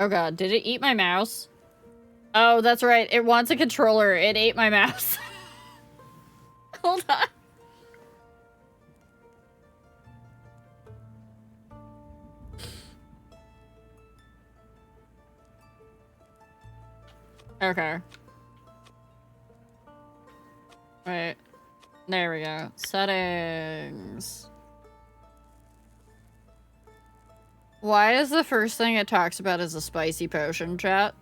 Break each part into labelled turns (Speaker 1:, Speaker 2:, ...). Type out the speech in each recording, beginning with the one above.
Speaker 1: Oh god, did it eat my mouse? Oh, that's right. It wants a controller. It ate my mouse. Hold on. Okay. Wait. There we go. Settings. Why is the first thing it talks about is a spicy potion, chat?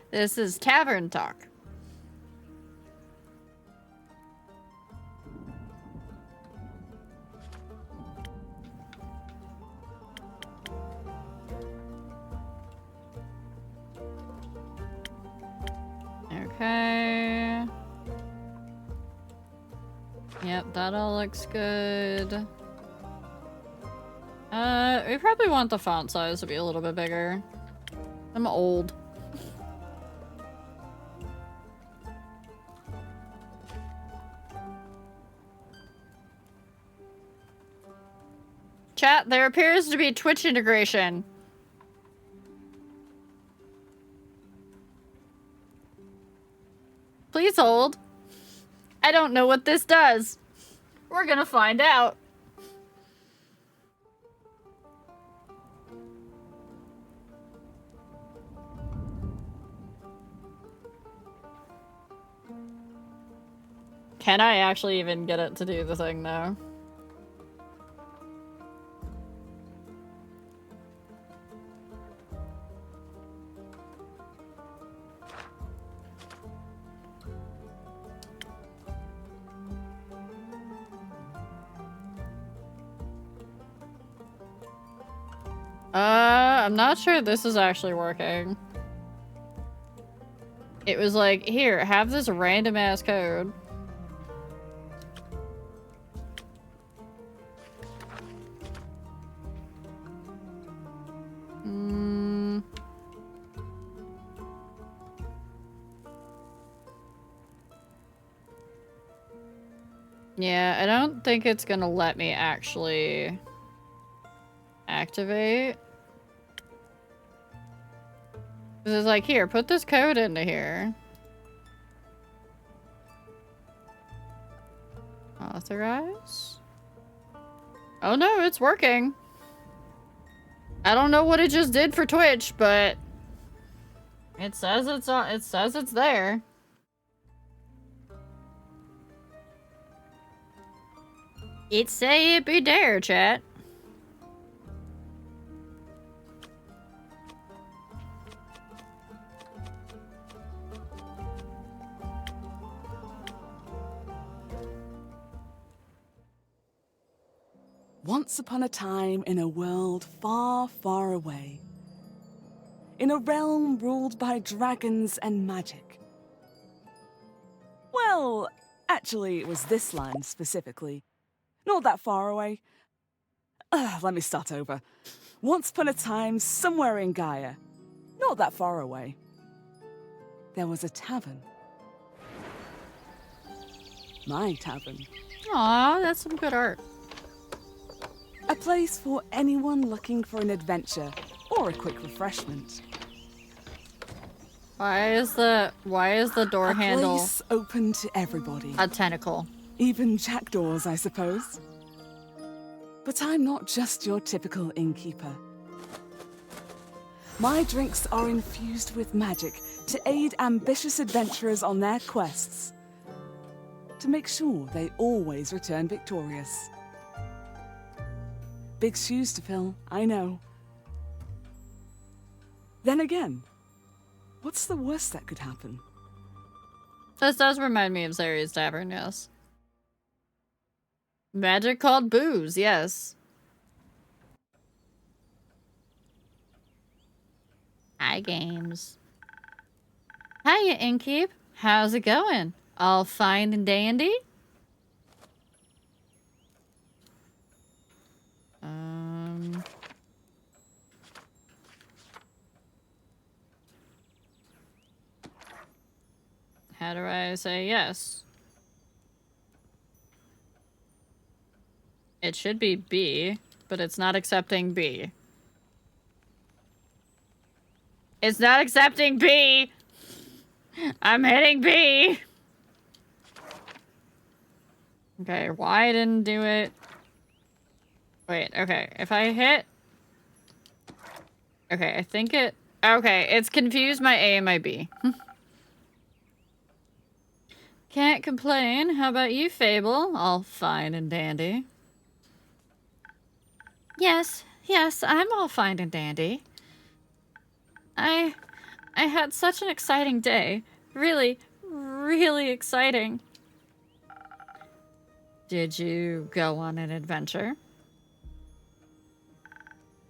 Speaker 1: This is Tavern talk. Okay. Yep, that all looks good. We probably want the font size to be a little bit bigger. I'm old. Chat, there appears to be Twitch integration. Please hold. I don't know what this does. We're gonna find out. Can I actually even get it to do the thing though? I'm not sure this is actually working. It was like, here, have this random ass code. Yeah, I don't think it's gonna let me actually activate. This is like, here, put this code into here. Authorize? Oh no, it's working. I don't know what it just did for Twitch, but it says it's on, it says it's there. It say it be there, chat.
Speaker 2: Once upon a time in a world far, far away, in a realm ruled by dragons and magic. Well, actually, it was this land specifically. Not that far away. Let me start over. Once upon a time, somewhere in Gaia, not that far away, there was a tavern. My tavern.
Speaker 1: Aw, that's some good art.
Speaker 2: A place for anyone looking for an adventure or a quick refreshment.
Speaker 1: Why is the door handle
Speaker 2: a place open to everybody?
Speaker 1: a tentacle?
Speaker 2: Even jackdaws, I suppose. But I'm not just your typical innkeeper. My drinks are infused with magic to aid ambitious adventurers on their quests. To make sure they always return victorious. Big shoes to fill, I know. Then again, what's the worst that could happen?
Speaker 1: This does remind me of Zari's Tavern, yes. Magic called booze, yes. Hi, games. Hiya, Innkeep. How's it going? All fine and dandy? How do I say yes? It should be B. but it's not accepting B. It's not accepting B! I'm hitting B! Okay, why didn't do it? Wait, okay, if I hit... Okay, I think it... Okay, it's confused my A and my B. Can't complain. How about you, Fable? All fine and dandy. Yes, I'm all fine and dandy. I had such an exciting day. Really, really exciting. Did you go on an adventure?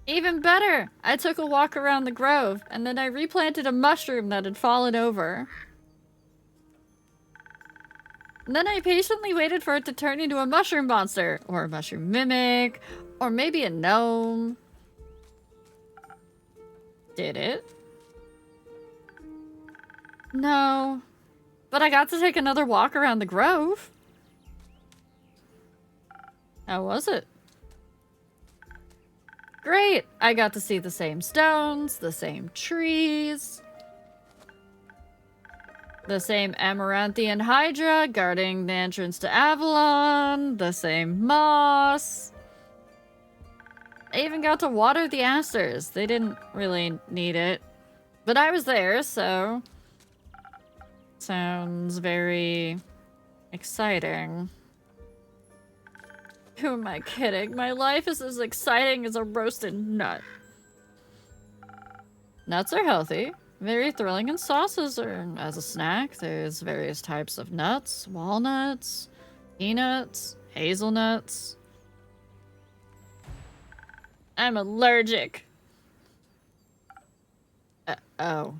Speaker 1: Even better! I took a walk around the grove, and then I replanted a mushroom that had fallen over. And then I patiently waited for it to turn into a mushroom monster, or a mushroom mimic, or maybe a gnome. Did it? No. But I got to take another walk around the grove. How was it? Great! I got to see the same stones, the same trees, the same Amaranthian Hydra guarding the entrance to Avalon, the same moss. I even got to water the asters. They didn't really need it, but I was there, so... Sounds very exciting. Who am I kidding? My life is as exciting as a roasted nut. Nuts are healthy, very thrilling in sauces or as a snack. There's various types of nuts, walnuts, peanuts, hazelnuts. I'm allergic. Oh.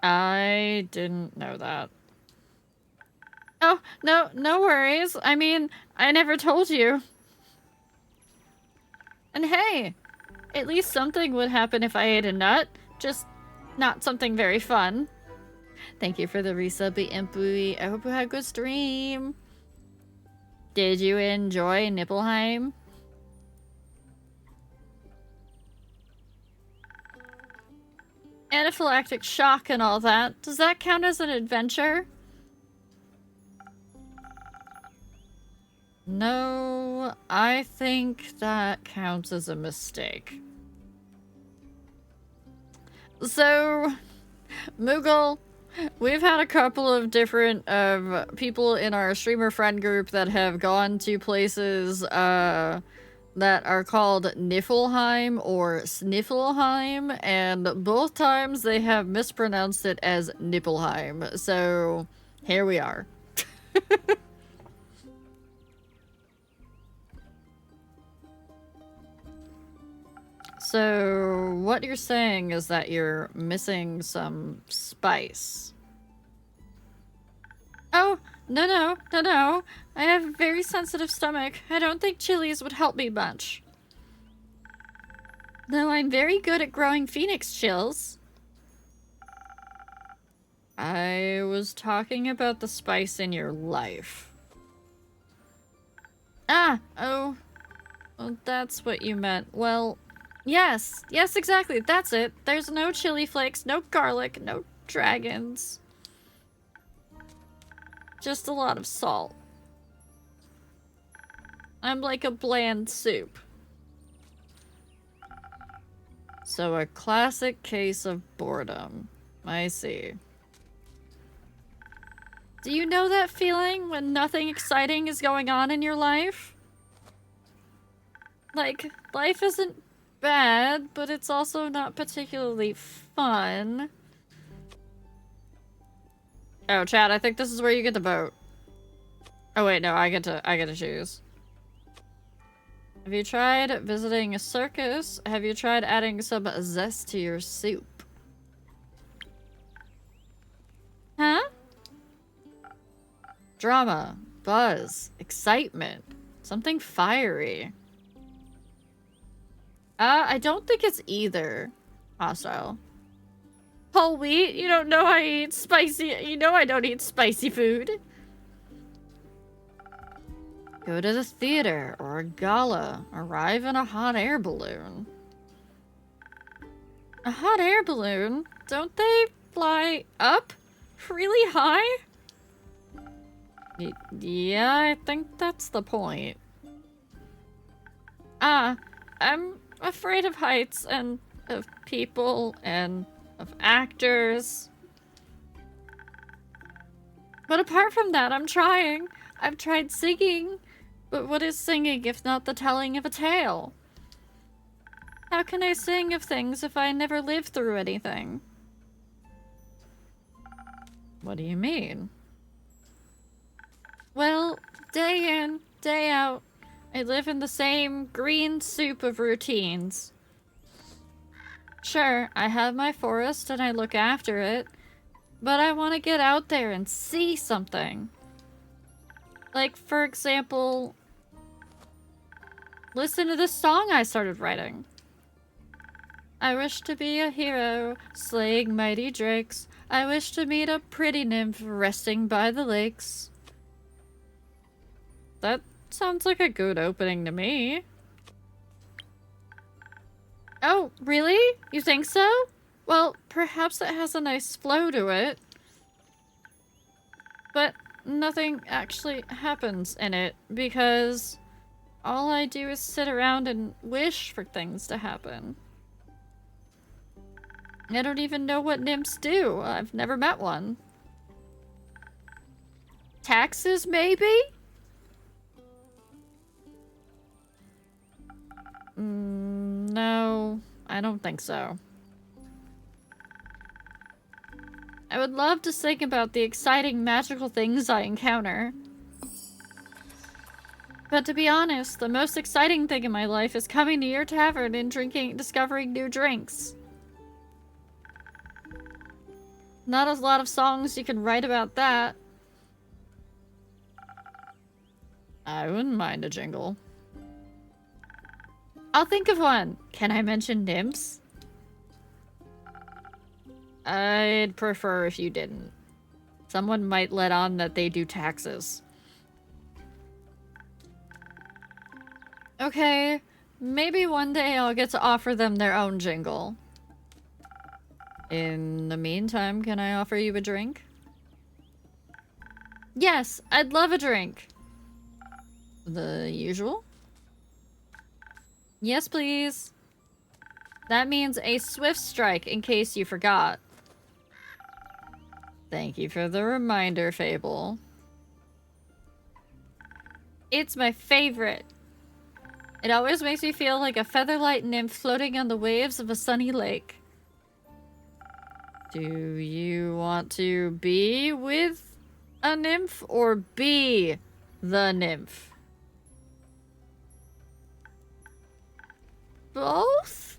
Speaker 1: I didn't know that. Oh, no worries. I mean, I never told you. And hey, at least something would happen if I ate a nut. Just not something very fun. Thank you for the resub, Impui. I hope you had a good stream. Did you enjoy Nibelheim? Anaphylactic shock and all that. Does that count as an adventure? No, I think that counts as a mistake. So, Moogle, we've had a couple of different people in our streamer friend group that have gone to places that are called Niflheim or Sniffleheim, and both times they have mispronounced it as Nippelheim. So, here we are. So, what you're saying is that you're missing some spice. Oh, no. I have a very sensitive stomach. I don't think chilies would help me much. Though I'm very good at growing phoenix chills. I was talking about the spice in your life. Oh, that's what you meant. Well... Yes, exactly. That's it. There's no chili flakes, no garlic, no dragons. Just a lot of salt. I'm like a bland soup. So a classic case of boredom. I see. Do you know that feeling when nothing exciting is going on in your life? Like, life isn't bad, but it's also not particularly fun. Oh, Chad, I think this is where you get the vote. Oh wait, no, I get to choose. Have you tried visiting a circus? Have you tried adding some zest to your soup? Huh? Drama, buzz, excitement, something fiery. I don't think it's either. Hostile. Whole wheat? You don't know I eat spicy. You know I don't eat spicy food. go to the theater or a gala, arrive in a hot air balloon. A hot air balloon? Don't they fly up really high? Yeah, I think that's the point. I'm afraid of heights and of people and of actors. But apart from that, I'm trying. I've tried singing, but what is singing if not the telling of a tale? How can I sing of things if I never lived through anything? What do you mean? Well, day in, day out, I live in the same green soup of routines. Sure, I have my forest and I look after it, but I want to get out there and see something. Like, for example, listen to this song I started writing. I wish to be a hero, slaying mighty drakes. I wish to meet a pretty nymph resting by the lakes. That sounds like a good opening to me. Oh, really? You think so? Well, perhaps it has a nice flow to it. But nothing actually happens in it because all I do is sit around and wish for things to happen. I don't even know what nymphs do. I've never met one. Taxes, maybe? No, I don't think so. I would love to think about the exciting magical things I encounter. But to be honest, the most exciting thing in my life is coming to your tavern and discovering new drinks. Not a lot of songs you can write about that. I wouldn't mind a jingle. I'll think of one. Can I mention nymphs? I'd prefer if you didn't. Someone might let on that they do taxes. Okay, maybe one day I'll get to offer them their own jingle. In the meantime, can I offer you a drink? Yes, I'd love a drink. The usual? Yes, please. That means a swift strike, in case you forgot. Thank you for the reminder, Fable. It's my favorite. It always makes me feel like a featherlight nymph floating on the waves of a sunny lake. Do you want to be with a nymph or be the nymph? Both?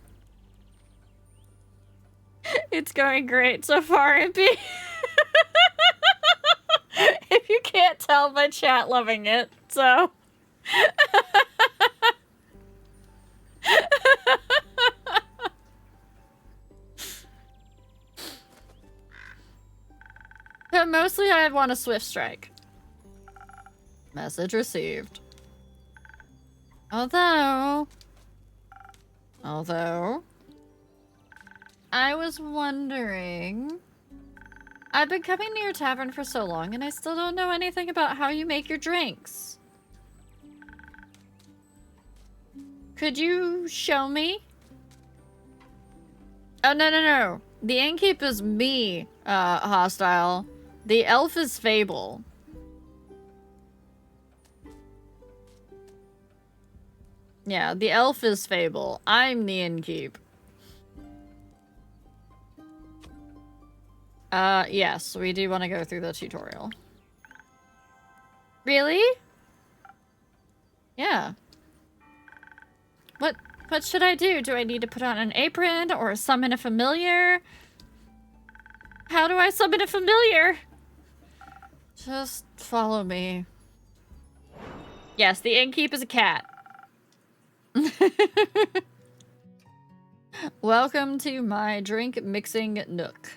Speaker 1: It's going great so far, MP. If you can't tell, my chat loving it, so. But mostly I want a swift strike. Message received. Although, I was wondering, I've been coming to your tavern for so long and I still don't know anything about how you make your drinks. Could you show me? Oh, no. The innkeep is me, hostile. The elf is Fable. Yeah, the elf is Fable. I'm the innkeep. Yes, we do want to go through the tutorial. Really? Yeah. What should I do? Do I need to put on an apron or summon a familiar? How do I summon a familiar? Just follow me. Yes, the innkeep is a cat. Welcome to my drink mixing nook.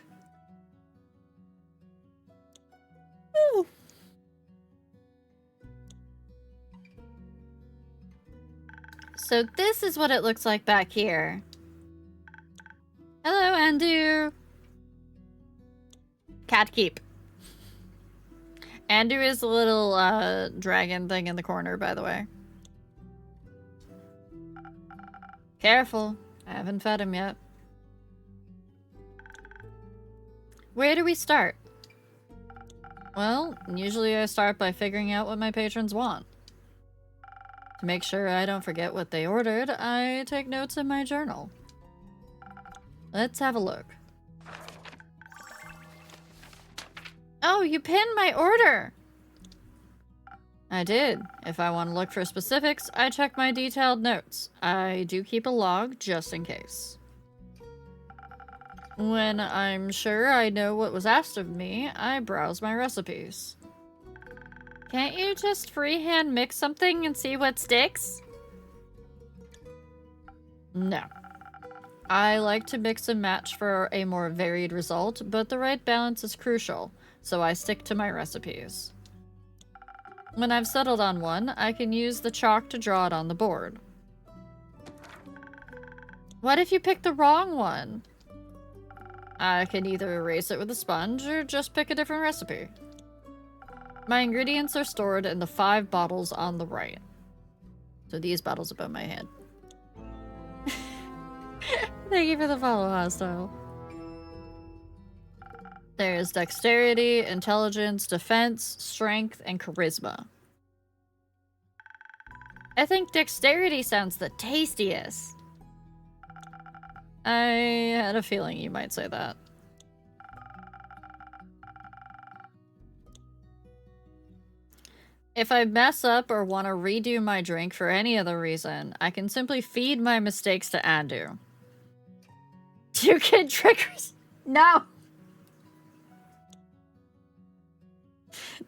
Speaker 1: Ooh. So this is what it looks like back here. Hello, Andu. Cat keep. Andu is the little dragon thing in the corner, by the way. Careful. I haven't fed him yet. Where do we start? Well, usually I start by figuring out what my patrons want. To make sure I don't forget what they ordered, I take notes in my journal. Let's have a look. Oh, you pinned my order! I did. If I want to look for specifics, I check my detailed notes. I do keep a log just in case. When I'm sure I know what was asked of me, I browse my recipes. Can't you just freehand mix something and see what sticks? No. I like to mix and match for a more varied result, but the right balance is crucial, so I stick to my recipes. When I've settled on one, I can use the chalk to draw it on the board. What if you pick the wrong one? I can either erase it with a sponge or just pick a different recipe. My ingredients are stored in the 5 bottles on the right. So these bottles above my head. Thank you for the follow, hostile. There's dexterity, intelligence, defense, strength, and charisma. I think dexterity sounds the tastiest. I had a feeling you might say that. If I mess up or want to redo my drink for any other reason, I can simply feed my mistakes to Andu. 2 kid triggers. No!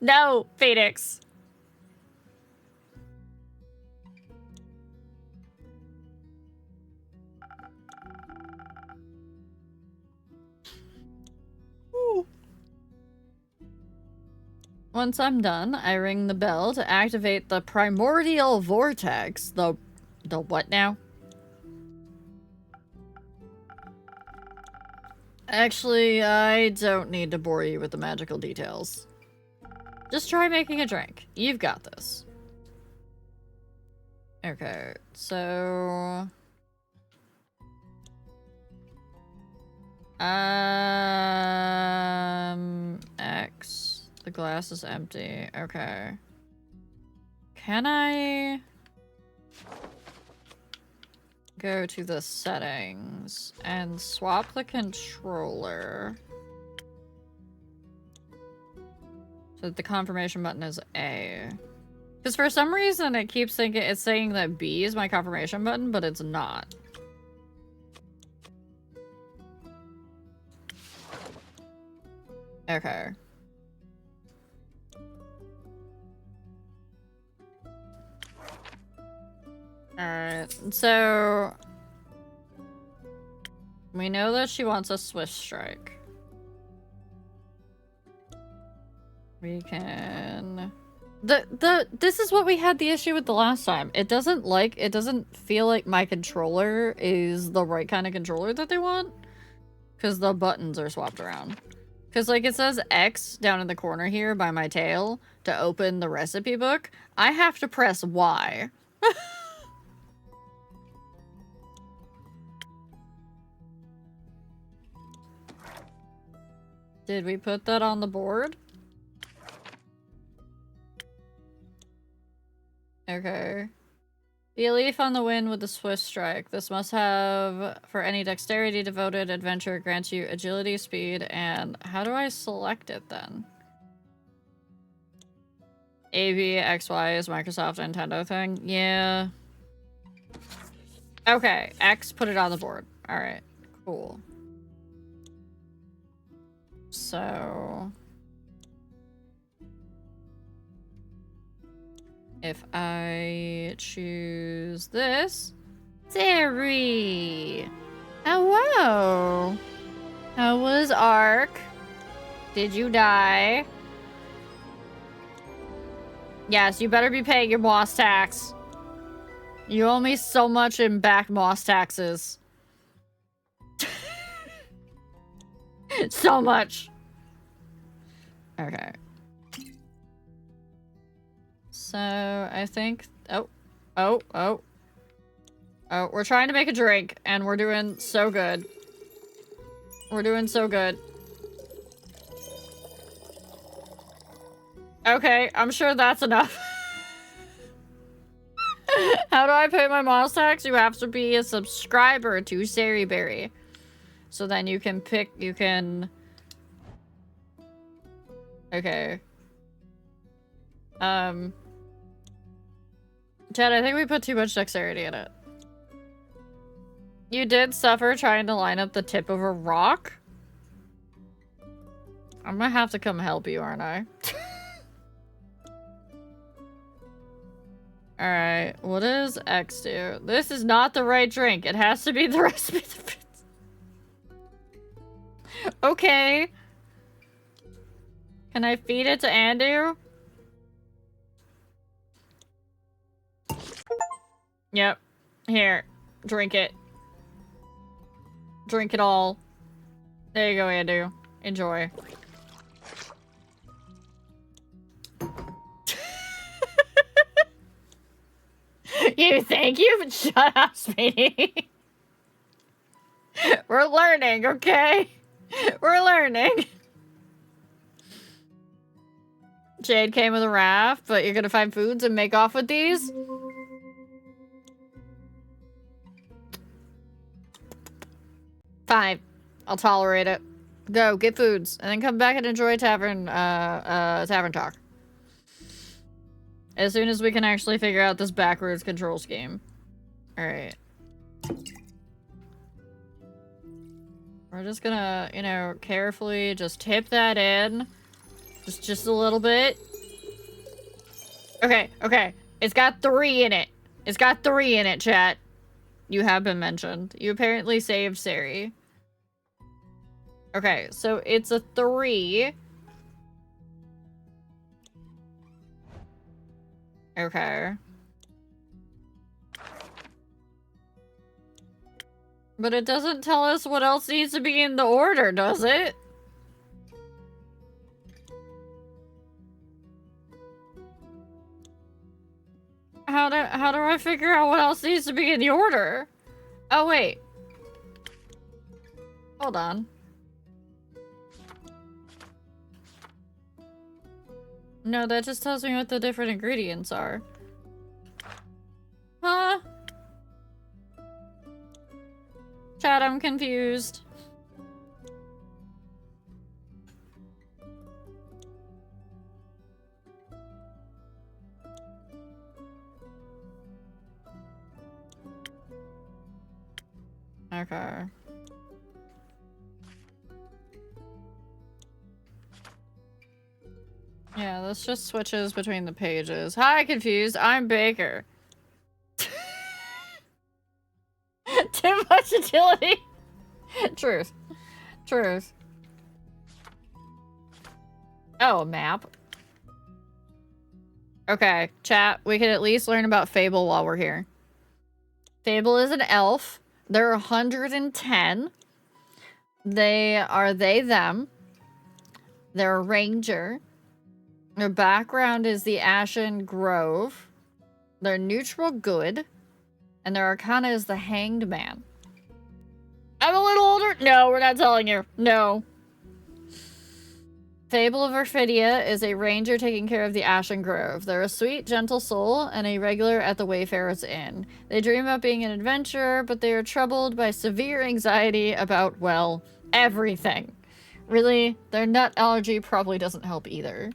Speaker 1: No, Phoenix. Once I'm done, I ring the bell to activate the primordial vortex. The what now? Actually, I don't need to bore you with the magical details. Just try making a drink. You've got this. Okay, so... X... The glass is empty. Okay. Can I go to the settings and swap the controller so that the confirmation button is A? Because for some reason it keeps thinking it's saying that B is my confirmation button, but it's not. Okay. Alright, so... we know that she wants a Swift Strike. We can... This is what we had the issue with the last time. It doesn't feel like my controller is the right kind of controller that they want. Because the buttons are swapped around. Because, like, it says X down in the corner here by my tail to open the recipe book. I have to press Y. Did we put that on the board? Okay. Be a leaf on the wind with the Swift Strike. This must have, for any dexterity devoted adventure, grants you agility, speed, and... how do I select it then? AB, XY is Microsoft Nintendo thing? Yeah. Okay, X, put it on the board. Alright, cool. So... if I choose this... Terry! Hello! How was Ark? Did you die? Yes, you better be paying your boss tax. You owe me so much in back moss taxes. So much. Okay. So, I think... Oh, we're trying to make a drink, and we're doing so good. We're doing so good. Okay, I'm sure that's enough. How do I pay my moss tax? You have to be a subscriber to Sariberry. So then you can pick, Okay. Chad, I think we put too much dexterity in it. You did suffer trying to line up the tip of a rock? I'm gonna have to come help you, aren't I? Alright, what does X do? This is not the right drink. It has to be the recipe. Okay. Can I feed it to Andu? Yep. Here. Drink it. Drink it all. There you go, Andu. Enjoy. You think you? Shut up, sweetie. We're learning, okay? We're learning. Jade came with a raft, but you're gonna find foods and make off with these? Fine. I'll tolerate it. Go, get foods, and then come back and enjoy tavern talk. As soon as we can actually figure out this backwards control scheme. Alright. We're just gonna, you know, carefully just tip that in. Just a little bit. Okay, okay. It's got 3 in it. It's got 3 in it, chat. You have been mentioned. You apparently saved Sari. Okay, so it's a 3. Okay. But it doesn't tell us what else needs to be in the order, does it? How do I figure out what else needs to be in the order? Oh, wait. Hold on. No, that just tells me what the different ingredients are. Huh? Chat, I'm confused. Okay. Yeah, this just switches between the pages. Hi, confused. I'm Baker. Too much agility. Truth. Truth. Oh, a map. Okay, chat. We can at least learn about Fable while we're here. Fable is an elf. They're 110. They are them. They're a ranger. Their background is the Ashen Grove. They're neutral good. And their arcana is the Hanged Man. I'm a little older. No, we're not telling you. No. Fable of Orphidia is a ranger taking care of the Ashen Grove. They're a sweet, gentle soul and a regular at the Wayfarer's Inn. They dream about being an adventurer, but they are troubled by severe anxiety about, well, everything. Really, their nut allergy probably doesn't help either.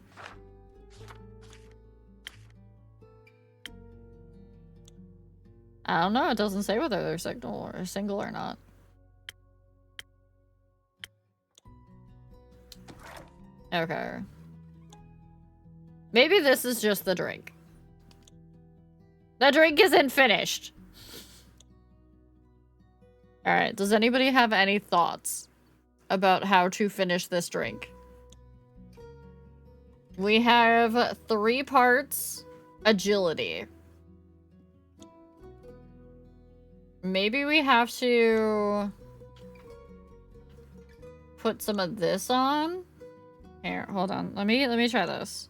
Speaker 1: I don't know. It doesn't say whether they're single or not. Okay. Maybe this is just the drink. The drink isn't finished. Alright, does anybody have any thoughts about how to finish this drink? We have 3 parts agility. Maybe we have to put some of this on. Here, hold on. Let me try this.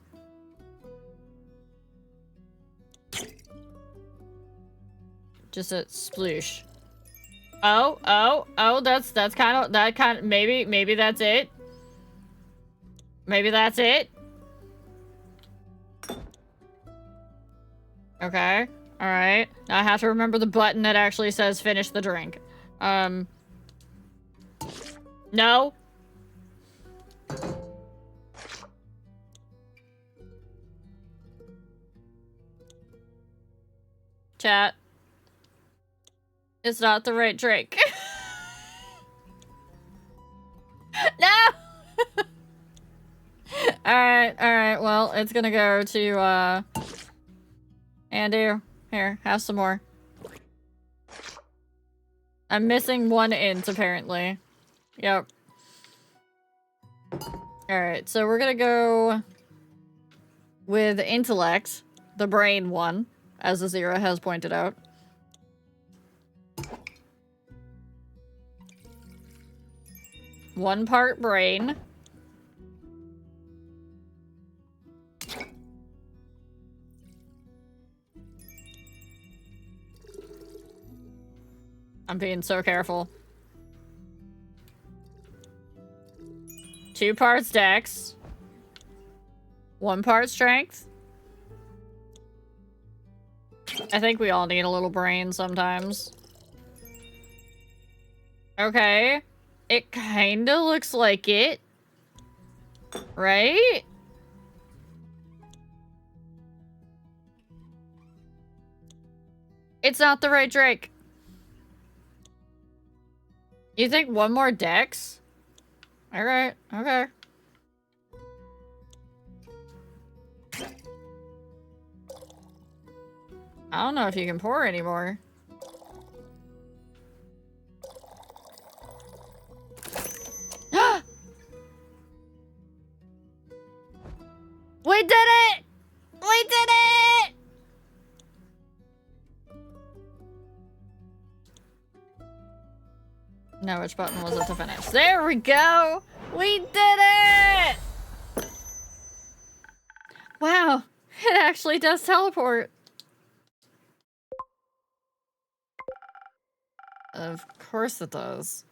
Speaker 1: Just a sploosh. Oh, that's kind of, maybe that's it. Maybe that's it. Okay. All right. I have to remember the button that actually says finish the drink. No. Chat. It's not the right drink. No! Alright, well, it's gonna go to, Andy. Here, have some more. I'm missing one int, apparently. Yep. Alright, so we're gonna go with intellect, the brain one, as Azira has pointed out. One part brain. I'm being so careful. 2 parts dex. 1 part strength. I think we all need a little brain sometimes. Okay. It kinda looks like it. Right? It's not the right drink. You think 1 more dex? Alright, okay. I don't know if you can pour anymore. We did it! We did it! Now which button was it to finish? There we go! We did it! Wow, it actually does teleport. Of course it does.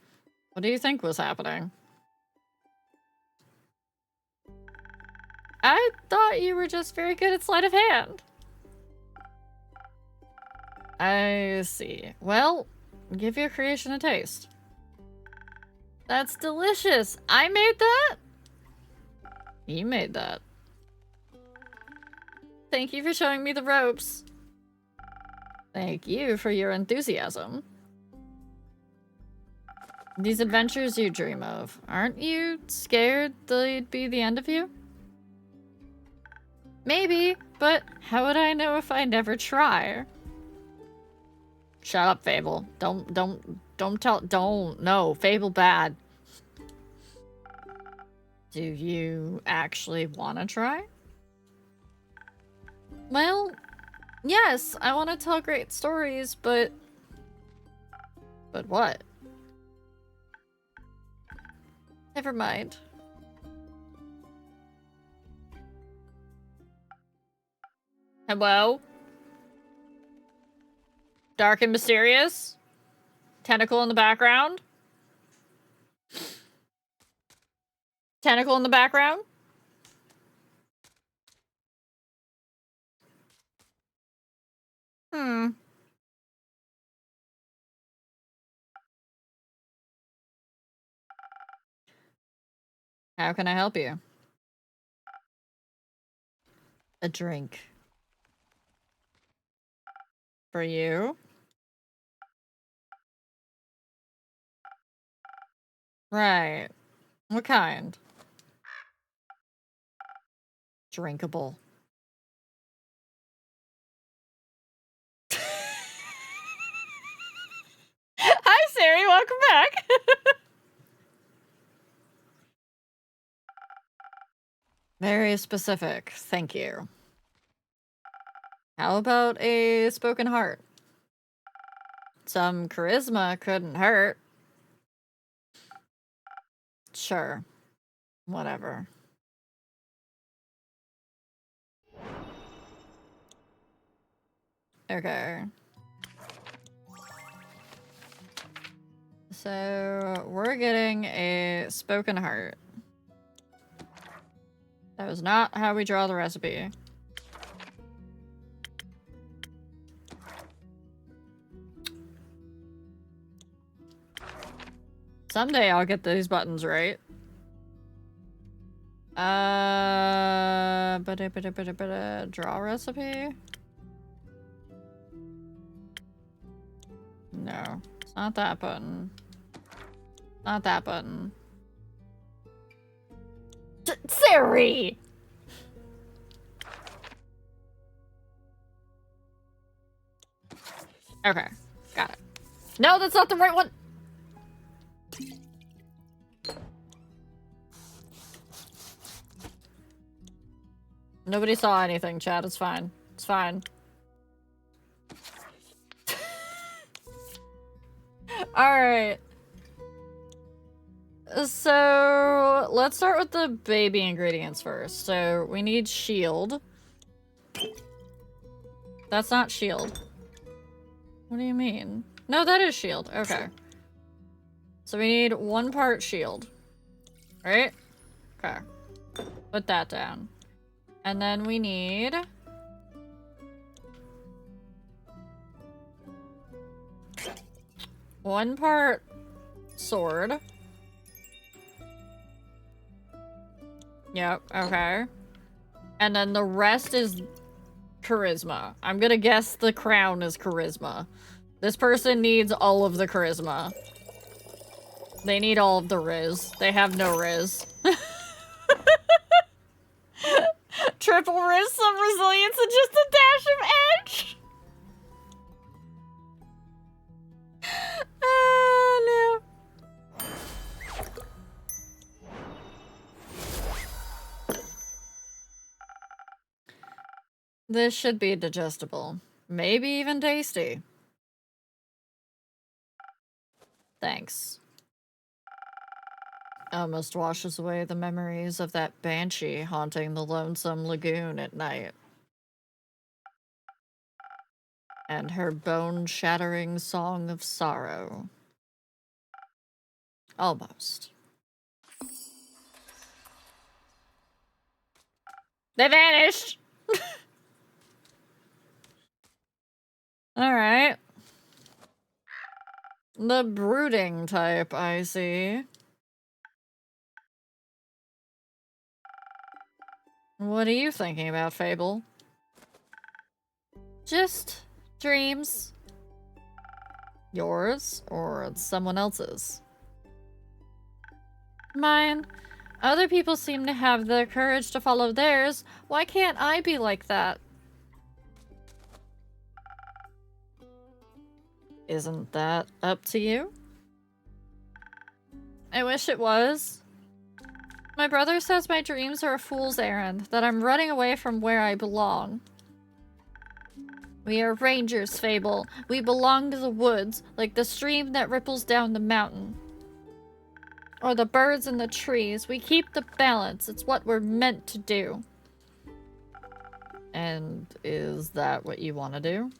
Speaker 1: What do you think was happening? I thought you were just very good at sleight of hand. I see. Well, give your creation a taste. That's delicious. I made that? You made that. Thank you for showing me the ropes. Thank you for your enthusiasm. These adventures you dream of, aren't you scared they'd be the end of you? Maybe, but how would I know if I never try? Shut up, Fable. No, Fable bad. Do you actually want to try? Well, yes, I want to tell great stories, but... But what? Never mind. Hello? Dark and mysterious? Tentacle in the background? Tentacle in the background? How can I help you? A drink. For you? Right. What kind? Drinkable. Hi, Siri. Welcome back. Very specific. Thank you. How about a spoken heart? some charisma couldn't hurt. Sure. Whatever. Okay. So, we're getting a spoken heart. That was not how we draw the recipe. Someday I'll get these buttons right. Draw recipe? No, it's not that button. Not that button. Siri! Okay, got it. No, that's not the right one! Nobody saw anything, chat. It's fine. It's fine. Alright. So, let's start with the baby ingredients first. So, we need shield. That's not shield. What do you mean? No, that is shield. Okay. So we need 1 part shield. Right? Okay. Put that down. And then we need... one part sword. Yep, okay. And then the rest is charisma. I'm gonna guess the crown is charisma. This person needs all of the charisma. They need all of the riz. They have no riz. Triple riz, some resilience, and just a dash of edge. No. This should be digestible. Maybe even tasty. Thanks. Almost washes away the memories of that banshee haunting the lonesome lagoon at night. And her bone-shattering song of sorrow. Almost. They vanished! Alright. The brooding type, I see. What are you thinking about, Fable? Just dreams. Yours or someone else's? Mine. Other people seem to have the courage to follow theirs. Why can't I be like that? Isn't that up to you? I wish it was. My brother says my dreams are a fool's errand, that I'm running away from where I belong. We are rangers, Fable. We belong to the woods, like the stream that ripples down the mountain. Or the birds in the trees. We keep the balance. It's what we're meant to do. And is that what you want to do?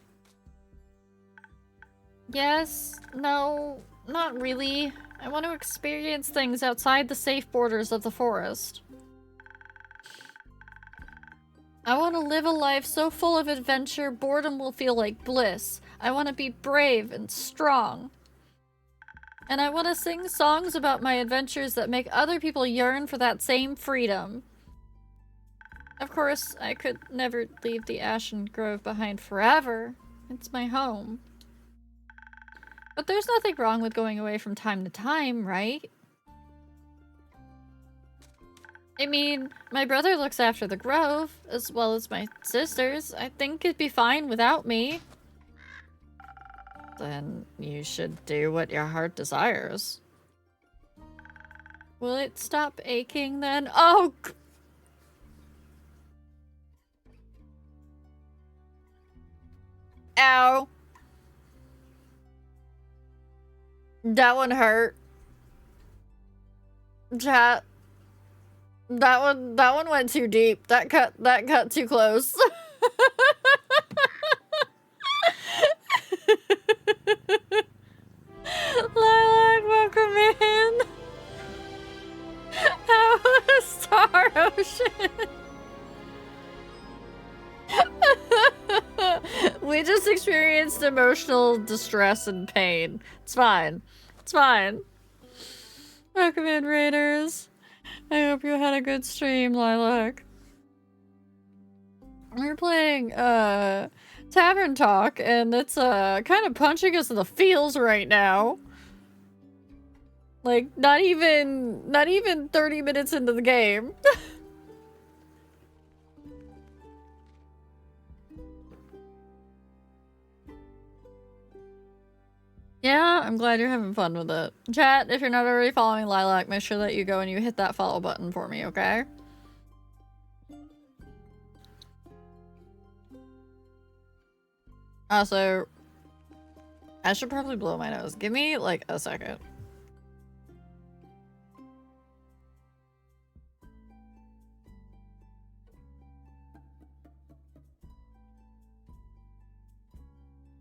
Speaker 1: Yes. No. Not really. I want to experience things outside the safe borders of the forest. I want to live a life so full of adventure, boredom will feel like bliss. I want to be brave and strong. And I want to sing songs about my adventures that make other people yearn for that same freedom. Of course, I could never leave the Ashen Grove behind forever. It's my home. But there's nothing wrong with going away from time to time, right? I mean, my brother looks after the grove, as well as my sisters. I think it'd be fine without me. Then you should do what your heart desires. Will it stop aching then? Oh! Ow. That one hurt. Chat. That one went too deep. That cut too close. Lilac, welcome in. Star Ocean. We just experienced emotional distress and pain. It's fine. It's fine. Welcome in, Raiders. I hope you had a good stream, Lilac. We're playing Tavern Talk, and it's kind of punching us in the feels right now. Like, not even 30 minutes into the game. Yeah, I'm glad you're having fun with it. Chat, if you're not already following Lilac, make sure that you go and you hit that follow button for me, okay? Also, I should probably blow my nose. Give me, like, a second.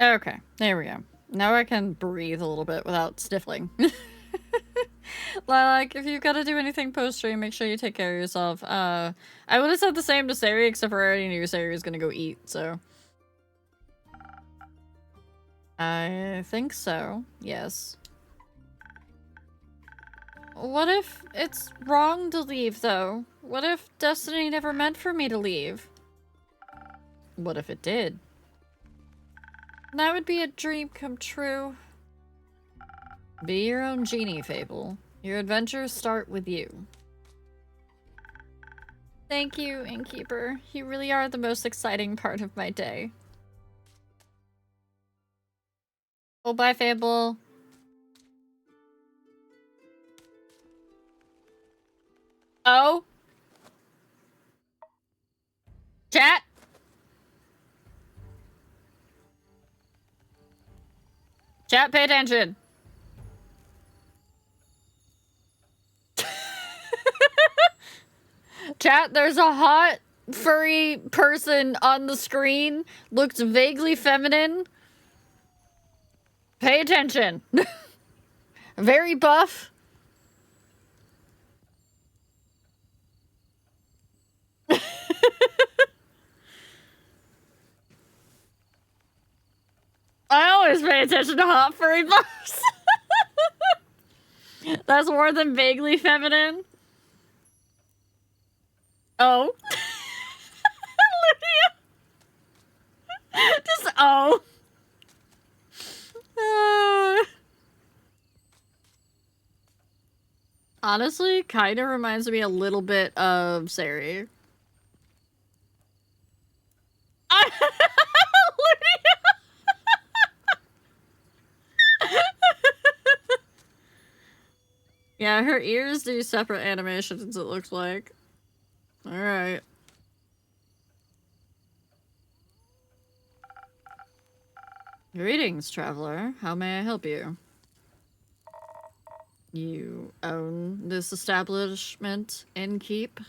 Speaker 1: Okay, there we go. Now I can breathe a little bit without sniffling. Lilac, if you've got to do anything post-stream, make sure you take care of yourself. I would have said the same to Sari, except for I already knew Sari was gonna go eat, so... I think so, yes. What if it's wrong to leave, though? What if destiny never meant for me to leave? What if it did? That would be a dream come true. Be your own genie, Fable. Your adventures start with you. Thank you, Innkeeper. You really are the most exciting part of my day. Oh, bye, Fable. Oh? Chat? Chat, pay attention. Chat, there's a hot, furry person on the screen. Looks vaguely feminine. Pay attention. Very buff. I always pay attention to hot, furry buffs. That's more than vaguely feminine. Oh. Lydia. Just oh. Honestly, kinda reminds me a little bit of Sari. Yeah, her ears do separate animations, it looks like. Alright. Greetings, traveler. How may I help you? You own this establishment in Keep?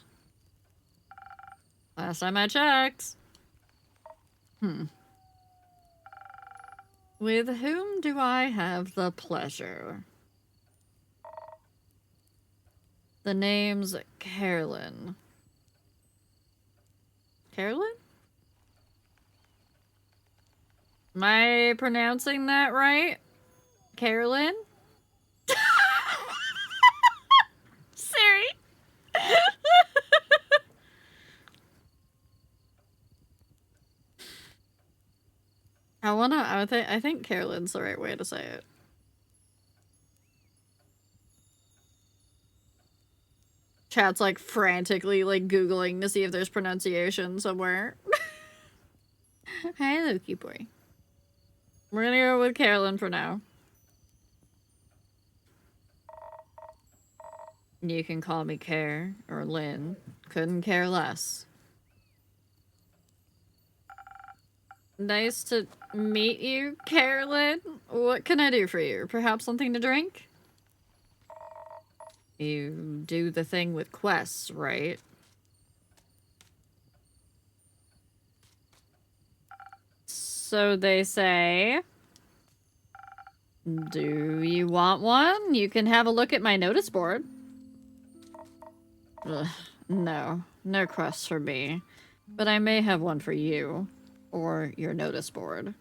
Speaker 1: Last time I checked. With whom do I have the pleasure? The name's Carolyn. Carolyn? Am I pronouncing that right? Carolyn? Siri? I think Carolyn's the right way to say it. Chat's like frantically like Googling to see if there's pronunciation somewhere. Hi, Loki boy. We're gonna go with Carolyn for now. You can call me Care or Lynn. Couldn't care less. Nice to meet you, Carolyn. What can I do for you? Perhaps something to drink? You do the thing with quests, right? So they say. Do you want one? You can have a look at my notice board. Ugh, no. No quests for me. But I may have one for you. Or your notice board.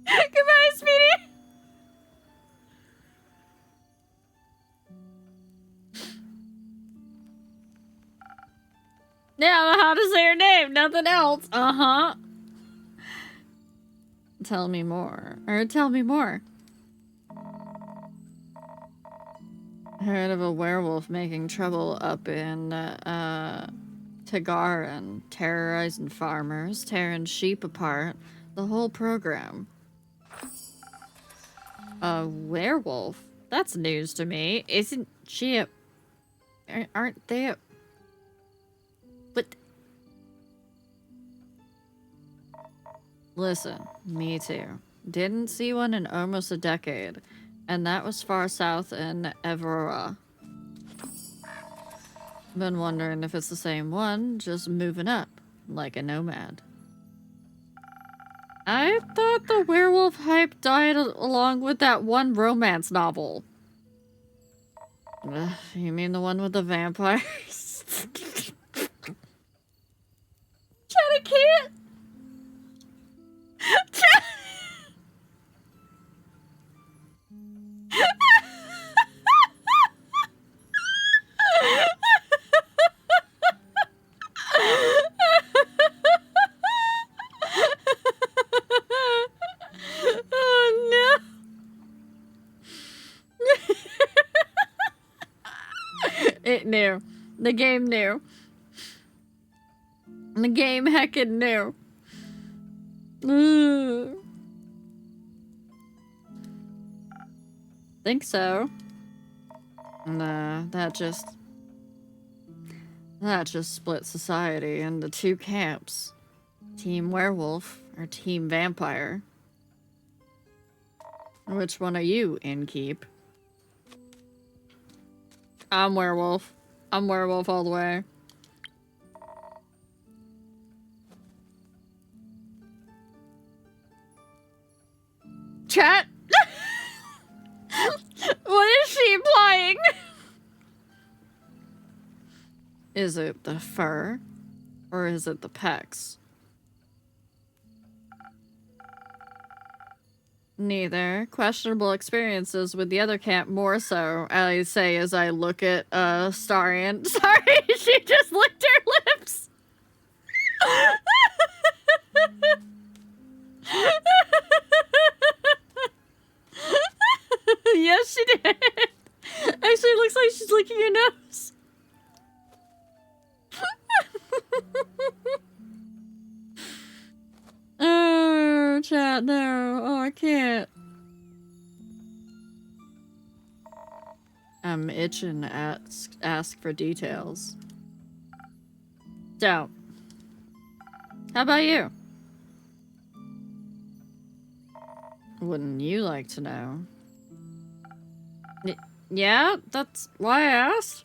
Speaker 1: Goodbye, Speedy! Yeah, I don't know how to say her name. Nothing else. Uh-huh. Tell me more. Or tell me more. Heard of a werewolf making trouble up in, Tavern, terrorizing farmers, tearing sheep apart. The whole program. A werewolf? That's news to me. Isn't she a... Aren't they a... But... Listen, me too. Didn't see one in almost a decade. And that was far south in Evora. Been wondering if it's the same one, just moving up, like a nomad. I thought the werewolf hype died along with that one romance novel. You mean the one with the vampires? Chad, I can't! Chad! Oh no! It knew. The game knew. The game heckin' knew. Think so. Nah, that just split society into two camps. Team werewolf or team vampire. Which one are you, Innkeep? I'm werewolf. I'm werewolf all the way. Chat? What is she implying? Is it the fur? Or is it the pecs? Neither. Questionable experiences with the other camp more so, I say as I look at, Starian. Sorry, she just licked her lips! Yes, she did! Actually, it looks like she's licking your nose. Oh, chat, no. Oh, I can't. I'm itching to ask for details. So, how about you? Wouldn't you like to know? Yeah, that's why I asked.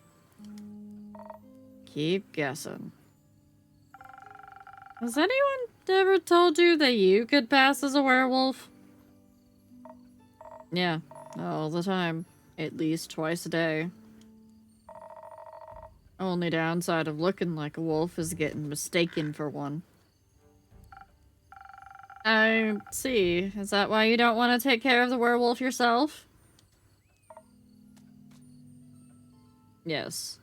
Speaker 1: Keep guessing. Has anyone ever told you that you could pass as a werewolf? Yeah, all the time. At least twice a day. Only downside of looking like a wolf is getting mistaken for one. I see. Is that why you don't want to take care of the werewolf yourself? Yes.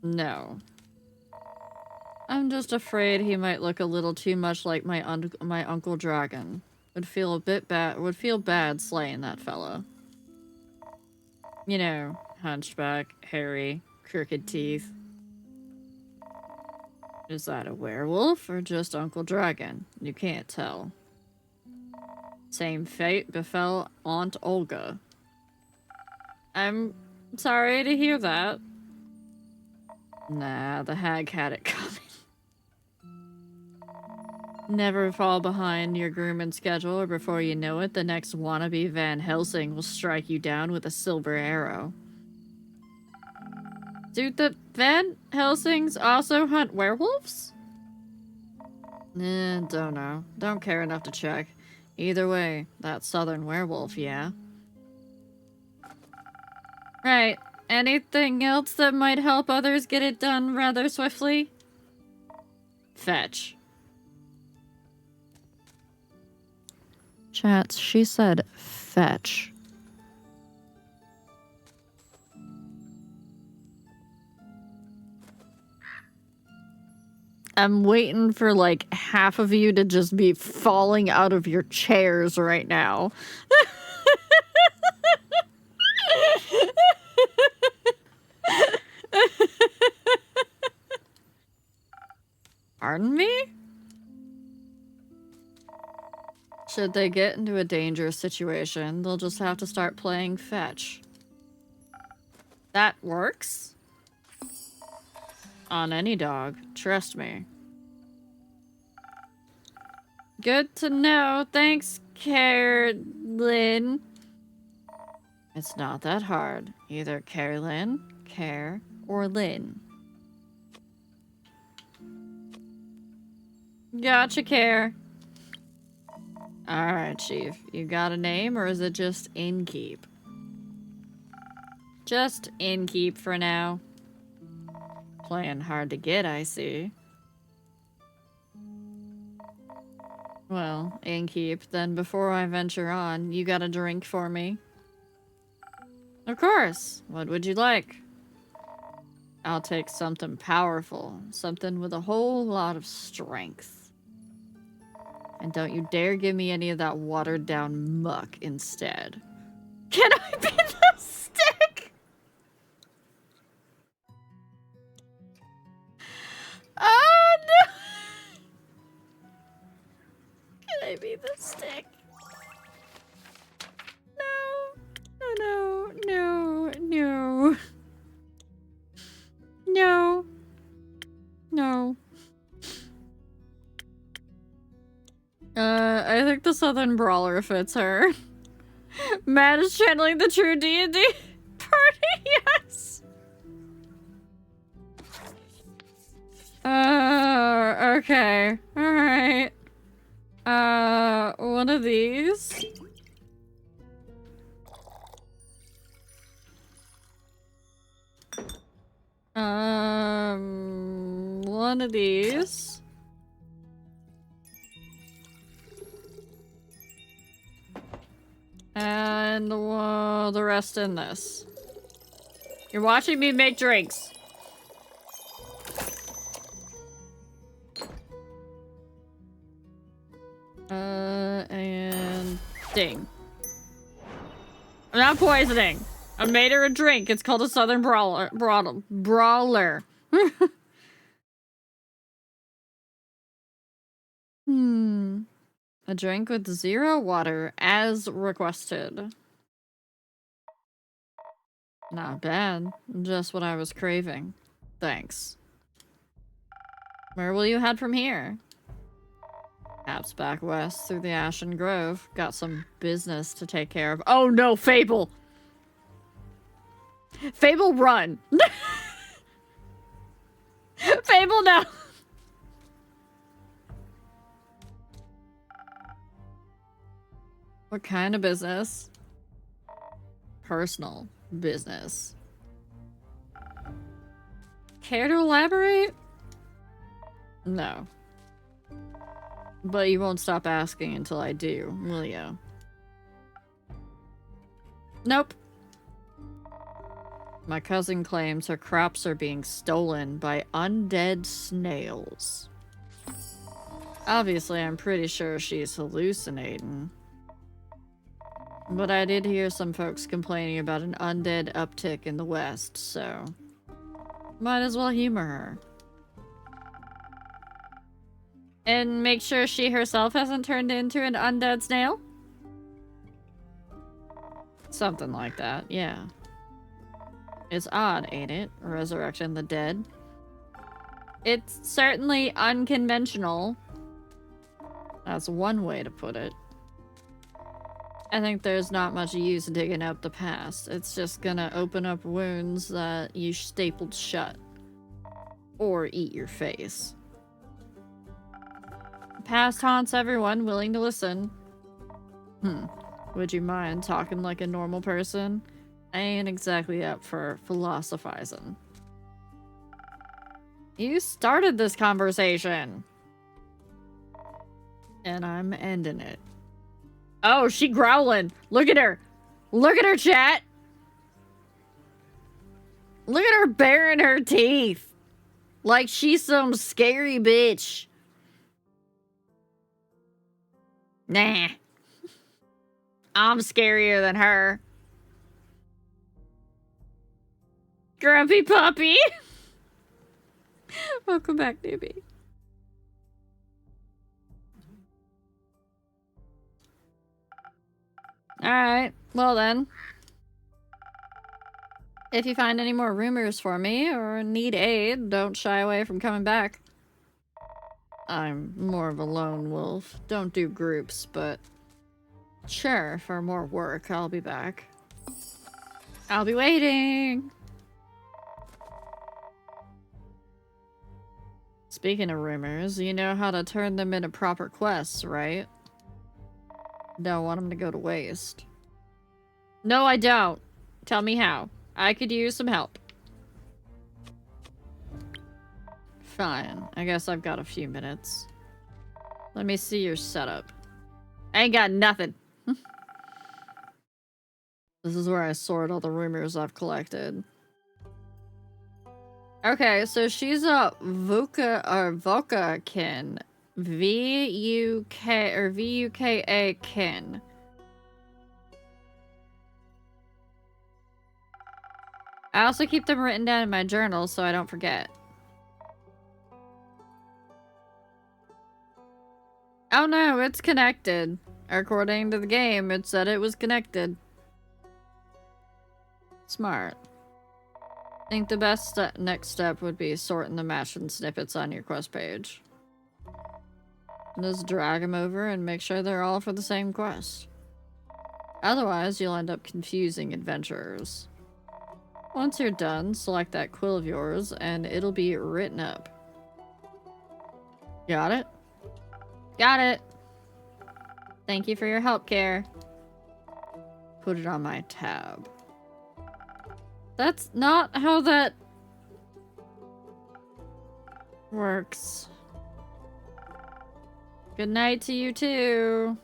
Speaker 1: No. I'm just afraid he might look a little too much like my Uncle Dragon. Would feel bad slaying that fella. You know, hunchback, hairy, crooked teeth. Is that a werewolf or just Uncle Dragon? You can't tell. Same fate befell Aunt Olga. I'm sorry to hear that. Nah, the hag had it coming. Never fall behind your grooming schedule, or before you know it, the next wannabe Van Helsing will strike you down with a silver arrow. Do the Van Helsings also hunt werewolves? Don't know. Don't care enough to check. Either way, that southern werewolf, yeah. Right. Anything else that might help others get it done rather swiftly? Fetch. Chats, she said fetch. I'm waiting for like half of you to just be falling out of your chairs right now. Pardon me? Should they get into a dangerous situation, they'll just have to start playing fetch. That works? On any dog, trust me. Good to know. Thanks, Carolyn. It's not that hard. Either Carolyn, Care, or Lynn. Gotcha, Care. Alright, Chief. You got a name, or is it just Innkeep? Just Innkeep for now. Playing hard to get, I see. Well, Innkeep, then before I venture on, you got a drink for me? Of course. What would you like? I'll take something powerful. Something with a whole lot of strength. And don't you dare give me any of that watered down muck instead. Can I be the stick? Oh no! Can I be the stick? No. No. No. No. I think the Southern Brawler fits her. Matt is channeling the true D&D party, yes! Okay. Alright. One of these. One of these. And the rest in this. You're watching me make drinks. And ding. I'm not poisoning. I made her a drink. It's called a Southern Brawler. Brawler. A drink with 0 water, as requested. Not bad. Just what I was craving. Thanks. Where will you head from here? Perhaps back west through the Ashen Grove. Got some business to take care of. Oh no, Fable! Fable, run! Fable, no! What kind of business? Personal business. Care to elaborate? No. But you won't stop asking until I do, will you? Nope. My cousin claims her crops are being stolen by undead snails. Obviously, I'm pretty sure she's hallucinating. But I did hear some folks complaining about an undead uptick in the west, so might as well humor her. And make sure she herself hasn't turned into an undead snail? Something like that, yeah. It's odd, ain't it? Resurrecting the dead. It's certainly unconventional. That's one way to put it. I think there's not much use digging up the past. It's just gonna open up wounds that you stapled shut. Or eat your face. The past haunts everyone willing to listen. Would you mind talking like a normal person? I ain't exactly up for philosophizing. You started this conversation. And I'm ending it. Oh, she growling. Look at her. Look at her, chat. Look at her baring her teeth. Like she's some scary bitch. Nah. I'm scarier than her. Grumpy puppy. Welcome back, newbie. Alright, well then. If you find any more rumors for me or need aid, don't shy away from coming back. I'm more of a lone wolf. Don't do groups, but sure, for more work, I'll be back. I'll be waiting! Speaking of rumors, you know how to turn them into proper quests, right? Don't want them to go to waste. No, I don't. Tell me how. I could use some help. Fine. I guess I've got a few minutes. Let me see your setup. I ain't got nothing. This is where I sort all the rumors I've collected. Okay, so she's a Vokakin. V-U-K or V-U-K-A kin. I also keep them written down in my journal so I don't forget. Oh no, it's connected. According to the game, it said it was connected. Smart. I think the best next step would be sorting the match and snippets on your quest page. Just drag them over and make sure they're all for the same quest. Otherwise, you'll end up confusing adventurers. Once you're done, select that quill of yours and it'll be written up. Got it? Got it! Thank you for your help, Care. Put it on my tab. That's not how that works. Good night to you too.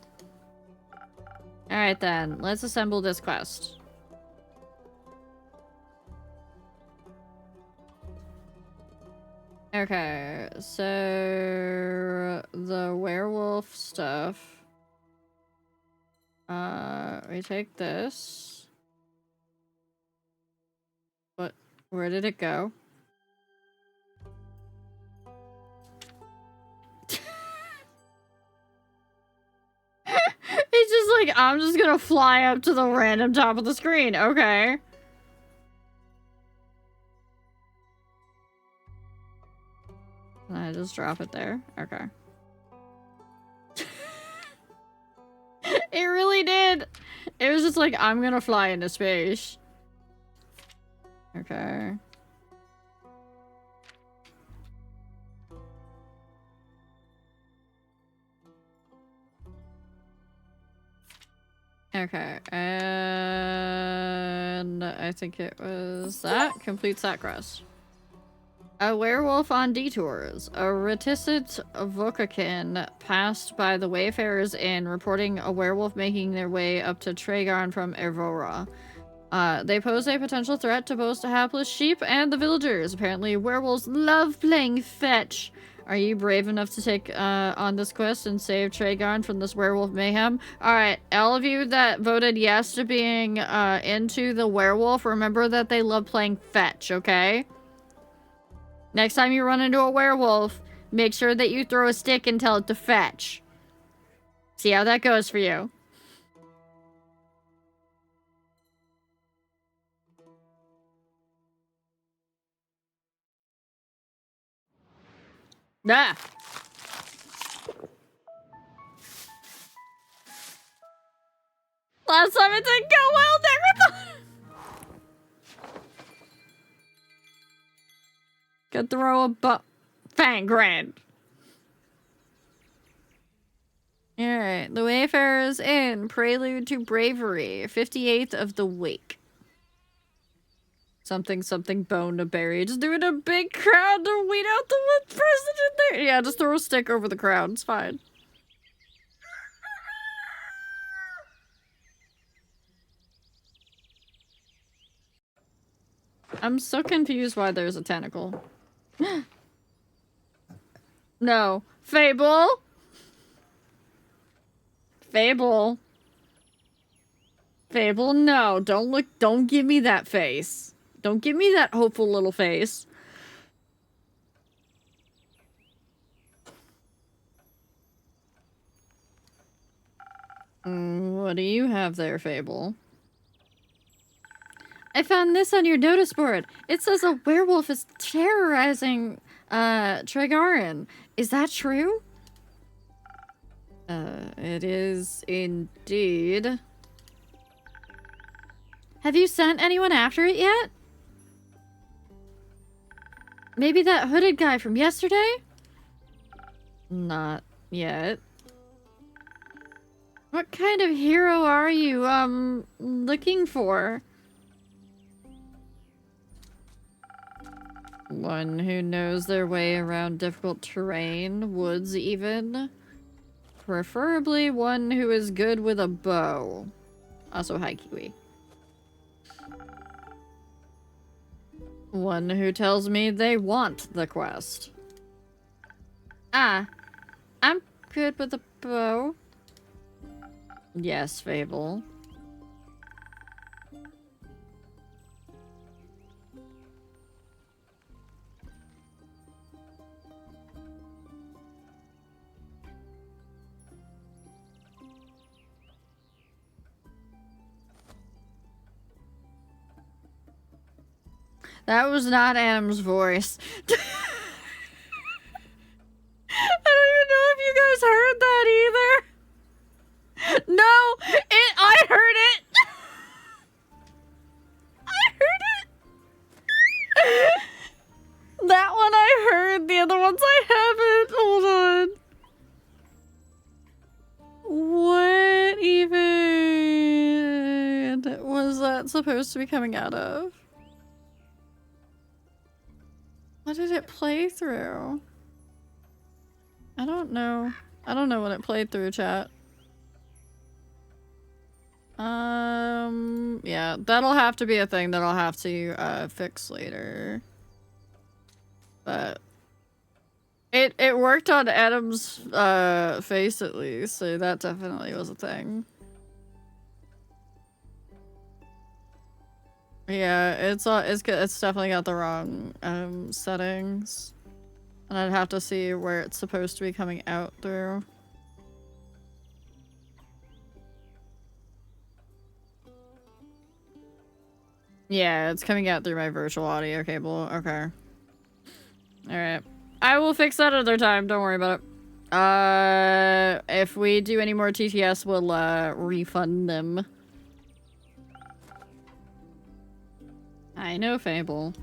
Speaker 1: Alright then, let's assemble this quest. Okay, so the werewolf stuff. We take this. What? Where did it go? It's just like, I'm just gonna fly up to the random top of the screen. Okay. Can I just drop it there? Okay. It really did. It was just like, I'm gonna fly into space. Okay. Okay, and I think it was that. Completes that quest. A werewolf on detours. A reticent Vokakin passed by the Wayfarers Inn, reporting a werewolf making their way up to Tragarn from Ervora. They pose a potential threat to both the hapless sheep and the villagers. Apparently, werewolves love playing fetch. Are you brave enough to take on this quest and save Tragarn from this werewolf mayhem? Alright, all of you that voted yes to being into the werewolf, remember that they love playing fetch, okay? Next time you run into a werewolf, make sure that you throw a stick and tell it to fetch. See how that goes for you. Ah! Last time it didn't go well, never thought. Could throw a fang grand. Alright, the Wayfarer's Inn, Prelude to Bravery, 58th of the Wake. Something, something, bone to bury. Just doing a big crowd to weed out the one person in there. Yeah, just throw a stick over the crowd. It's fine. I'm so confused why there's a tentacle. No. Fable? Fable. Fable, no. Don't look. Don't give me that face. Don't give me that hopeful little face. What do you have there, Fable? I found this on your notice board. It says a werewolf is terrorizing, Tregarin. Is that true? It is indeed. Have you sent anyone after it yet? Maybe that hooded guy from yesterday? Not yet. What kind of hero are you, looking for? One who knows their way around difficult terrain, woods even. Preferably one who is good with a bow. Also high kiwi. One who tells me they want the quest. Ah, I'm good with a bow. Yes, Fable. That was not Adam's voice. I don't even know if you guys heard that either. No, I heard it. I heard it. That one I heard. The other ones I haven't. Hold on. What even was that supposed to be coming out of? What did it play through? I don't know. I don't know what it played through, chat. Yeah, that'll have to be a thing that I'll have to, fix later. But it worked on Adam's, face at least, so that definitely was a thing. Yeah, it's definitely got the wrong, settings. And I'd have to see where it's supposed to be coming out through. Yeah, it's coming out through my virtual audio cable. Okay. Alright. I will fix that another time. Don't worry about it. If we do any more TTS, we'll, refund them. I know, Fable.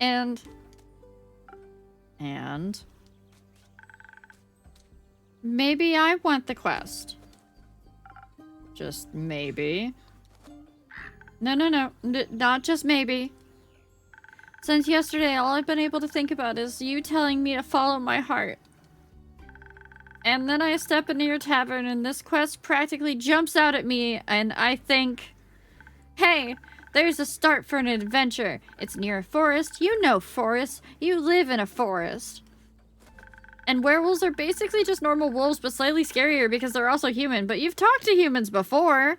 Speaker 1: And maybe I want the quest. Just maybe. No, not just maybe. Since yesterday, all I've been able to think about is you telling me to follow my heart. And then I step into your tavern and this quest practically jumps out at me and I think, hey, there's a start for an adventure. It's near a forest. You know forests. You live in a forest. And werewolves are basically just normal wolves, but slightly scarier because they're also human. But you've talked to humans before.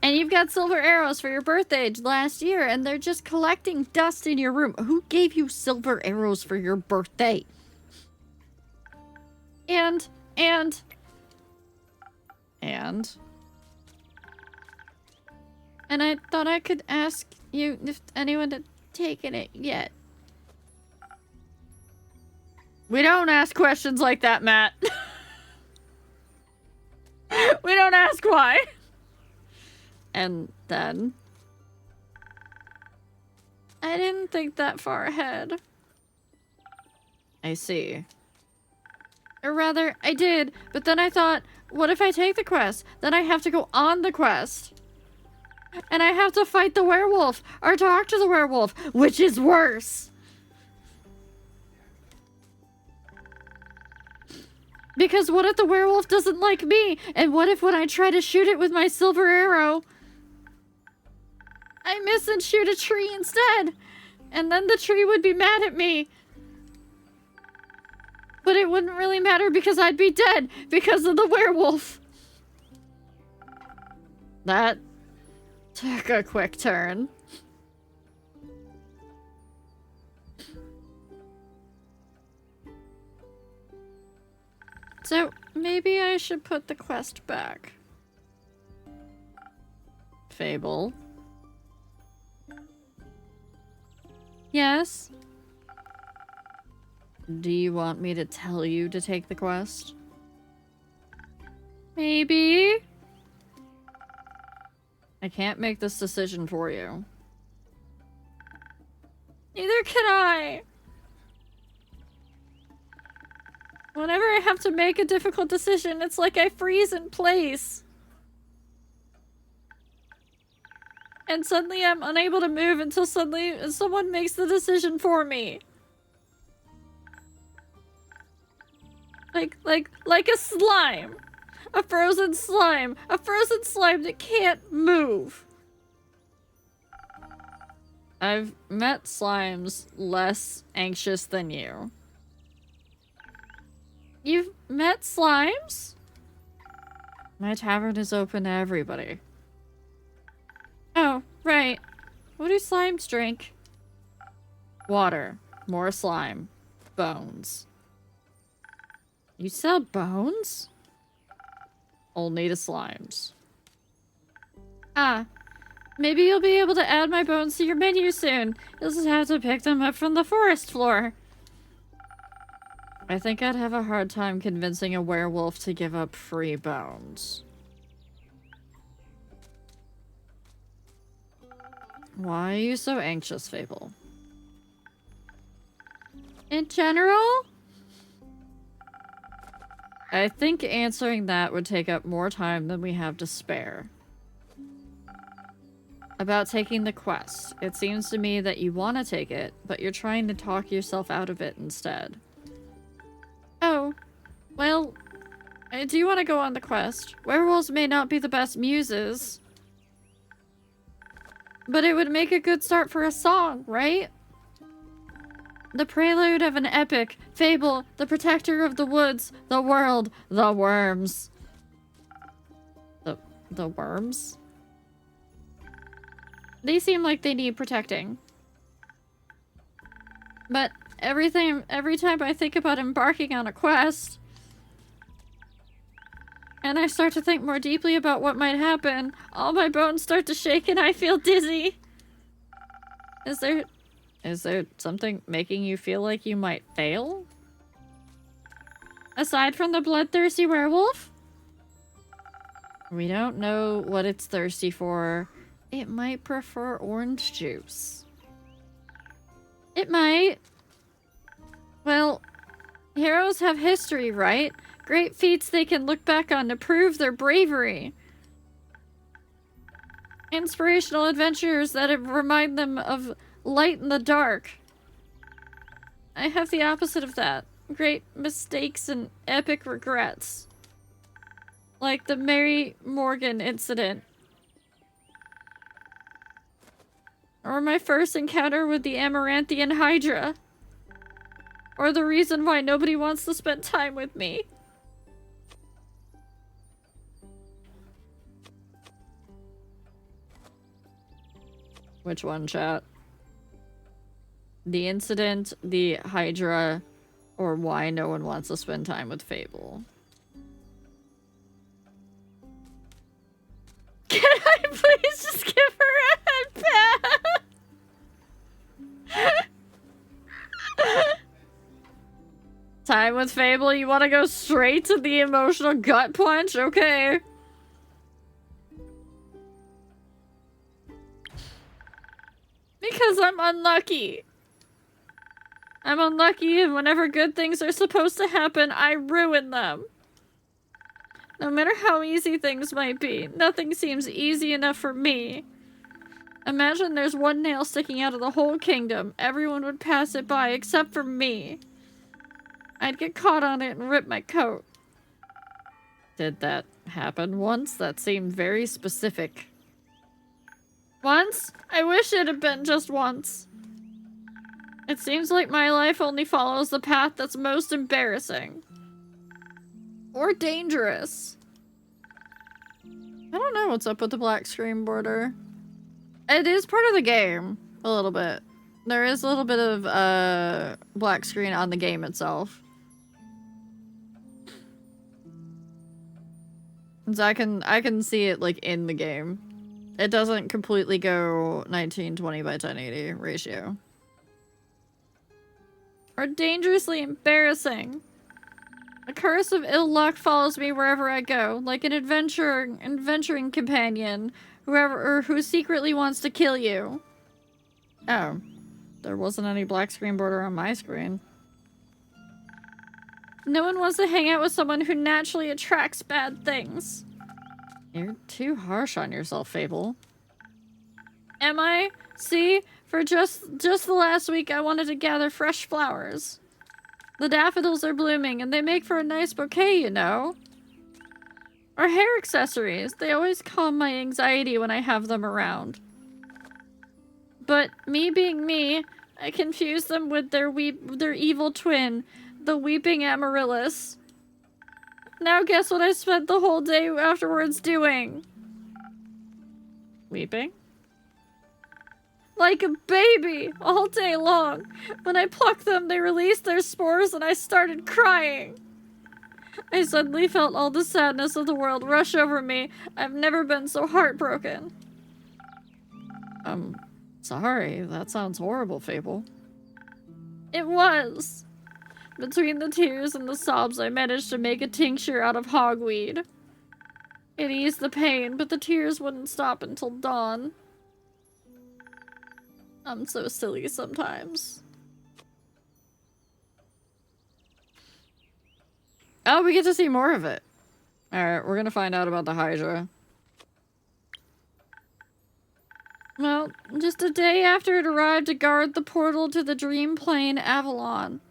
Speaker 1: And you've got silver arrows for your birthday last year, and they're just collecting dust in your room. Who gave you silver arrows for your birthday? And I thought I could ask you if anyone had taken it yet. We don't ask questions like that, Matt. We don't ask why. And then... I didn't think that far ahead. I see. Or rather, I did, but then I thought, what if I take the quest? Then I have to go on the quest. And I have to fight the werewolf, or talk to the werewolf, which is worse. Because what if the werewolf doesn't like me? And what if when I try to shoot it with my silver arrow, I miss and shoot a tree instead? And then the tree would be mad at me. But it wouldn't really matter because I'd be dead because of the werewolf. That took a quick turn. So, maybe I should put the quest back. Fable. Yes? Do you want me to tell you to take the quest? Maybe? I can't make this decision for you. Neither can I. Whenever I have to make a difficult decision, it's like I freeze in place. And suddenly I'm unable to move until suddenly someone makes the decision for me. Like a slime. A frozen slime. A frozen slime that can't move. I've met slimes less anxious than you. You've met slimes? My tavern is open to everybody. Oh, right. What do slimes drink? Water. More slime. Bones. You sell bones? Only to slimes. Ah. Maybe you'll be able to add my bones to your menu soon. You'll just have to pick them up from the forest floor. I think I'd have a hard time convincing a werewolf to give up free bones. Why are you so anxious, Fable? In general? I think answering that would take up more time than we have to spare. About taking the quest. It seems to me that you want to take it, but you're trying to talk yourself out of it instead. Oh, well, I do want to go on the quest. Werewolves may not be the best muses, but it would make a good start for a song, right? The prelude of an epic, Fable, the protector of the woods, the world, the worms. The worms? They seem like they need protecting. But every time I think about embarking on a quest, and I start to think more deeply about what might happen, all my bones start to shake and I feel dizzy. Is there something making you feel like you might fail? Aside from the bloodthirsty werewolf? We don't know what it's thirsty for. It might prefer orange juice. It might. Well, heroes have history, right? Great feats they can look back on to prove their bravery. Inspirational adventures that remind them of light in the dark. I have the opposite of that. Great mistakes and epic regrets. Like the Mary Morgan incident. Or my first encounter with the Amaranthian Hydra. Or the reason why nobody wants to spend time with me. Which one, chat? The incident, the Hydra, or why no one wants to spend time with Fable? Can I please just give her a head pat? Time with Fable, you want to go straight to the emotional gut punch? Okay. Because I'm unlucky. I'm unlucky, and whenever good things are supposed to happen, I ruin them. No matter how easy things might be, nothing seems easy enough for me. Imagine there's one nail sticking out of the whole kingdom. Everyone would pass it by except for me. I'd get caught on it and rip my coat. Did that happen once? That seemed very specific. Once? I wish it had been just once. It seems like my life only follows the path that's most embarrassing. Or dangerous. I don't know what's up with the black screen border. It is part of the game, a little bit. There is a little bit of black screen on the game itself. So I can see it like in the game. It doesn't completely go 1920 by 1080 ratio. Or dangerously embarrassing. A curse of ill luck follows me wherever I go, like an adventuring companion, who secretly wants to kill you. Oh, there wasn't any black screen border on my screen. No one wants to hang out with someone who naturally attracts bad things. You're too harsh on yourself, Fable. Am I? See? For just the last week, I wanted to gather fresh flowers. The daffodils are blooming, and they make for a nice bouquet, you know. Or hair accessories. They always calm my anxiety when I have them around. But me being me, I confuse them with their evil twin, the weeping amaryllis. Now guess what I spent the whole day afterwards doing? Weeping? Like a baby, all day long. When I plucked them, they released their spores and I started crying. I suddenly felt all the sadness of the world rush over me. I've never been so heartbroken. Sorry, that sounds horrible, Fable. It was. Between the tears and the sobs, I managed to make a tincture out of hogweed. It eased the pain, but the tears wouldn't stop until dawn. I'm so silly sometimes. Oh, we get to see more of it. Alright, we're gonna find out about the Hydra. Well, just a day after it arrived to guard the portal to the dream plane Avalon.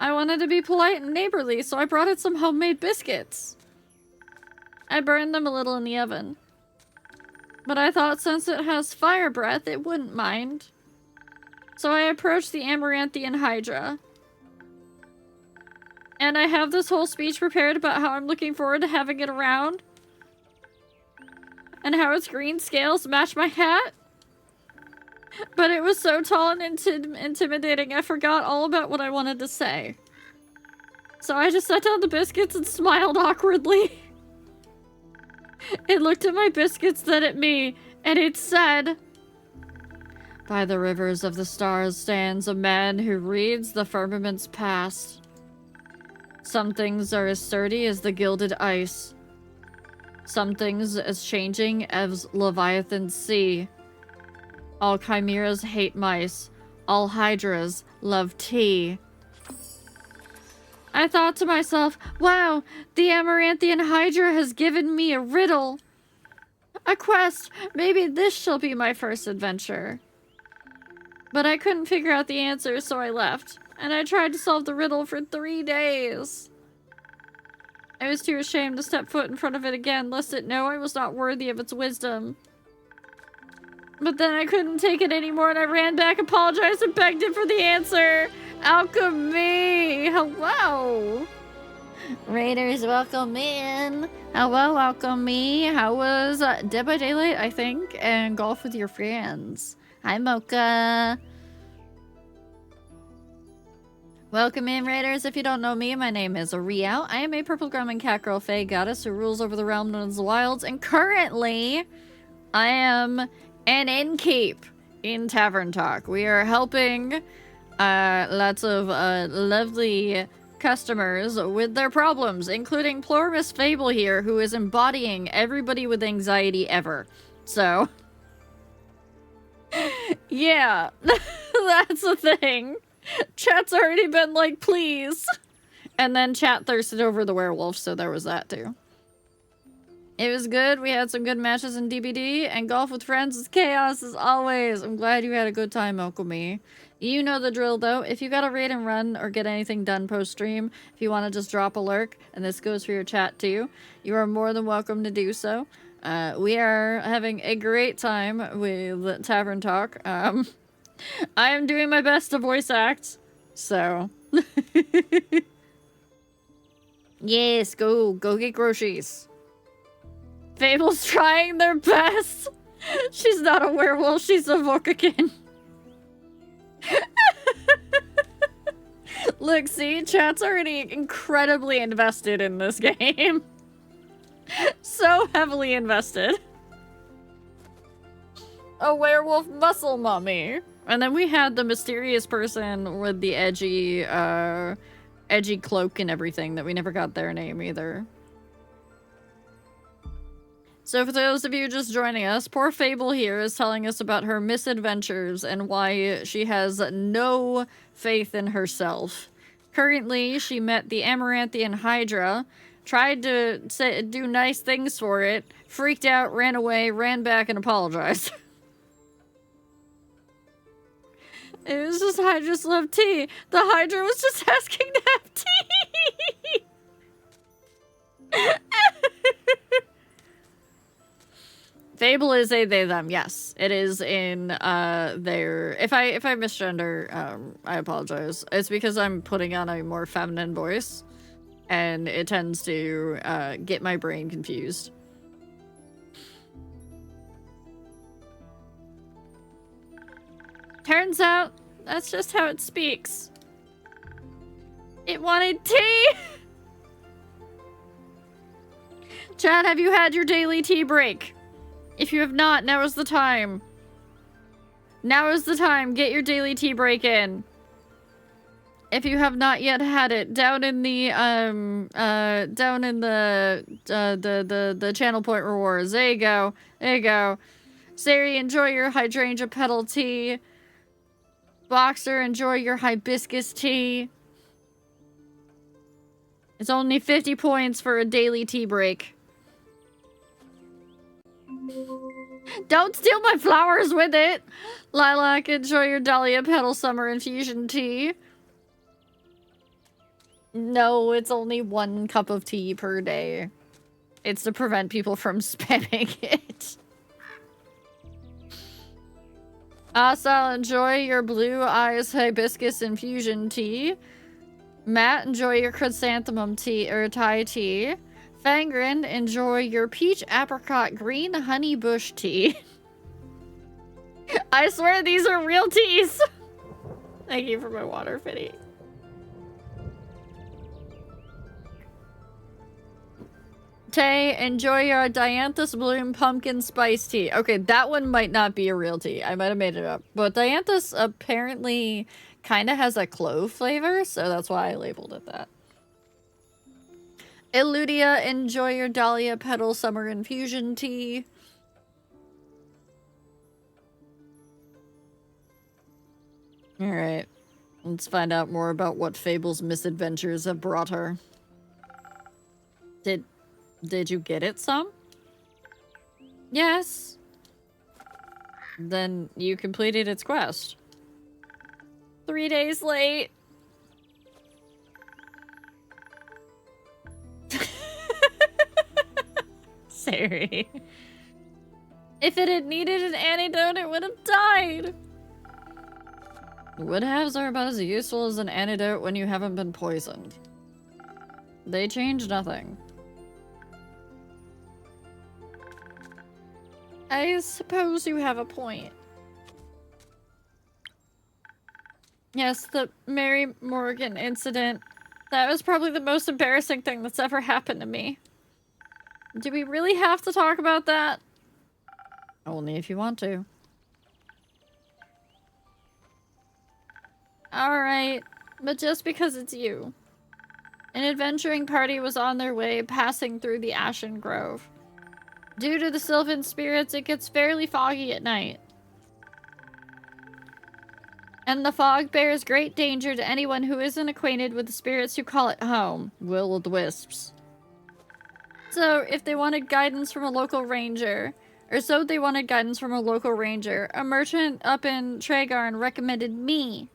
Speaker 1: I wanted to be polite and neighborly, so I brought it some homemade biscuits. I burned them a little in the oven. But I thought since it has fire breath, it wouldn't mind. So I approached the Amaranthian Hydra. And I have this whole speech prepared about how I'm looking forward to having it around. And how its green scales match my hat. But it was so tall and intimidating, I forgot all about what I wanted to say. So I just set down the biscuits and smiled awkwardly. It looked at my biscuits, then at me, and it said, "By the rivers of the stars stands a man who reads the firmament's past. Some things are as sturdy as the gilded ice. Some things as changing as Leviathan's sea. All chimeras hate mice. All hydras love tea." I thought to myself, wow, the Amaranthian Hydra has given me a riddle. A quest. Maybe this shall be my first adventure. But I couldn't figure out the answer, so I left. And I tried to solve the riddle for 3 days. I was too ashamed to step foot in front of it again, lest it know I was not worthy of its wisdom. But then I couldn't take it anymore, and I ran back, apologized, and begged it for the answer. Alchemy! Hello! Raiders, welcome in. Hello, welcome me. How was Dead by Daylight, I think, and golf with your friends? Hi, Mocha. Welcome in, Raiders. If you don't know me, my name is Ariel. I am a purple grumman cat girl fae goddess who rules over the realm known as the Wilds, and currently, I am an innkeep in Tavern Talk. We are helping lots of lovely customers with their problems, including poor Miss Fable here, who is embodying everybody with anxiety ever. So, yeah, that's the thing. Chat's already been like, please. And then chat thirsted over the werewolf, so there was that too. It was good. We had some good matches in DBD, and golf with friends is chaos as always. I'm glad you had a good time, Okami. You know the drill, though. If you got a raid and run or get anything done post-stream, if you want to just drop a lurk, and this goes for your chat too, you are more than welcome to do so. We are having a great time with Tavern Talk. I am doing my best to voice act, so... Yes, go get groceries. Fable's trying their best. She's not a werewolf, she's a Vokakin. Look, see, chat's already incredibly invested in this game. So heavily invested. A werewolf muscle mummy. And then we had the mysterious person with the edgy cloak and everything that we never got their name either. So for those of you just joining us, poor Fable here is telling us about her misadventures and why she has no faith in herself. Currently, she met the Amaranthian Hydra, tried to do nice things for it, freaked out, ran away, ran back, and apologized. It was just Hydra's love tea. The Hydra was just asking to have tea. Fable is a they them, yes. It is in their if I misgender, I apologize. It's because I'm putting on a more feminine voice and it tends to get my brain confused. Turns out that's just how it speaks. It wanted tea. Chad, have you had your daily tea break? If you have not, now is the time. Now is the time. Get your daily tea break in. If you have not yet had it, down in the channel point rewards. There you go. There you go. Sari, enjoy your hydrangea petal tea. Boxer, enjoy your hibiscus tea. It's only 50 points for a daily tea break. Don't steal my flowers with it! Lilac, enjoy your dahlia petal summer infusion tea. No, it's only 1 cup of tea per day. It's to prevent people from spamming it. Asal, enjoy your blue eyes hibiscus infusion tea. Matt, enjoy your chrysanthemum tea or Thai tea. Fangren, enjoy your peach apricot green honey bush tea. I swear these are real teas. Thank you for my water, Fitty. Tay, enjoy your Dianthus Bloom pumpkin spice tea. Okay, that one might not be a real tea. I might have made it up. But Dianthus apparently kind of has a clove flavor, so that's why I labeled it that. Eludia, enjoy your dahlia petal summer infusion tea. Alright. Let's find out more about what Fable's misadventures have brought her. Did you get it some? Yes. Then you completed its quest. 3 days late. Sorry. If it had needed an antidote, it would have died. Wood halves are about as useful as an antidote when you haven't been poisoned. They change nothing. I suppose you have a point. Yes, the Mary Morgan incident. That was probably the most embarrassing thing that's ever happened to me. Do we really have to talk about that? Only if you want to. Alright, but just because it's you. An adventuring party was on their way, passing through the Ashen Grove. Due to the Sylvan spirits, it gets fairly foggy at night. And the fog bears great danger to anyone who isn't acquainted with the spirits who call it home, will-o'-the-wisps. So, if they wanted guidance from a local ranger, a merchant up in Tragarn recommended me.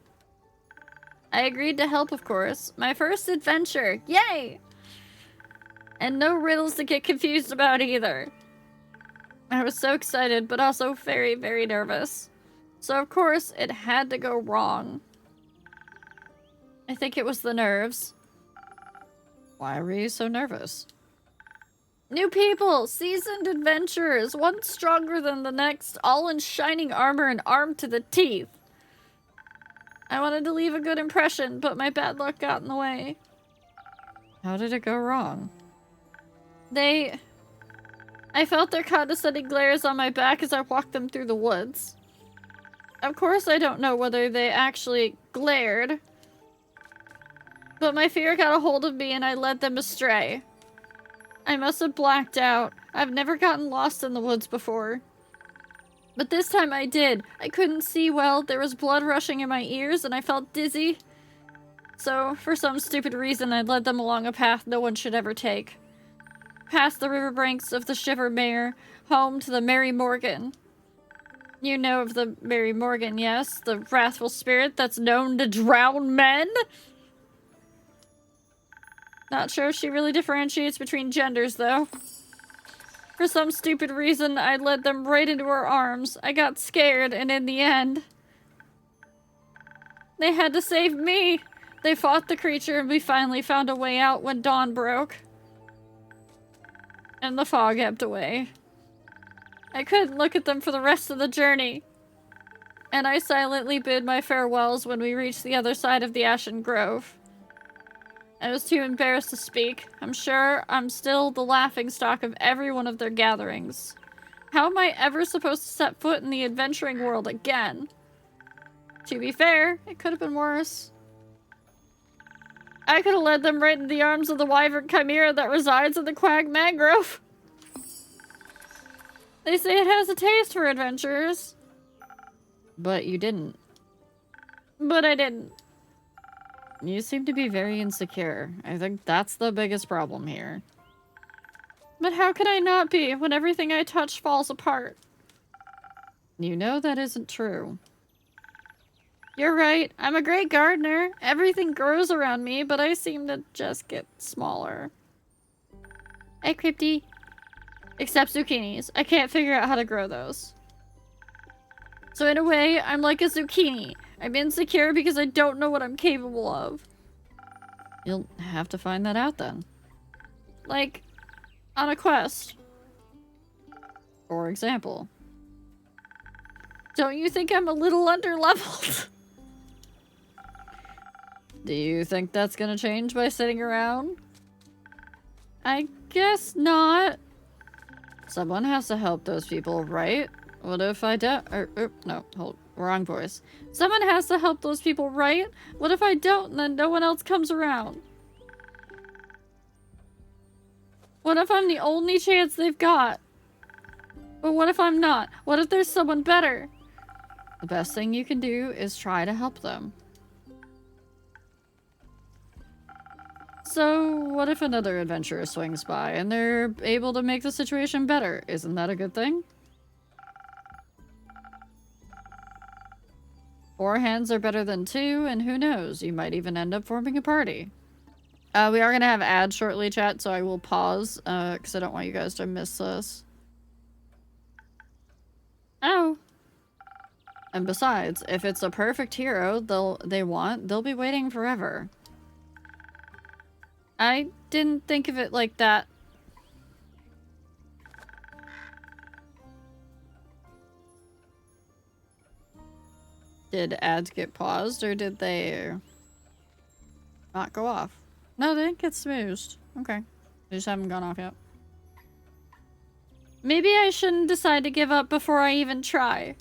Speaker 1: I agreed to help, of course. My first adventure! Yay! And no riddles to get confused about either. I was so excited, but also very, very nervous. So of course, it had to go wrong. I think it was the nerves. Why were you so nervous? New people! Seasoned adventurers! One stronger than the next, all in shining armor and armed to the teeth. I wanted to leave a good impression, but my bad luck got in the way. How did it go wrong? I felt their condescending glares on my back as I walked them through the woods. Of course I don't know whether they actually glared, but my fear got a hold of me and I led them astray. I must have blacked out. I've never gotten lost in the woods before. But this time I did. I couldn't see well, there was blood rushing in my ears, and I felt dizzy. So, for some stupid reason, I led them along a path no one should ever take. Past the riverbanks of the Shivermere, home to the Mary Morgan. You know of the Mary Morgan, yes? The wrathful spirit that's known to drown men? Not sure if she really differentiates between genders, though. For some stupid reason, I led them right into her arms. I got scared, and in the end, they had to save me. They fought the creature, and we finally found a way out when dawn broke. And the fog ebbed away. I couldn't look at them for the rest of the journey. And I silently bid my farewells when we reached the other side of the Ashen Grove. I was too embarrassed to speak. I'm sure I'm still the laughingstock of every one of their gatherings. How am I ever supposed to set foot in the adventuring world again? To be fair, it could have been worse. I could have led them right into the arms of the wyvern chimera that resides in the Quag Mangrove. They say it has a taste for adventurers. But you didn't. But I didn't. You seem to be very insecure. I think that's the biggest problem here. But how could I not be when everything I touch falls apart? You know that isn't true. You're right. I'm a great gardener. Everything grows around me, but I seem to just get smaller. Hey, Crypty. Except zucchinis. I can't figure out how to grow those. So in a way, I'm like a zucchini. I'm insecure because I don't know what I'm capable of. You'll have to find that out then. Like, on a quest. For example. Don't you think I'm a little underleveled? Do you think that's gonna change by sitting around? I guess not. Someone has to help those people, right? What if I don't? No, hold. Wrong voice. Someone has to help those people, right? What if I don't and then no one else comes around? What if I'm the only chance they've got? But what if I'm not? What if there's someone better? The best thing you can do is try to help them. So, what if another adventurer swings by and they're able to make the situation better? Isn't that a good thing? 4 hands are better than 2, and who knows, you might even end up forming a party. We are gonna have ads shortly, chat, so I will pause, because I don't want you guys to miss this. Oh. And besides, if it's a perfect hero they'll be waiting forever. I didn't think of it like that. Did ads get paused, or did they not go off? No, they didn't get smooshed. Okay. They just haven't gone off yet. Maybe I shouldn't decide to give up before I even try.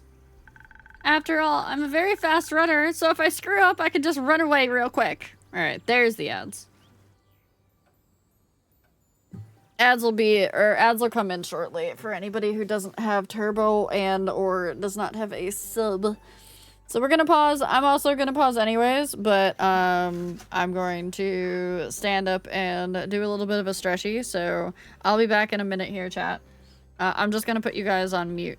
Speaker 1: After all, I'm a very fast runner, so if I screw up, I can just run away real quick. Alright, there's the ads. ads will come in shortly for anybody who doesn't have turbo and or does not have a sub. So we're gonna pause. I'm also gonna pause anyways, but I'm going to stand up and do a little bit of a stretchy. So I'll be back in a minute here, chat. I'm just gonna put you guys on mute.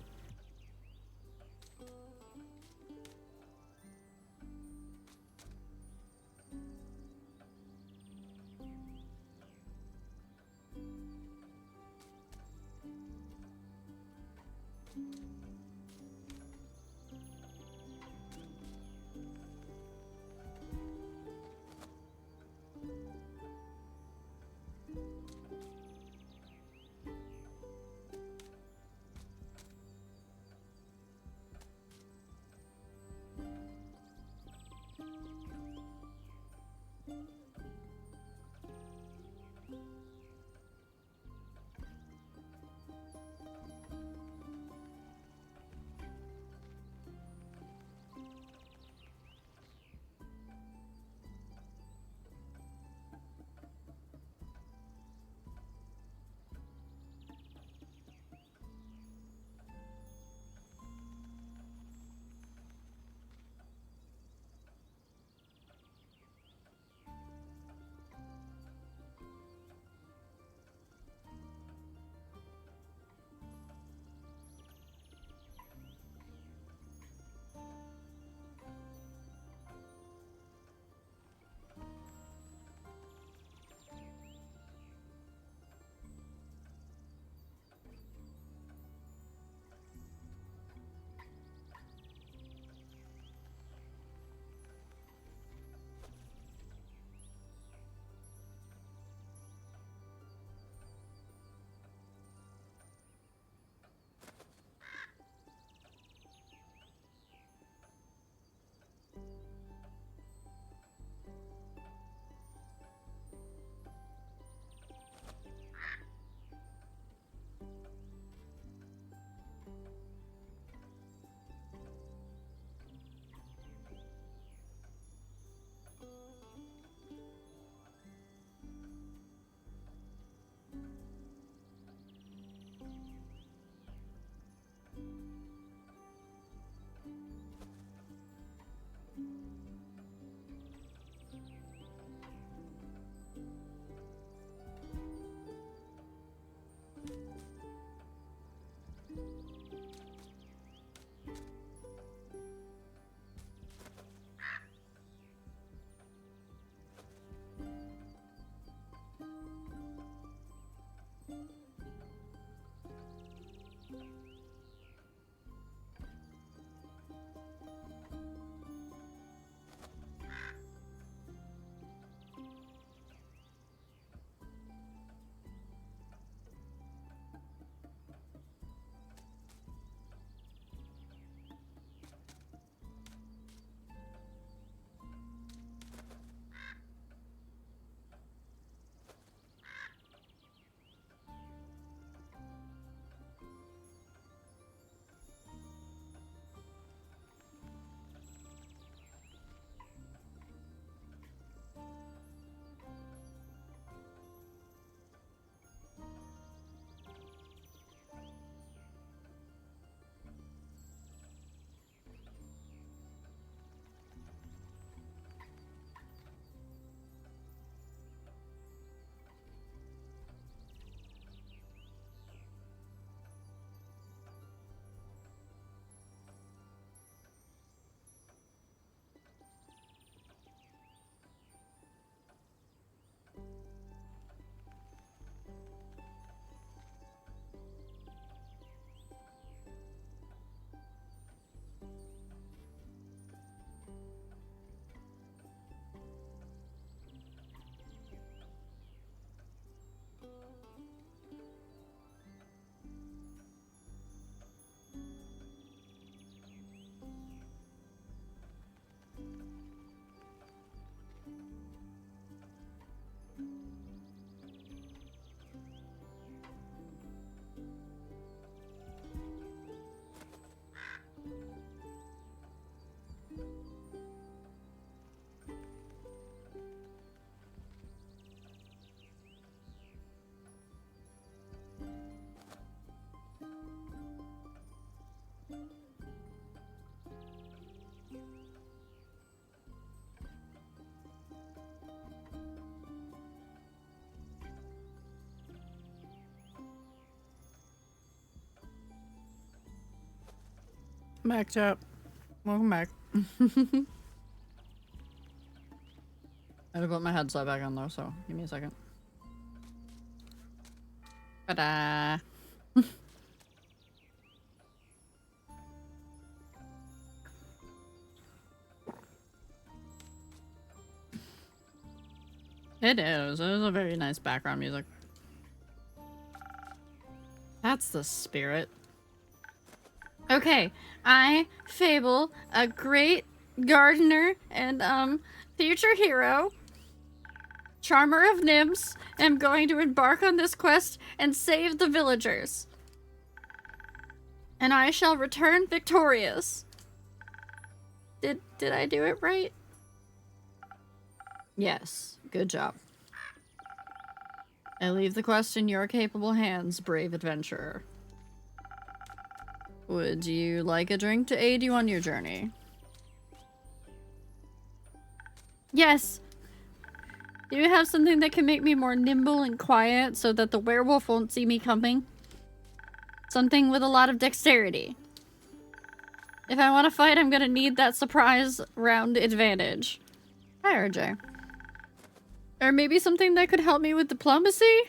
Speaker 1: Back chat. Welcome back. I had to put my headset back on though, so give me a second. Ta-da! It is. It is a very nice background music. That's the spirit. Okay, I, Fable, a great gardener and future hero, charmer of nymphs, am going to embark on this quest and save the villagers. And I shall return victorious. Did I do it right? Yes, good job. I leave the quest in your capable hands, brave adventurer. Would you like a drink to aid you on your journey? Yes. Do you have something that can make me more nimble and quiet so that the werewolf won't see me coming? Something with a lot of dexterity. If I want to fight, I'm gonna need that surprise round advantage. Hi, RJ. Or maybe something that could help me with diplomacy?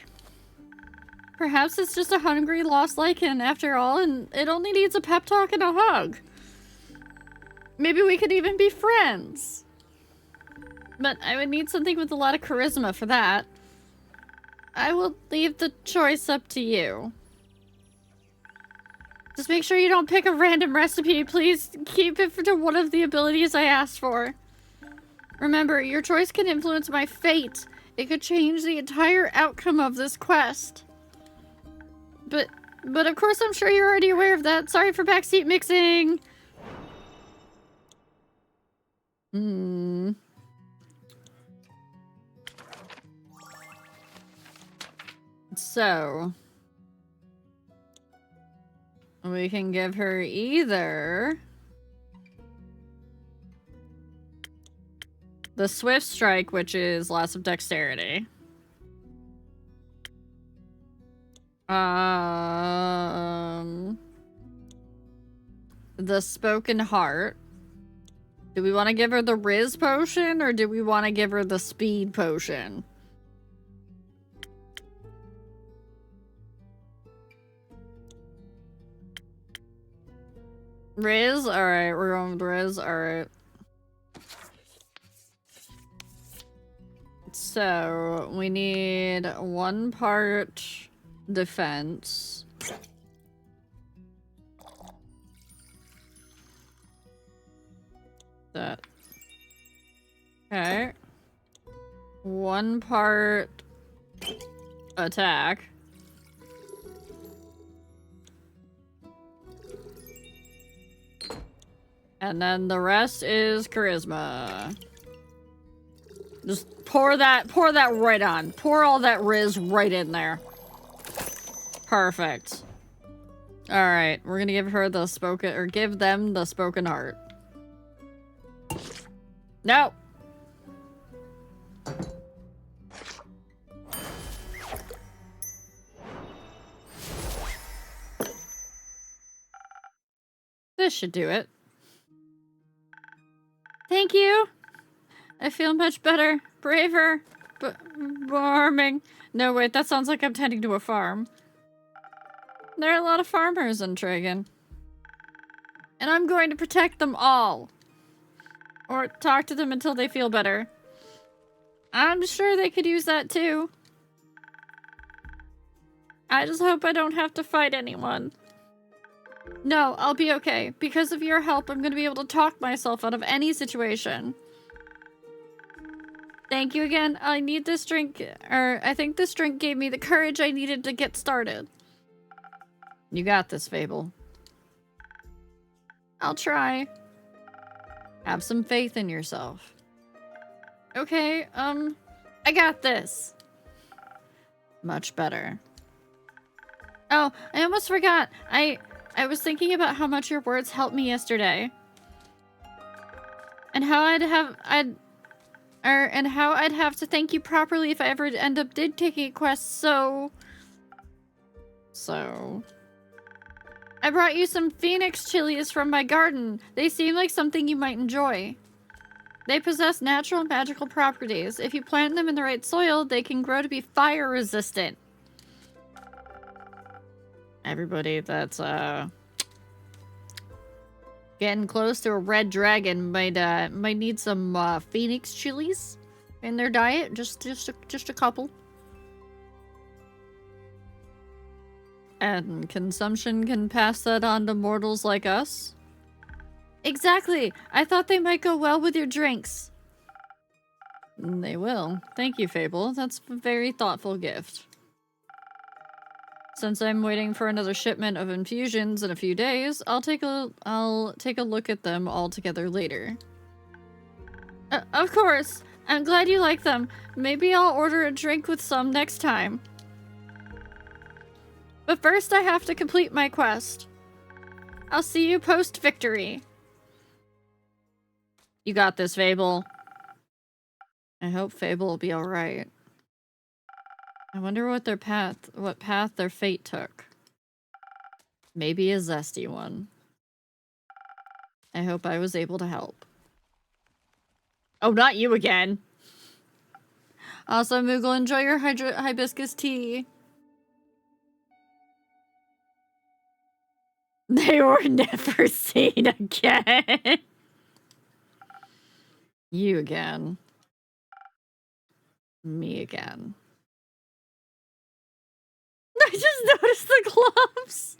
Speaker 1: Perhaps it's just a hungry, lost lichen after all, and it only needs a pep talk and a hug. Maybe we could even be friends. But I would need something with a lot of charisma for that. I will leave the choice up to you. Just make sure you don't pick a random recipe. Please keep it to one of the abilities I asked for. Remember, your choice can influence my fate. It could change the entire outcome of this quest. But of course I'm sure you're already aware of that. Sorry for backseat mixing. So we can give her either the Swift Strike, which is loss of dexterity. The Spoken Heart. Do we want to give her the Riz potion, or do we want to give her the Speed potion? Riz? Alright, we're going with Riz. Alright. So, we need 1 part defense. That. Okay. 1 part attack. And then the rest is charisma. Just pour that right on. Pour all that Riz right in there. Perfect. Alright, we're gonna give her the spoken, or give them the Spoken Heart. No! This should do it. Thank you! I feel much better, braver, but warming. No, wait, that sounds like I'm tending to a farm. There are a lot of farmers in Tragan. And I'm going to protect them all. Or talk to them until they feel better. I'm sure they could use that too. I just hope I don't have to fight anyone. No, I'll be okay. Because of your help, I'm gonna be able to talk myself out of any situation. Thank you again. I need this drink, or I think this drink gave me the courage I needed to get started. You got this, Fable. I'll try. Have some faith in yourself. Okay, I got this. Much better. Oh, I almost forgot. I was thinking about how much your words helped me yesterday. And how I'd have to thank you properly if I ever end up taking a quest, so... I brought you some phoenix chilies from my garden. They seem like something you might enjoy. They possess natural magical properties. If you plant them in the right soil, they can grow to be fire resistant. Everybody that's getting close to a red dragon might need some phoenix chilies in their diet. Just a couple. And consumption can pass that on to mortals like us. Exactly. I thought they might go well with your drinks. They will. Thank you, Fable. That's a very thoughtful gift. Since I'm waiting for another shipment of infusions in a few days, I'll take a look at them all together later. Of course. I'm glad you like them. Maybe I'll order a drink with some next time. But first I have to complete my quest. I'll see you post-victory. You got this, Fable. I hope Fable will be alright. I wonder what path their fate took. Maybe a zesty one. I hope I was able to help. Oh, not you again! Also, Moogle, enjoy your hibiscus tea. They were never seen again. You again. Me again. I just noticed the gloves.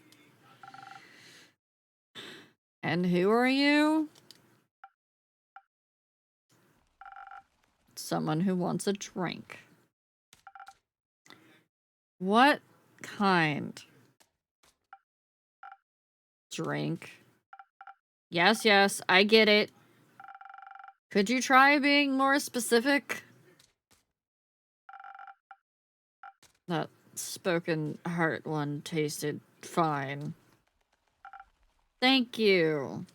Speaker 1: And who are you? Someone who wants a drink. What kind? Drink. Yes, I get it. Could you try being more specific? That spoken heart one tasted fine. Thank you.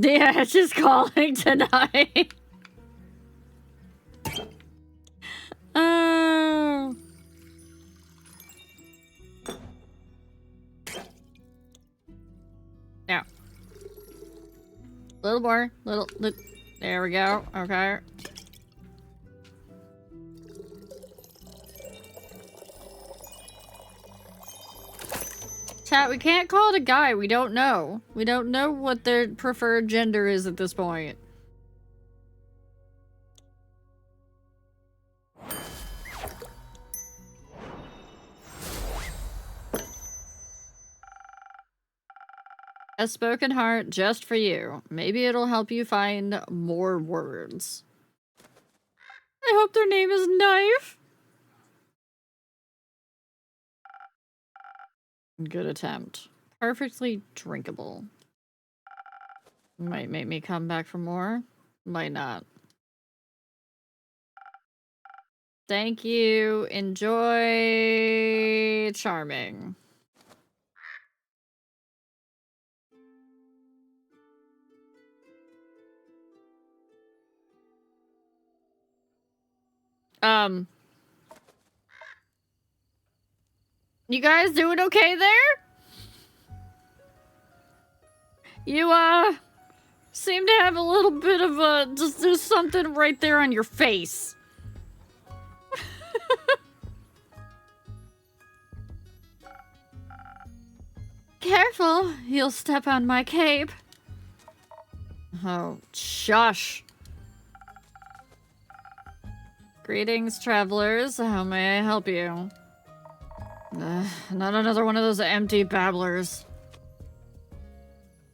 Speaker 1: Yeah, just calling tonight. Oh. Now. Little more. There we go. Okay. Chat, we can't call it a guy. We don't know. We don't know what their preferred gender is at this point. A spoken heart just for you. Maybe it'll help you find more words. I hope their name is Knife. Good attempt. Perfectly drinkable. Might make me come back for more. Might not. Thank you. Enjoy. Charming. You guys doing okay there? You, seem to have a little bit of just something right there on your face. Careful, you'll step on my cape. Oh, shush. Greetings, travelers. How may I help you? Not another one of those empty babblers.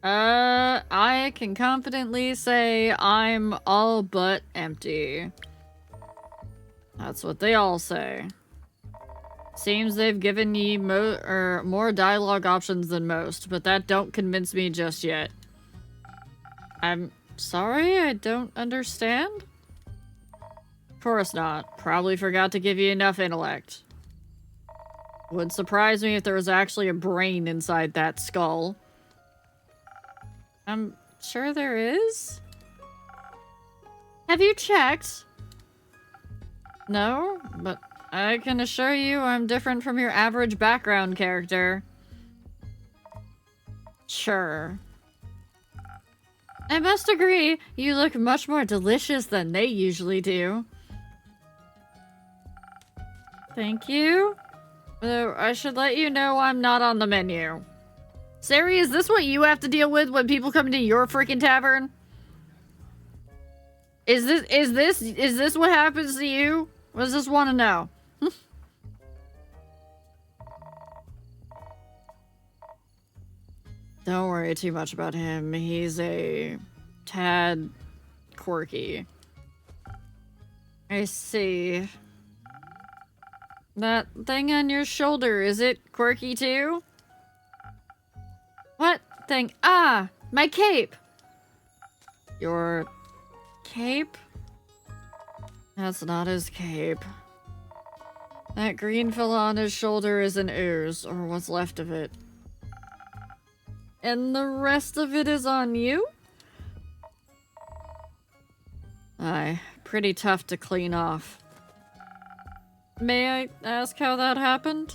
Speaker 1: I can confidently say I'm all but empty. That's what they all say. Seems they've given ye more dialogue options than most, but that don't convince me just yet. I'm sorry, I don't understand? Of course not. Probably forgot to give you enough intellect. Would surprise me if there was actually a brain inside that skull. I'm sure there is? Have you checked? No, but I can assure you I'm different from your average background character. Sure. I must agree, you look much more delicious than they usually do. Thank you. I should let you know I'm not on the menu. Sari, is this what you have to deal with when people come into your freaking tavern? Is this what happens to you? I just want to know. Don't worry too much about him. He's a tad quirky. I see. That thing on your shoulder, is it quirky too? What thing? Ah, my cape. Your cape? That's not his cape. That green fella on his shoulder is an ooze, or what's left of it. And the rest of it is on you? Aye, pretty tough to clean off. May I ask how that happened?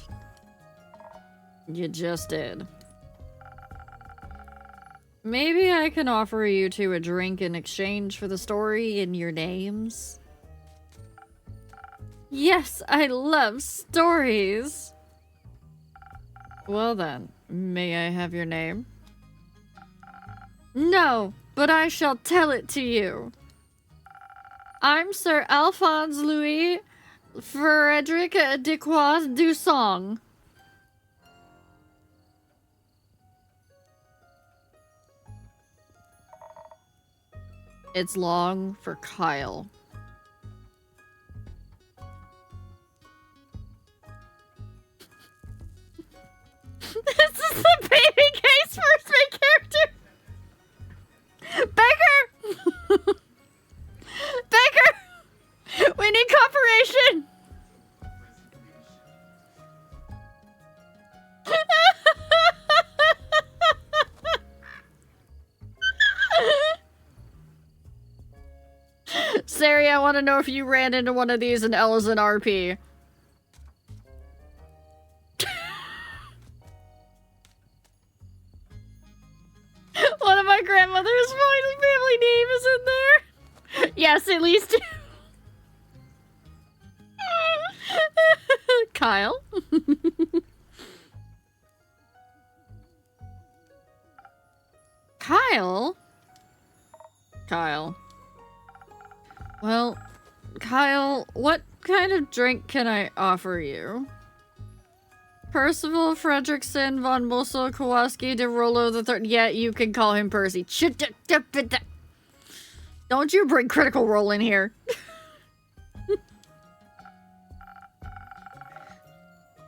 Speaker 1: You just did. Maybe I can offer you two a drink in exchange for the story in your names? Yes, I love stories! Well then, may I have your name? No, but I shall tell it to you. I'm Sir Alphonse Louis Frederic de Croix du Song. It's long for Kyle. This is the baby case first main character. Baker! Baker! We need cooperation! Sari, I want to know if you ran into one of these in Ella's and RP. One of my grandmother's family name is in there. Yes, at least. Kyle. Kyle? Kyle. Well, Kyle, what kind of drink can I offer you? Percival Fredrickson von Mossel Kowalski de Rollo III. Yeah, you can call him Percy. Don't you bring Critical Role in here.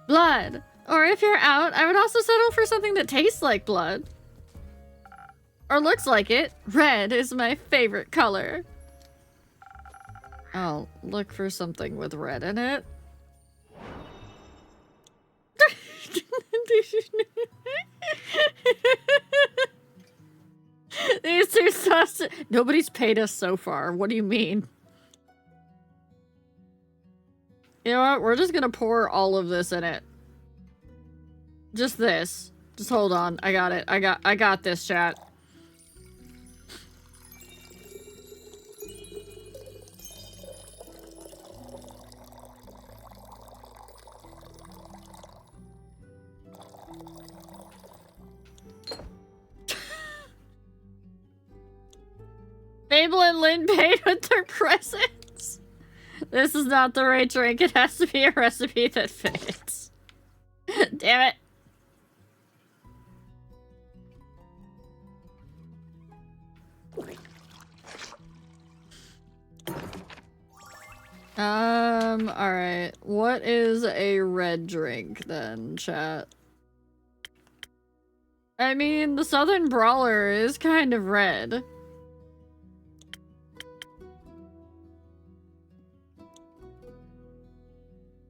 Speaker 1: Blood. Or if you're out, I would also settle for something that tastes like blood. Or looks like it. Red is my favorite color. I'll look for something with red in it. These two sauce. Nobody's paid us so far. What do you mean? You know what? We're just gonna pour all of this in it. Just this. Just hold on. I got it. I got this, chat. Fable and Lynn paid with their presents. This is not the right drink. It has to be a recipe that fits. Damn it. Alright. What is a red drink then, chat? I mean, the Southern Brawler is kind of red.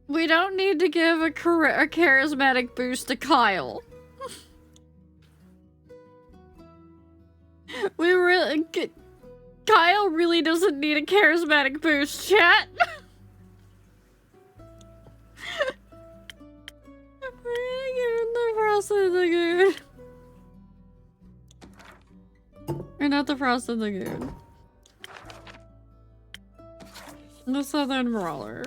Speaker 1: We don't need to give a charismatic boost to Kyle. We really... Kyle really doesn't need a charismatic boost, chat. We're gonna give him the Frosted Lagoon. Or not the Frosted Lagoon. The Southern Brawler.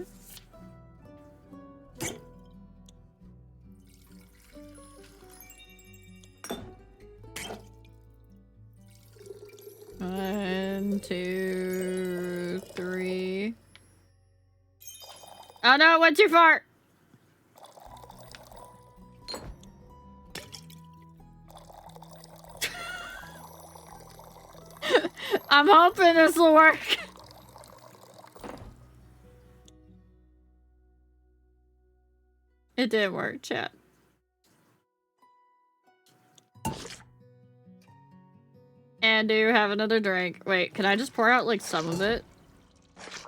Speaker 1: One, two, three. Oh no, it went too far! I'm hoping this will work. It did work, chat. And do you have another drink? Wait, can I just pour out like some of it?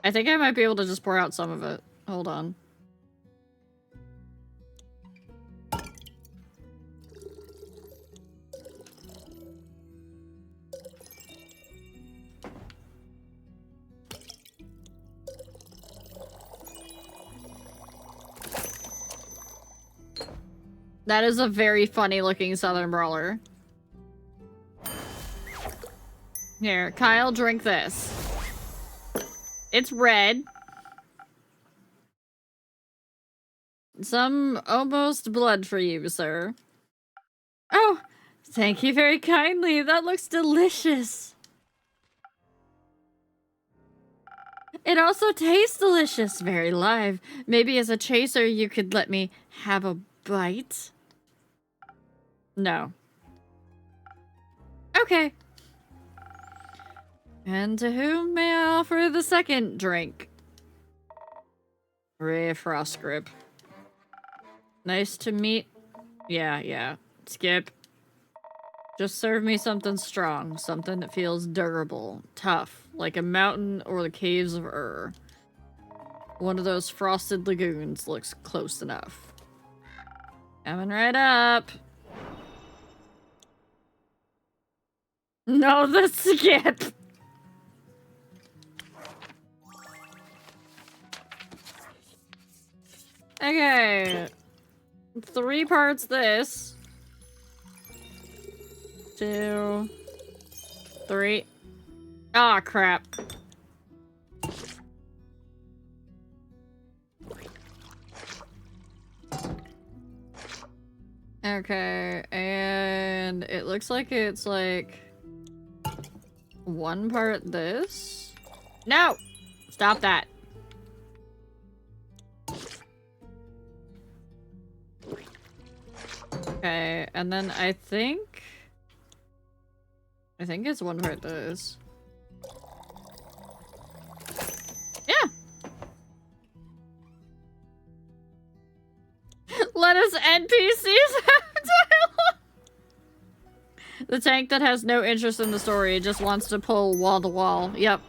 Speaker 1: I think I might be able to just pour out some of it. Hold on. That is a very funny looking Southern Brawler. Here, Kyle, drink this. It's red. Some almost blood for you, sir. Oh, thank you very kindly. That looks delicious. It also tastes delicious. Very live. Maybe as a chaser, you could let me have a bite? No. Okay. And to whom may I offer the second drink? Ray Frost Grip. Nice to meet. Yeah. Skip. Just serve me something strong. Something that feels durable. Tough. Like a mountain or the caves of Ur. One of those frosted lagoons looks close enough. Coming right up. No, the skip! Okay. 3 parts this. 2, 3. Ah, crap. Okay, and it looks like it's like 1 part this. No! Stop that. Okay, and then I think it's 1 part this. Yeah! Let us NPCs have dialogue! The tank that has no interest in the story just wants to pull wall to wall. Yep.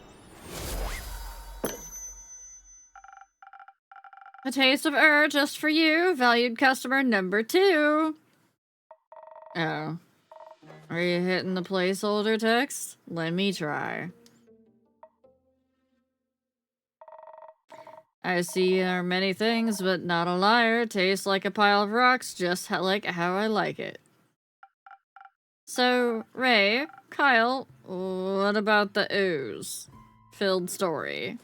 Speaker 1: A taste of just for you, valued customer number 2. Oh. Are you hitting the placeholder text? Let me try. I see you are many things, but not a liar. Tastes like a pile of rocks, just like how I like it. So, Ray, Kyle, what about the ooze? Filled story.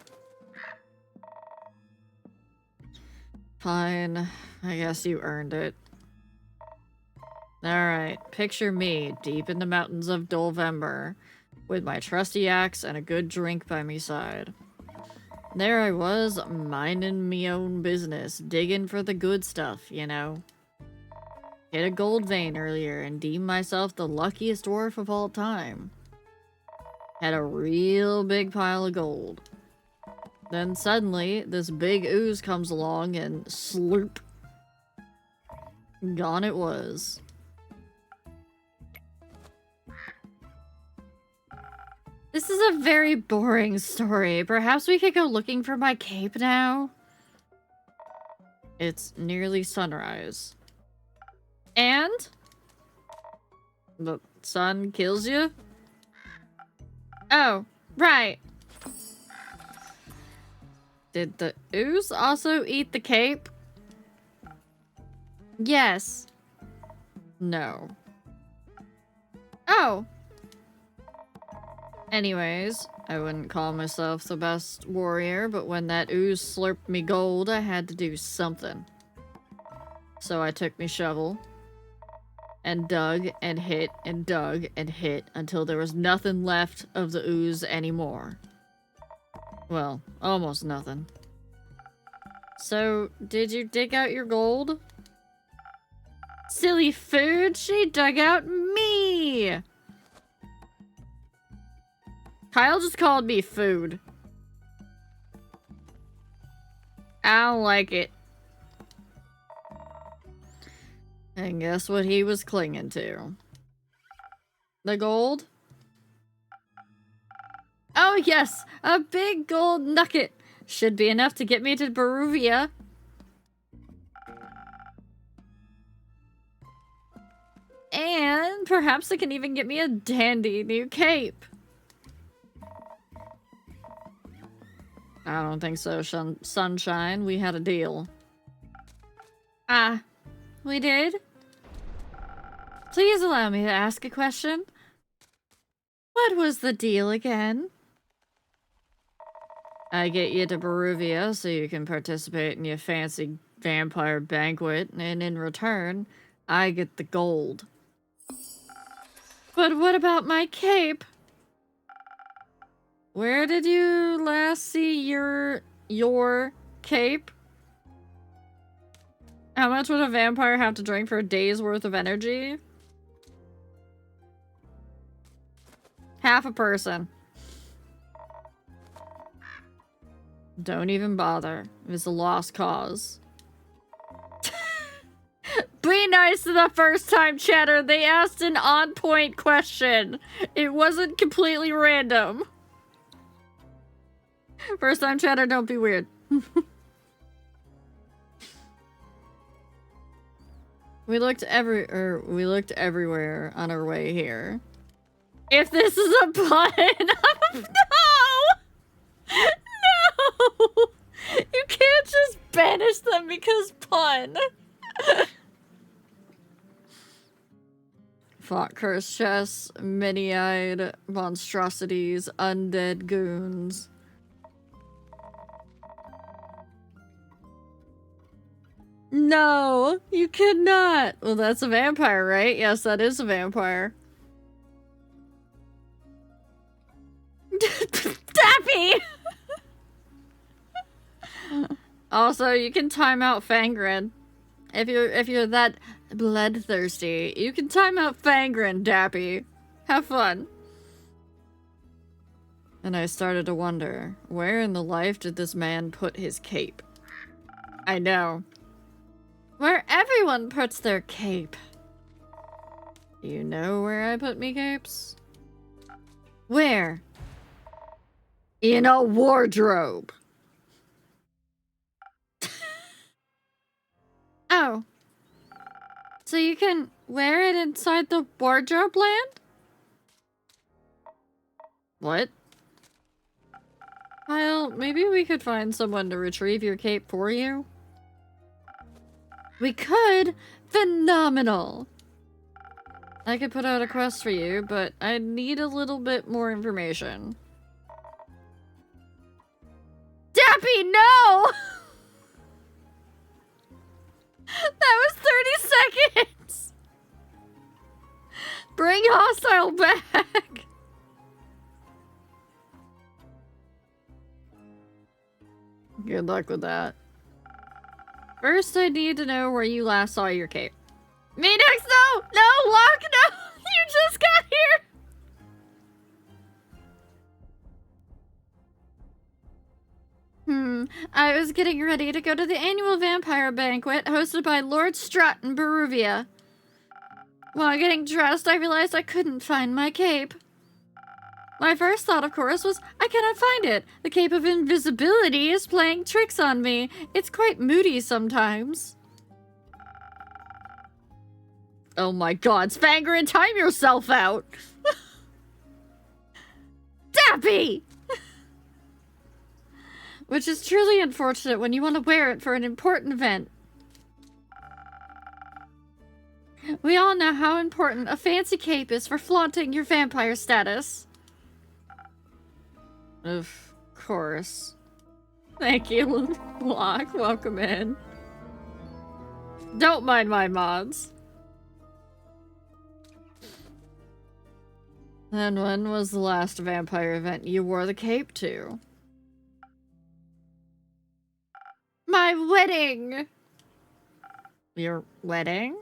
Speaker 1: Fine. I guess you earned it. Alright, picture me deep in the mountains of Dolvember, with my trusty axe and a good drink by me side. There I was, minding me own business, digging for the good stuff, you know. Hit a gold vein earlier and deemed myself the luckiest dwarf of all time. Had a real big pile of gold. Then suddenly, this big ooze comes along and sloop. Gone it was. This is a very boring story. Perhaps we could go looking for my cape now? It's nearly sunrise. And? The sun kills you? Oh, right. Did the ooze also eat the cape? Yes. No. Oh. Anyways, I wouldn't call myself the best warrior, but when that ooze slurped me gold, I had to do something. So I took me shovel and dug and hit and dug and hit until there was nothing left of the ooze anymore. Well, almost nothing. So, did you dig out your gold? Silly food, she dug out me! Kyle just called me food. I don't like it. And guess what he was clinging to? The gold? Oh yes, a big gold nugget. Should be enough to get me to Baruvia. And perhaps it can even get me a dandy new cape. I don't think so, Sunshine. We had a deal. Ah, we did? Please allow me to ask a question. What was the deal again? I get you to Baruvia so you can participate in your fancy vampire banquet, and in return, I get the gold. But what about my cape? Where did you last see your cape? How much would a vampire have to drink for a day's worth of energy? Half a person. Don't even bother. It's a lost cause. Be nice to the first-time chatter. They asked an on-point question. It wasn't completely random. First-time chatter, don't be weird. We looked everywhere on our way here. If this is a pun, no! No! You can't just banish them because pun. Fought cursed chests, many-eyed monstrosities, undead goons. No, you cannot. Well, that's a vampire, right? Yes, that is a vampire. Dappy! Also, you can time out Fangren. If you're that bloodthirsty, you can time out Fangren, Dappy. Have fun. And I started to wonder, where in the life did this man put his cape? I know. Where everyone puts their cape. You know where I put me capes? Where? In a wardrobe. Oh. So you can wear it inside the wardrobe land? What? Well, maybe we could find someone to retrieve your cape for you. We could? Phenomenal! I could put out a quest for you, but I need a little bit more information. Dappy, no! That was 30 seconds! Bring hostile back! Good luck with that. First, I need to know where you last saw your cape. Me next! No! No! Locke, no! You just got here! I was getting ready to go to the annual vampire banquet hosted by Lord Strut in Baruvia. While getting dressed, I realized I couldn't find my cape. My first thought, of course, was, I cannot find it. The cape of invisibility is playing tricks on me. It's quite moody sometimes. Oh my god, Spangrin, time yourself out! be! Which is truly unfortunate when you want to wear it for an important event. We all know how important a fancy cape is for flaunting your vampire status. Of course. Thank you, Locke. Welcome in. Don't mind my mods. And when was the last vampire event you wore the cape to? My wedding! Your wedding?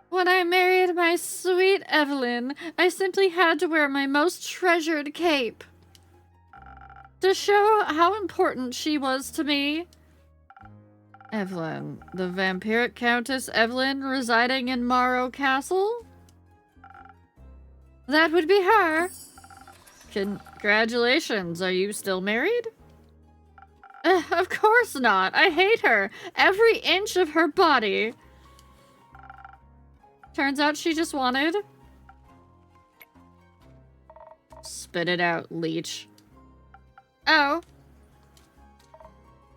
Speaker 1: When I married my sweet Evelyn, I simply had to wear my most treasured cape. To show how important she was to me. Evelyn, the vampiric Countess Evelyn residing in Morrow Castle? That would be her. Congratulations, are you still married? Of course not, I hate her. Every inch of her body. Turns out she just wanted... Spit it out, leech. Oh.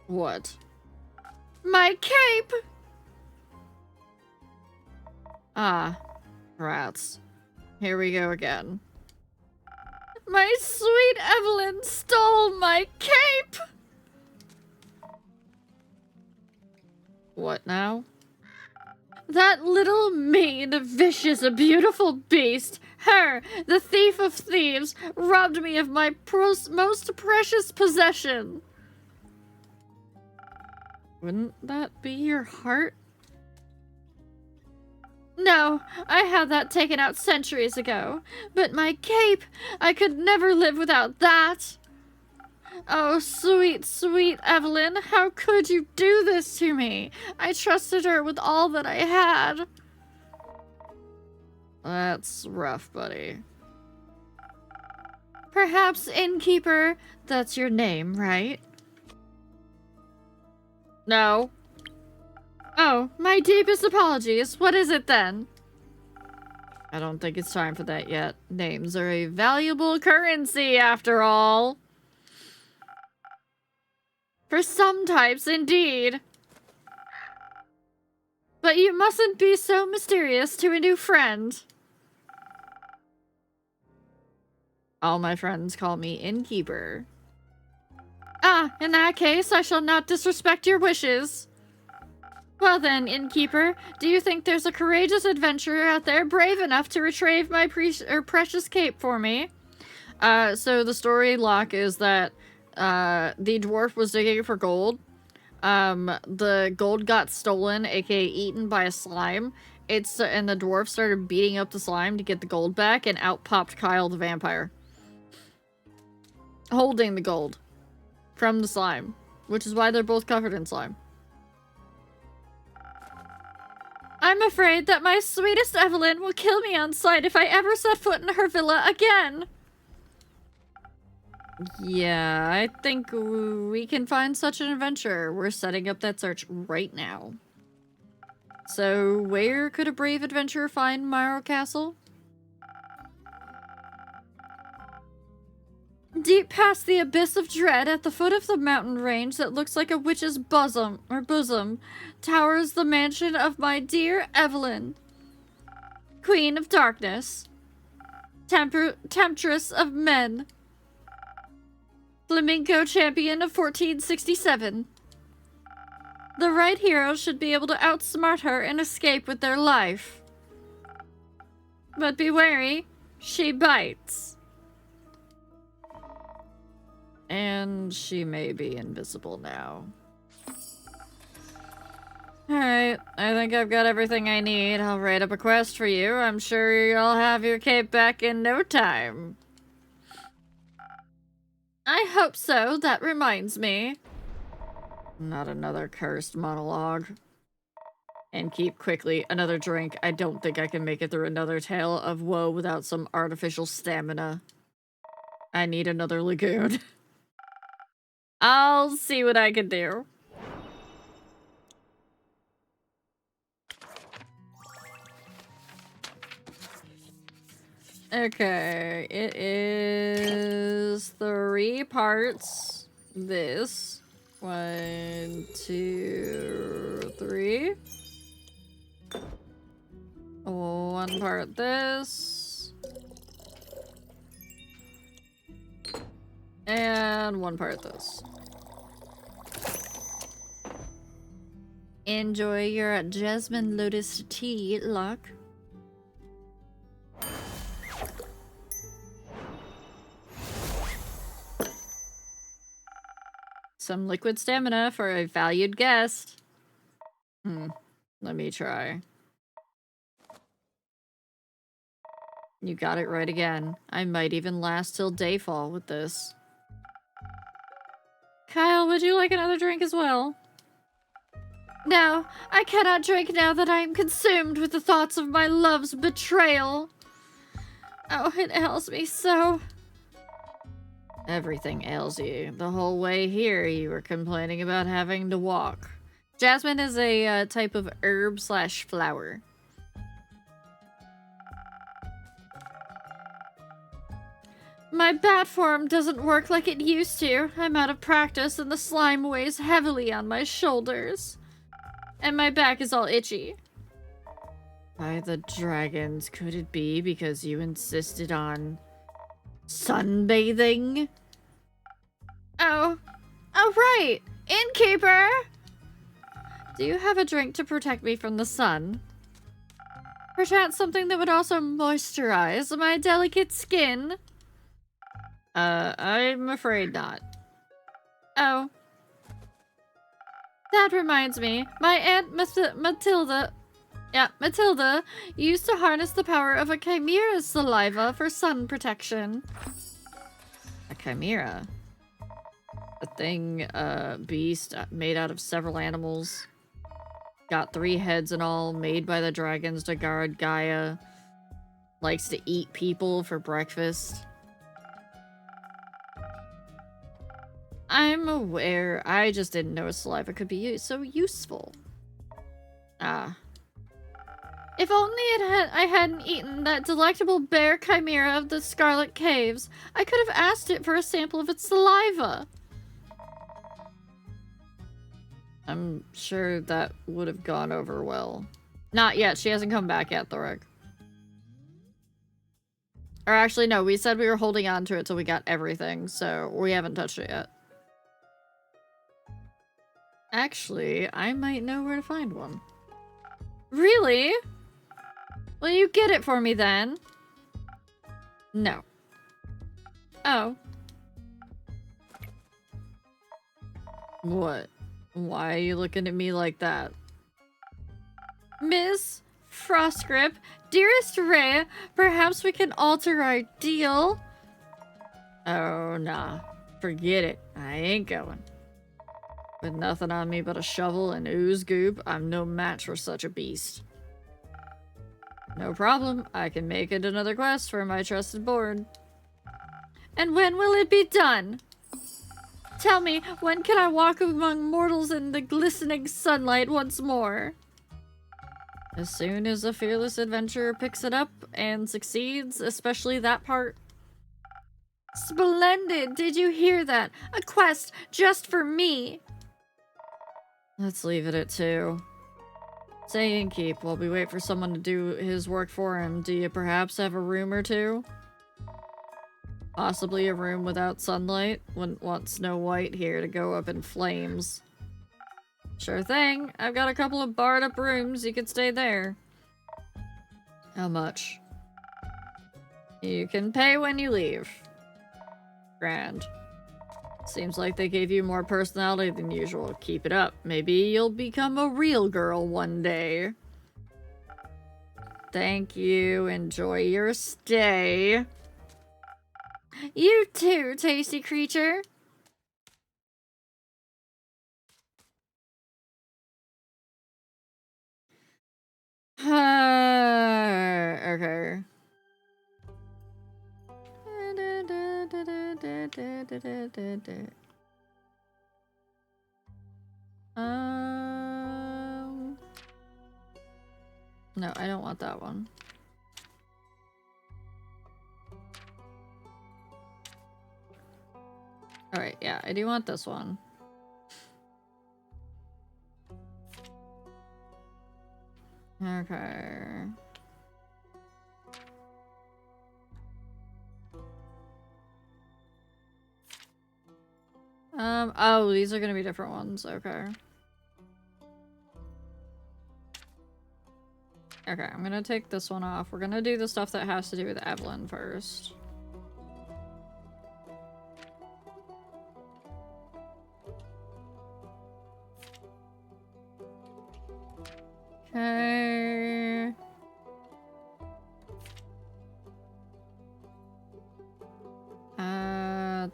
Speaker 1: What? My cape! Ah, rats. Here we go again. My sweet Evelyn stole my cape! What now? That little, mean, vicious, beautiful beast, her, the thief of thieves, robbed me of my most precious possession. Wouldn't that be your heart? No, I had that taken out centuries ago. But my cape, I could never live without that. Oh, sweet, sweet Evelyn, how could you do this to me? I trusted her with all that I had. That's rough, buddy. Perhaps Innkeeper, that's your name, right? No. Oh, my deepest apologies. What is it then? I don't think it's time for that yet. Names are a valuable currency, after all. For some types, indeed. But you mustn't be so mysterious to a new friend. All my friends call me Innkeeper. Ah, in that case, I shall not disrespect your wishes. Well then, Innkeeper, do you think there's a courageous adventurer out there brave enough to retrieve my precious cape for me? So the story, Locke, is that the dwarf was digging for gold. The gold got stolen, aka eaten by a slime. And the dwarf started beating up the slime to get the gold back, and out popped Kyle the vampire. Holding the gold from the slime, which is why they're both covered in slime. I'm afraid that my sweetest Evelyn will kill me on sight if I ever set foot in her villa again. Yeah, I think we can find such an adventure. We're setting up that search right now. So, where could a brave adventurer find Morrow Castle? Deep past the abyss of dread, at the foot of the mountain range that looks like a witch's bosom, towers the mansion of my dear Evelyn, Queen of Darkness, Temptress of Men, Flamingo Champion of 1467. The right hero should be able to outsmart her and escape with their life. But be wary, she bites. And she may be invisible now. Alright, I think I've got everything I need. I'll write up a quest for you. I'm sure you'll have your cape back in no time. I hope so. That reminds me. Not another cursed monologue. And keep quickly another drink. I don't think I can make it through another tale of woe without some artificial stamina. I need another lagoon. I'll see what I can do. Okay, it is 3 parts. This. 1, 2, 3. 1 part this. And 1 part this. Enjoy your jasmine lotus tea, Luck. Some liquid stamina for a valued guest. Let me try. You got it right again. I might even last till dayfall with this. Kyle, would you like another drink as well? No, I cannot drink now that I am consumed with the thoughts of my love's betrayal. Oh, it ails me so. Everything ails you. The whole way here, you were complaining about having to walk. Jasmine is a type of herb/flower. My bat form doesn't work like it used to. I'm out of practice and the slime weighs heavily on my shoulders. And my back is all itchy. By the dragons, could it be because you insisted on sunbathing? Oh right! Innkeeper! Do you have a drink to protect me from the sun? Perchance something that would also moisturize my delicate skin? I'm afraid not. Oh. That reminds me, my Aunt Matilda used to harness the power of a chimera's saliva for sun protection. A chimera? A thing, beast made out of several animals. Got 3 heads and all, made by the dragons to guard Gaia. Likes to eat people for breakfast. I'm aware. I just didn't know saliva could be so useful. Ah. If only I hadn't eaten that delectable bear chimera of the Scarlet Caves, I could have asked it for a sample of its saliva. I'm sure that would have gone over well. Not yet. She hasn't come back yet, Thorek. Or actually, no. We said we were holding on to it till we got everything, so we haven't touched it yet. Actually, I might know where to find one. Really? Will you get it for me then? No. Oh. What? Why are you looking at me like that? Miss Frostgrip, dearest Rhea, perhaps we can alter our deal? Oh, nah. Forget it. I ain't going. With nothing on me but a shovel and ooze goop, I'm no match for such a beast. No problem. I can make it another quest for my trusted board. And when will it be done? Tell me, when can I walk among mortals in the glistening sunlight once more? As soon as a fearless adventurer picks it up and succeeds, especially that part. Splendid! Did you hear that? A quest just for me! Let's leave it at 2. Stay and keep while we wait for someone to do his work for him. Do you perhaps have a room or 2? Possibly a room without sunlight? Wouldn't want Snow White here to go up in flames. Sure thing. I've got a couple of barred up rooms. You could stay there. How much? You can pay when you leave. Grand. Seems like they gave you more personality than usual. Keep it up. Maybe you'll become a real girl one day. Thank you. Enjoy your stay. You too, tasty creature. Okay. No, I don't want that one. Alright, yeah, I do want this one. Okay. Oh, these are gonna be different ones. Okay. Okay, I'm gonna take this one off. We're gonna do the stuff that has to do with Evelyn first. Okay.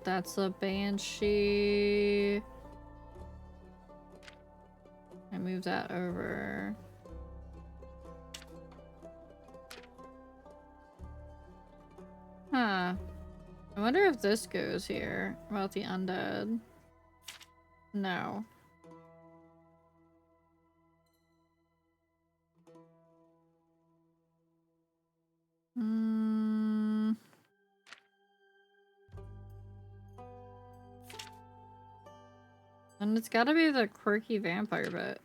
Speaker 1: That's a banshee. I move that over. Huh. I wonder if this goes here about the undead. No. And it's gotta be the quirky vampire bit.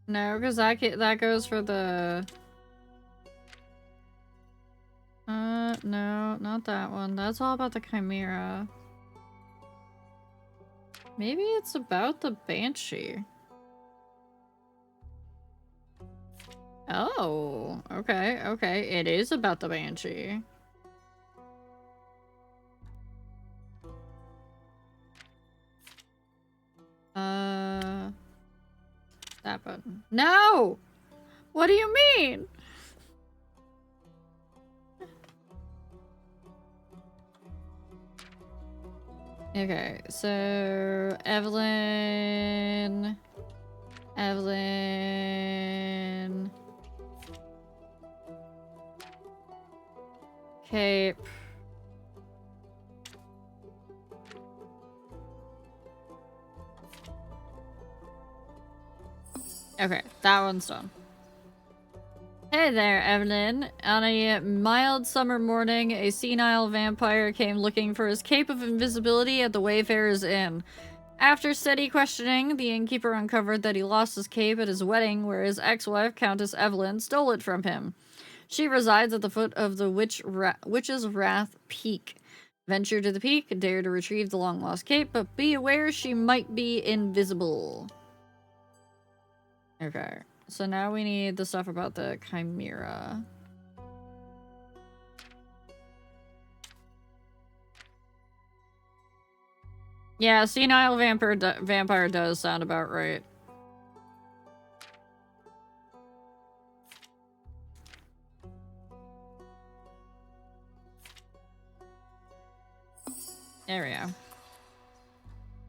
Speaker 1: No, because that goes for the... no, not that one. That's all about the chimera. Maybe it's about the banshee. Oh, okay, okay. It is about the banshee. That button. No! What do you mean? Okay, so Evelyn... Cape. Okay, that one's done. Hey there, Evelyn. On a mild summer morning, a senile vampire came looking for his cape of invisibility at the Wayfarer's Inn. After steady questioning, the innkeeper uncovered that he lost his cape at his wedding, where his ex-wife, Countess Evelyn, stole it from him. She resides at the foot of the Witch's Wrath Peak. Venture to the peak, dare to retrieve the long-lost cape, but be aware she might be invisible. Okay, so now we need the stuff about the chimera. Yeah, senile vampire does sound about right. There we go.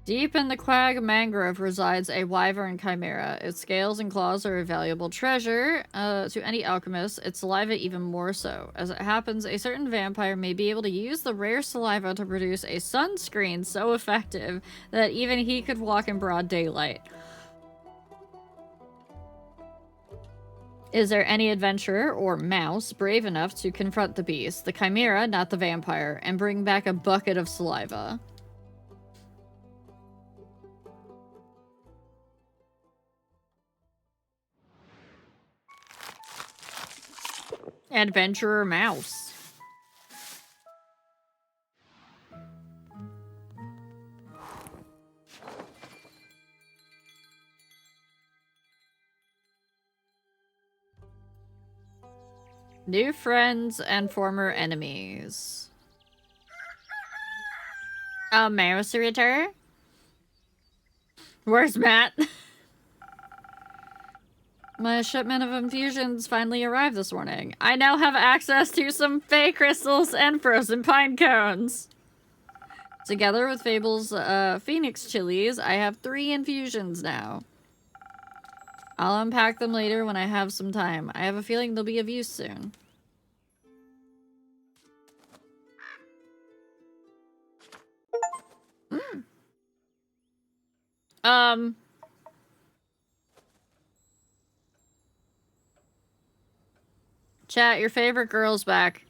Speaker 1: Deep in the Quag Mangrove resides a wyvern chimera. Its scales and claws are a valuable treasure to any alchemist, its saliva even more so. As it happens, a certain vampire may be able to use the rare saliva to produce a sunscreen so effective that even he could walk in broad daylight. Is there any adventurer or mouse brave enough to confront the beast, the chimera, not the vampire, and bring back a bucket of saliva? Adventurer mouse. New friends and former enemies. A mouse return? Where's Matt? My shipment of infusions finally arrived this morning. I now have access to some fey crystals and frozen pine cones. Together with Fable's phoenix chilies, I have 3 infusions now. I'll unpack them later when I have some time. I have a feeling they'll be of use soon. Chat, your favorite girl's back.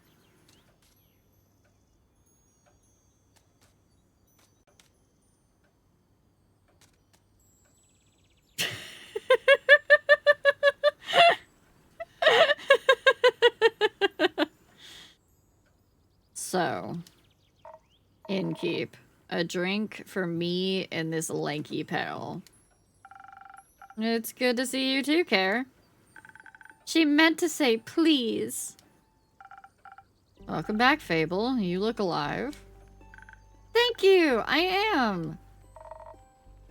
Speaker 1: So, innkeep. A drink for me and this lanky pal. It's good to see you too, Care. She meant to say please. Welcome back, Fable. You look alive. Thank you! I am!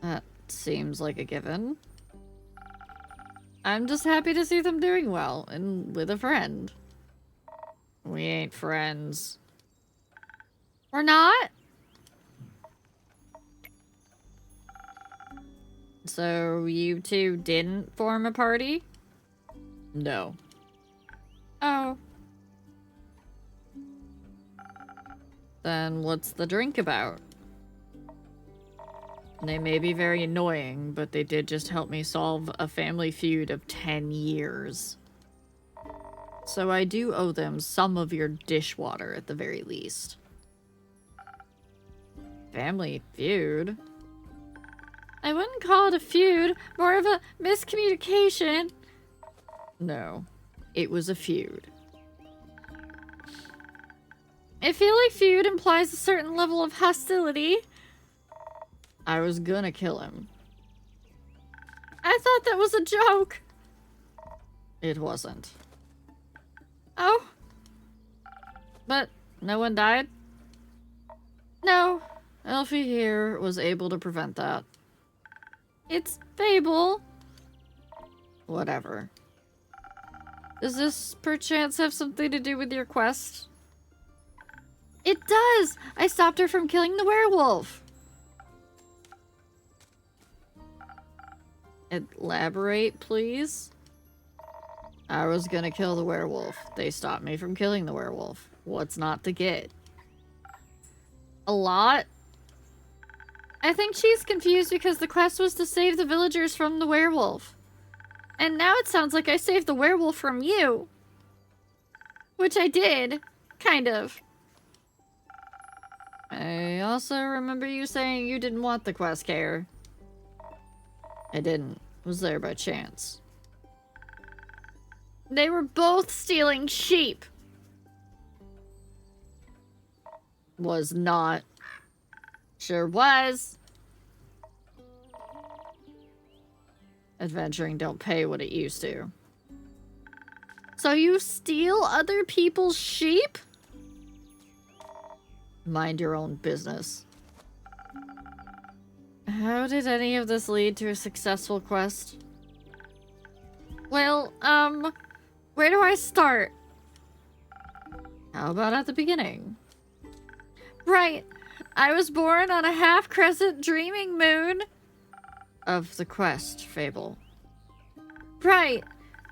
Speaker 1: That seems like a given. I'm just happy to see them doing well, and with a friend. We ain't friends. We're not? So you two didn't form a party? No. Oh. Then what's the drink about? They may be very annoying, but they did just help me solve a family feud of 10 years. So I do owe them some of your dishwater at the very least. Family feud? I wouldn't call it a feud, more of a miscommunication. No, it was a feud. I feel like feud implies a certain level of hostility. I was gonna kill him. I thought that was a joke. It wasn't. Oh. But no one died? No. Elfie here was able to prevent that. It's Fable. Whatever. Does this perchance have something to do with your quest? It does! I stopped her from killing the werewolf. Elaborate, please? I was gonna kill the werewolf. They stopped me from killing the werewolf. What's not to get? A lot? I think she's confused because the quest was to save the villagers from the werewolf. And now it sounds like I saved the werewolf from you. Which I did. Kind of. I also remember you saying you didn't want the quest, Care. I didn't. Was there by chance. They were both stealing sheep. Was not. Sure was. Adventuring don't pay what it used to. So you steal other people's sheep? Mind your own business. How did any of this lead to a successful quest? Well, where do I start? How about at the beginning? Right. I was born on a half-crescent dreaming moon. Of the quest, Fable. Right.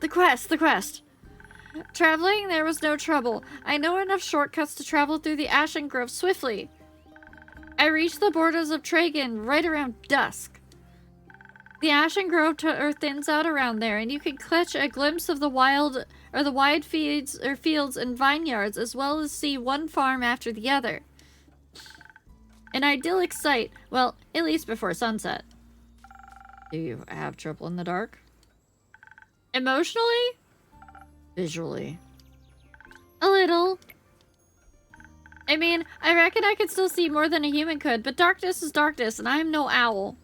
Speaker 1: The quest. Traveling, there was no trouble. I know enough shortcuts to travel through the Ashen Grove swiftly. I reached the borders of Tragan right around dusk. The Ashen Grove thins out around there, and you can catch a glimpse of the wide fields and vineyards, as well as see one farm after the other. An idyllic sight, well, at least before sunset. Do you have trouble in the dark? Emotionally? Visually. A little. I mean, I reckon I could still see more than a human could, but darkness is darkness, and I am no owl.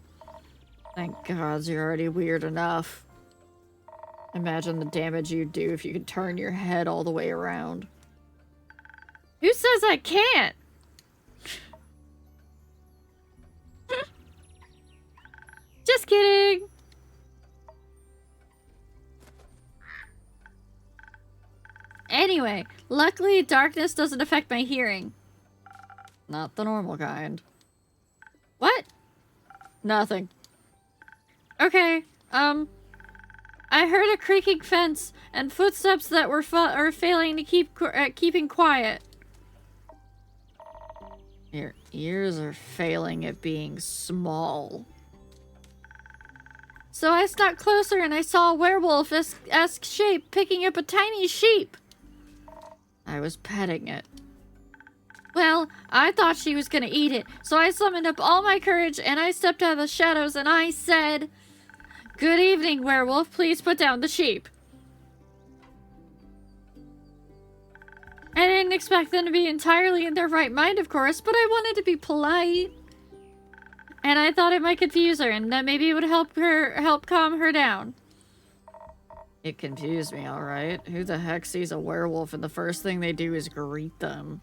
Speaker 1: Thank God you're already weird enough. Imagine the damage you'd do if you could turn your head all the way around. Who says I can't? Just kidding. Anyway, luckily darkness doesn't affect my hearing. Not the normal kind. What? Nothing. Okay, I heard a creaking fence and footsteps that were failing to keeping quiet. Your ears are failing at being small. So I stuck closer and I saw a werewolf-esque shape picking up a tiny sheep. I was petting it. Well, I thought she was gonna eat it, so I summoned up all my courage and I stepped out of the shadows and I said, "Good evening, werewolf. Please put down the sheep." I didn't expect them to be entirely in their right mind, of course, but I wanted to be polite. And I thought it might confuse her, and that maybe it would help calm her down. It confused me, alright. Who the heck sees a werewolf and the first thing they do is greet them?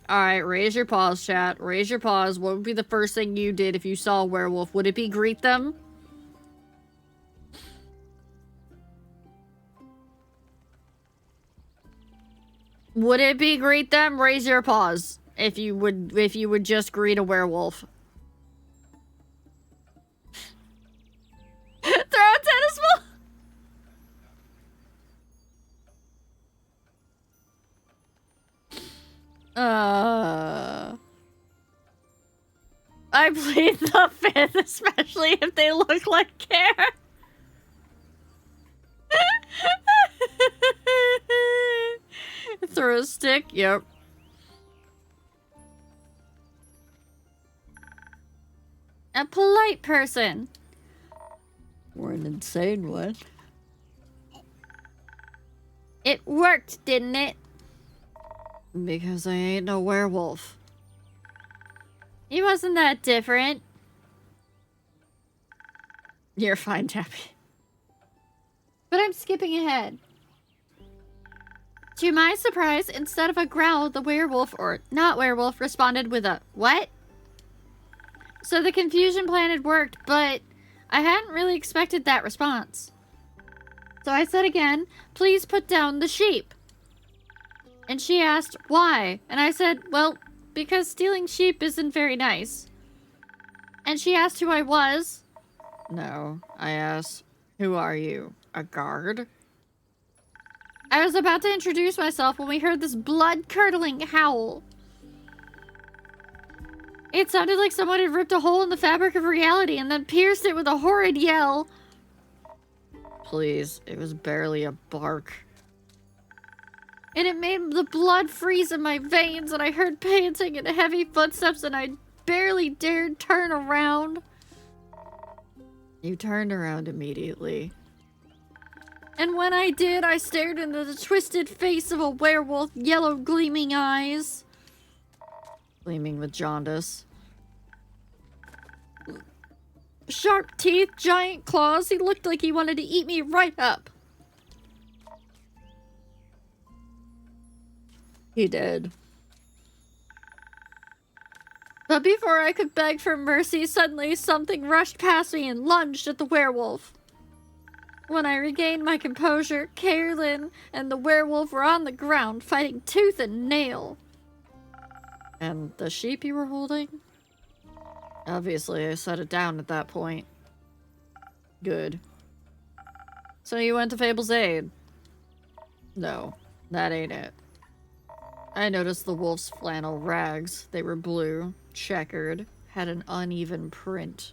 Speaker 1: Alright, raise your paws, chat. Raise your paws. What would be the first thing you did if you saw a werewolf? Would it be greet them? Would it be greet them? Raise your paws. If you would just greet a werewolf. Throw a tennis ball! I plead the fifth, especially if they look like care. Throw a stick, yep. A polite person. Or an insane one. It worked, didn't it? Because I ain't no werewolf. He wasn't that different. You're fine, Tappy. But I'm skipping ahead. To my surprise, instead of a growl, the werewolf, or not werewolf, responded with a, what? So the confusion plan had worked, but I hadn't really expected that response. So I said again, please put down the sheep. And she asked, why? And I said, well, because stealing sheep isn't very nice. And she asked who I was. No, I asked, who are you? A guard? I was about to introduce myself when we heard this blood-curdling howl. It sounded like someone had ripped a hole in the fabric of reality and then pierced it with a horrid yell. Please, it was barely a bark. And it made the blood freeze in my veins, and I heard panting and heavy footsteps, and I barely dared turn around. You turned around immediately. And when I did, I stared into the twisted face of a werewolf, yellow gleaming eyes. Gleaming with jaundice. Sharp teeth, giant claws, he looked like he wanted to eat me right up. He did. But before I could beg for mercy, suddenly something rushed past me and lunged at the werewolf. When I regained my composure, Carolyn and the werewolf were on the ground, fighting tooth and nail. And the sheep you were holding? Obviously, I set it down at that point. Good. So you went to Fable's aid? No, that ain't it. I noticed the wolf's flannel rags. They were blue, checkered, had an uneven print.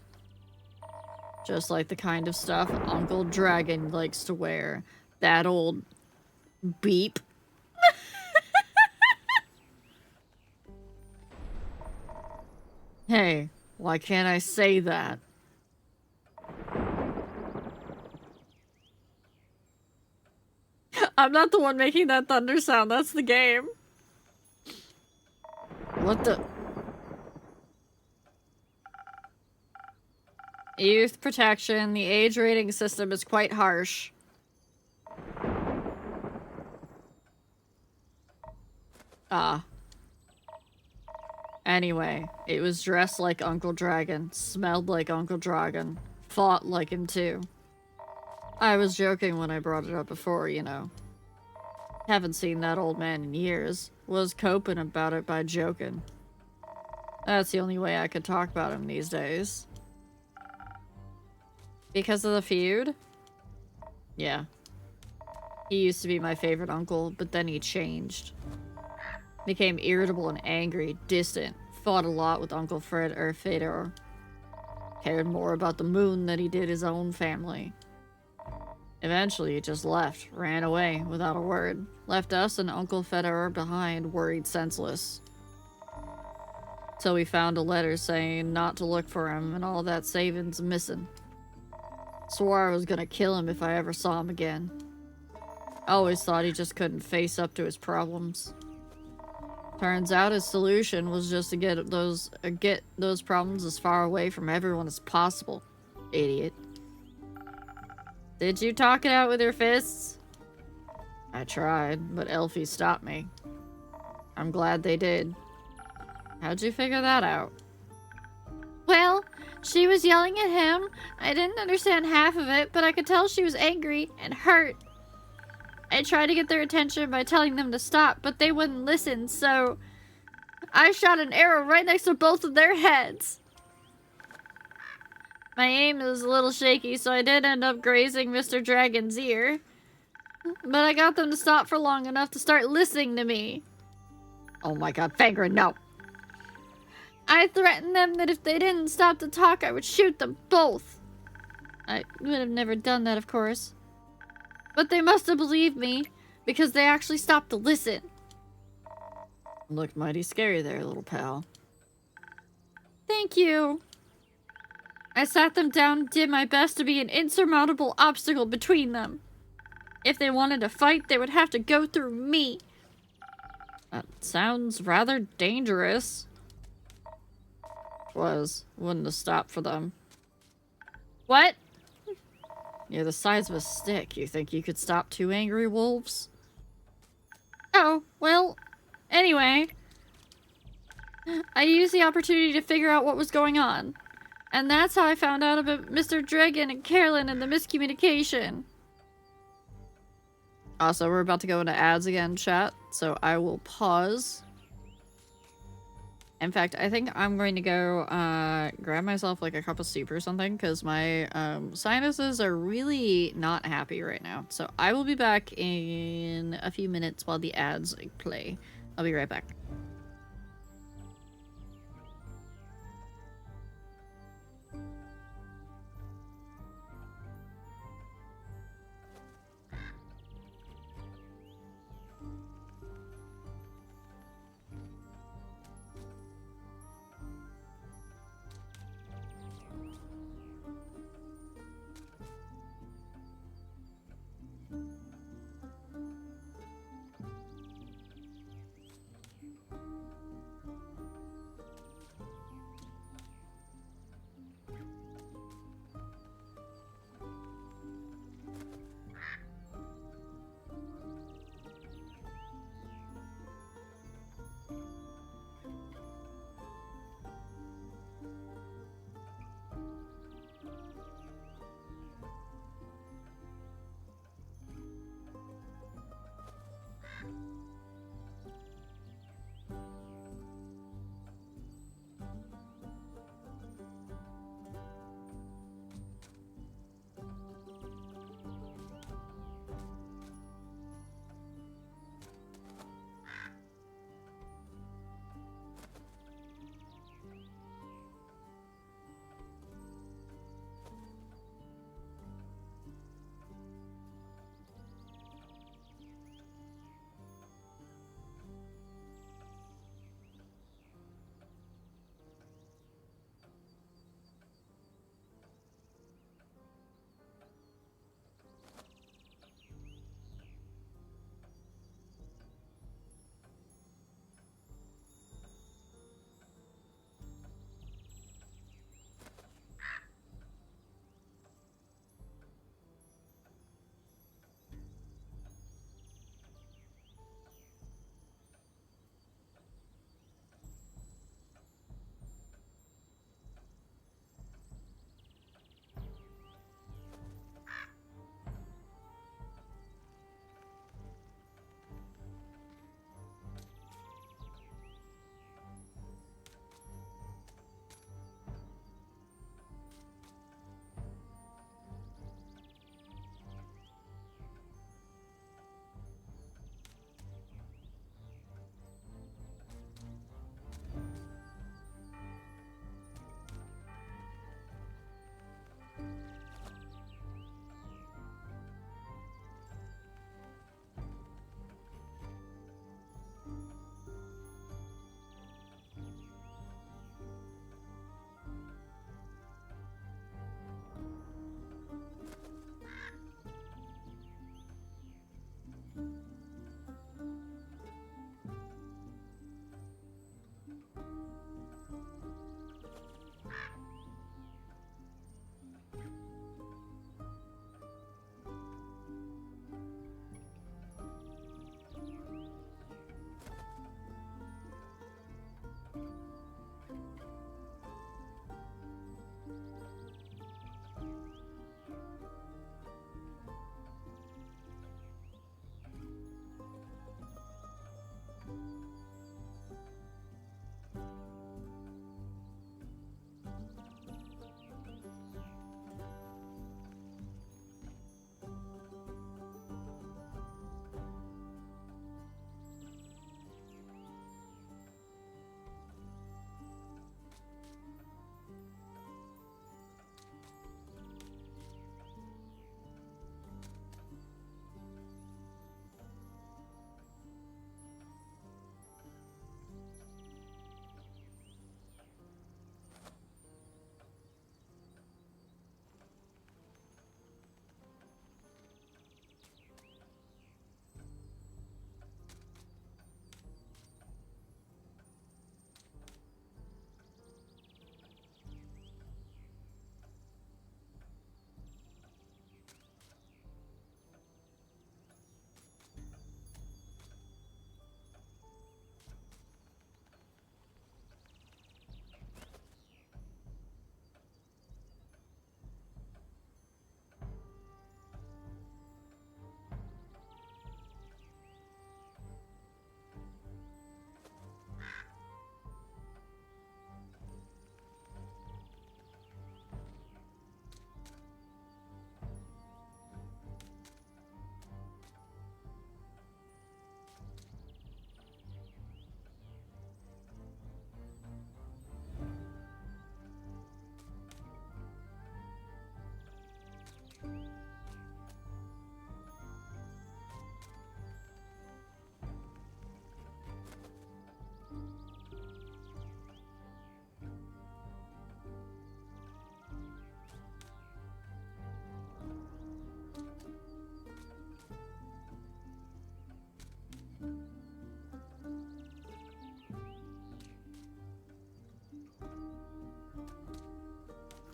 Speaker 1: Just like the kind of stuff Uncle Dragon likes to wear. That old beep. Hey, why can't I say that? I'm not the one making that thunder sound, that's the game. What the? Youth protection. The age rating system is quite harsh. Ah. Anyway, it was dressed like Uncle Dragon, smelled like Uncle Dragon, fought like him too. I was joking when I brought it up before, you know. Haven't seen that old man in years. Was coping about it by joking. That's the only way I could talk about him these days. Because of the feud? Yeah. He used to be my favorite uncle, but then he changed. Became irritable and angry, distant. Fought a lot with Uncle Fred or Fedor. Cared more about the moon than he did his own family. Eventually, he just left, ran away without a word. Left us and Uncle Fedor behind, worried senseless. So we found a letter saying not to look for him and all that savings missing. Swore I was gonna kill him if I ever saw him again. I always thought he just couldn't face up to his problems. Turns out his solution was just to get those problems as far away from everyone as possible. Idiot. Did you talk it out with your fists? I tried, but Elfie stopped me. I'm glad they did. How'd you figure that out? Well, she was yelling at him. I didn't understand half of it, but I could tell she was angry and hurt. I tried to get their attention by telling them to stop, but they wouldn't listen, so I shot an arrow right next to both of their heads. My aim was a little shaky, so I did end up grazing Mr. Dragon's ear. But I got them to stop for long enough to start listening to me. Oh my god, Fangren, no! I threatened them that if they didn't stop to talk, I would shoot them both. I would have never done that, of course. But they must have believed me, because they actually stopped to listen. Looked mighty scary there, little pal. Thank you. I sat them down and did my best to be an insurmountable obstacle between them. If they wanted to fight, they would have to go through me. That sounds rather dangerous. Wouldn't have stopped for them. What? You're the size of a stick. You think you could stop 2 angry wolves? Oh, well, anyway. I used the opportunity to figure out what was going on. And that's how I found out about Mr. Dragon and Carolyn and the miscommunication. Also, we're about to go into ads again, chat, so I will pause. In fact, I think I'm going to go grab myself like a cup of soup or something, because my sinuses are really not happy right now. So I will be back in a few minutes while the ads play. I'll be right back.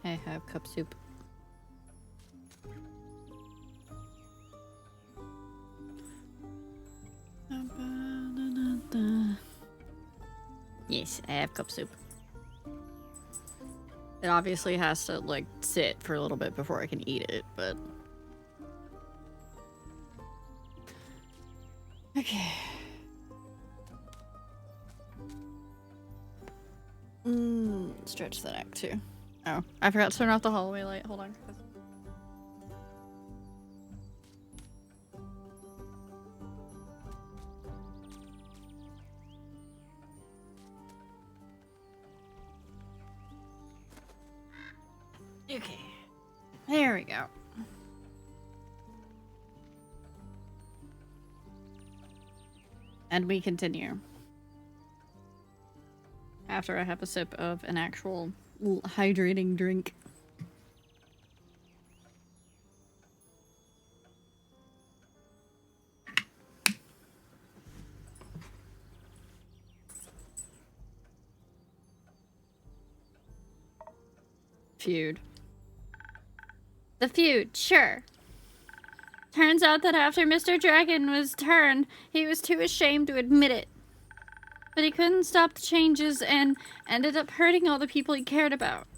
Speaker 1: I have cup soup. Yes, I have cup soup. It obviously has to, like, sit for a little bit before I can eat it, but... Okay. Stretch the neck, too. Oh, I forgot to turn off the hallway light. Hold on. Okay. There we go. And we continue. After I have a sip of an actual hydrating drink. Feud. The feud, sure. Turns out that after Mr. Dragon was turned, he was too ashamed to admit it. But he couldn't stop the changes and ended up hurting all the people he cared about.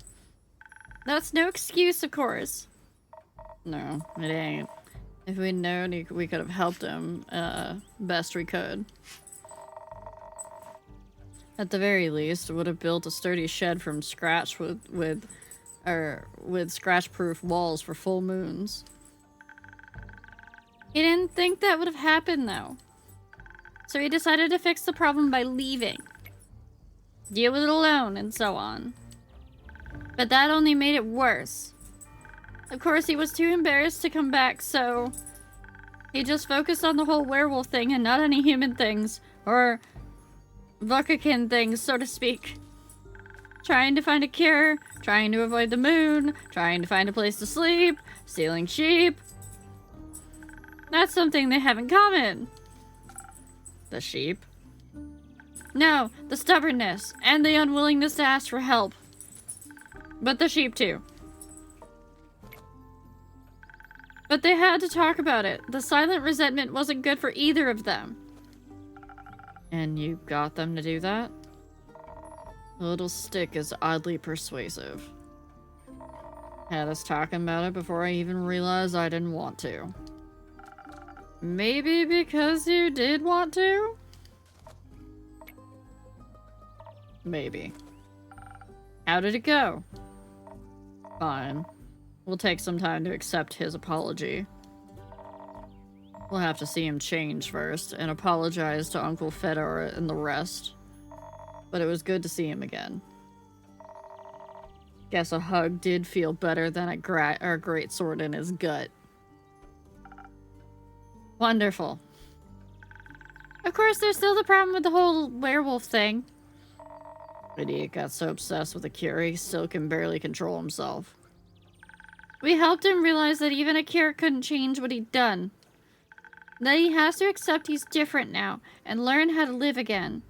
Speaker 1: That's no excuse, of course. No, it ain't. If we'd known, we could have helped him best we could. At the very least, would have built a sturdy shed from scratch with scratch-proof walls for full moons. He didn't think that would have happened, though. So he decided to fix the problem by leaving. Deal with it alone, and so on. But that only made it worse. Of course, he was too embarrassed to come back, so... he just focused on the whole werewolf thing and not any human things. Or... Vukakin things, so to speak. Trying to find a cure, trying to avoid the moon, trying to find a place to sleep, stealing sheep. That's something they have in common. The sheep? No, the stubbornness, and the unwillingness to ask for help. But the sheep too. But they had to talk about it. The silent resentment wasn't good for either of them. And you got them to do that? The little stick is oddly persuasive. Had us talking about it before I even realized I didn't want to. Maybe because you did want to? Maybe. How did it go? Fine. We'll take some time to accept his apology. We'll have to see him change first and apologize to Uncle Fedor and the rest. But it was good to see him again. Guess a hug did feel better than a great sword in his gut. Wonderful. Of course, there's still the problem with the whole werewolf thing. Idiot got so obsessed with the cure, he still can barely control himself. We helped him realize that even a cure couldn't change what he'd done. That he has to accept he's different now and learn how to live again.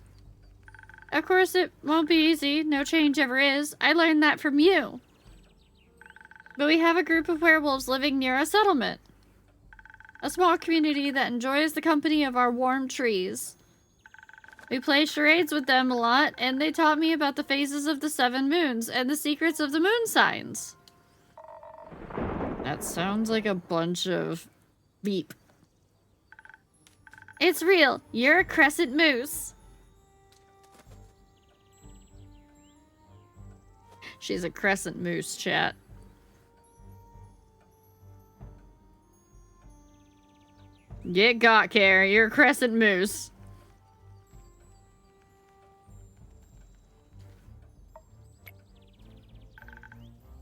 Speaker 1: Of course, it won't be easy. No change ever is. I learned that from you. But we have a group of werewolves living near a settlement. A small community that enjoys the company of our warm trees. We play charades with them a lot, and they taught me about the phases of the 7 moons and the secrets of the moon signs. That sounds like a bunch of beep. It's real. You're a crescent moose. She's a crescent moose, chat. Get got, Carrie. You're a crescent moose.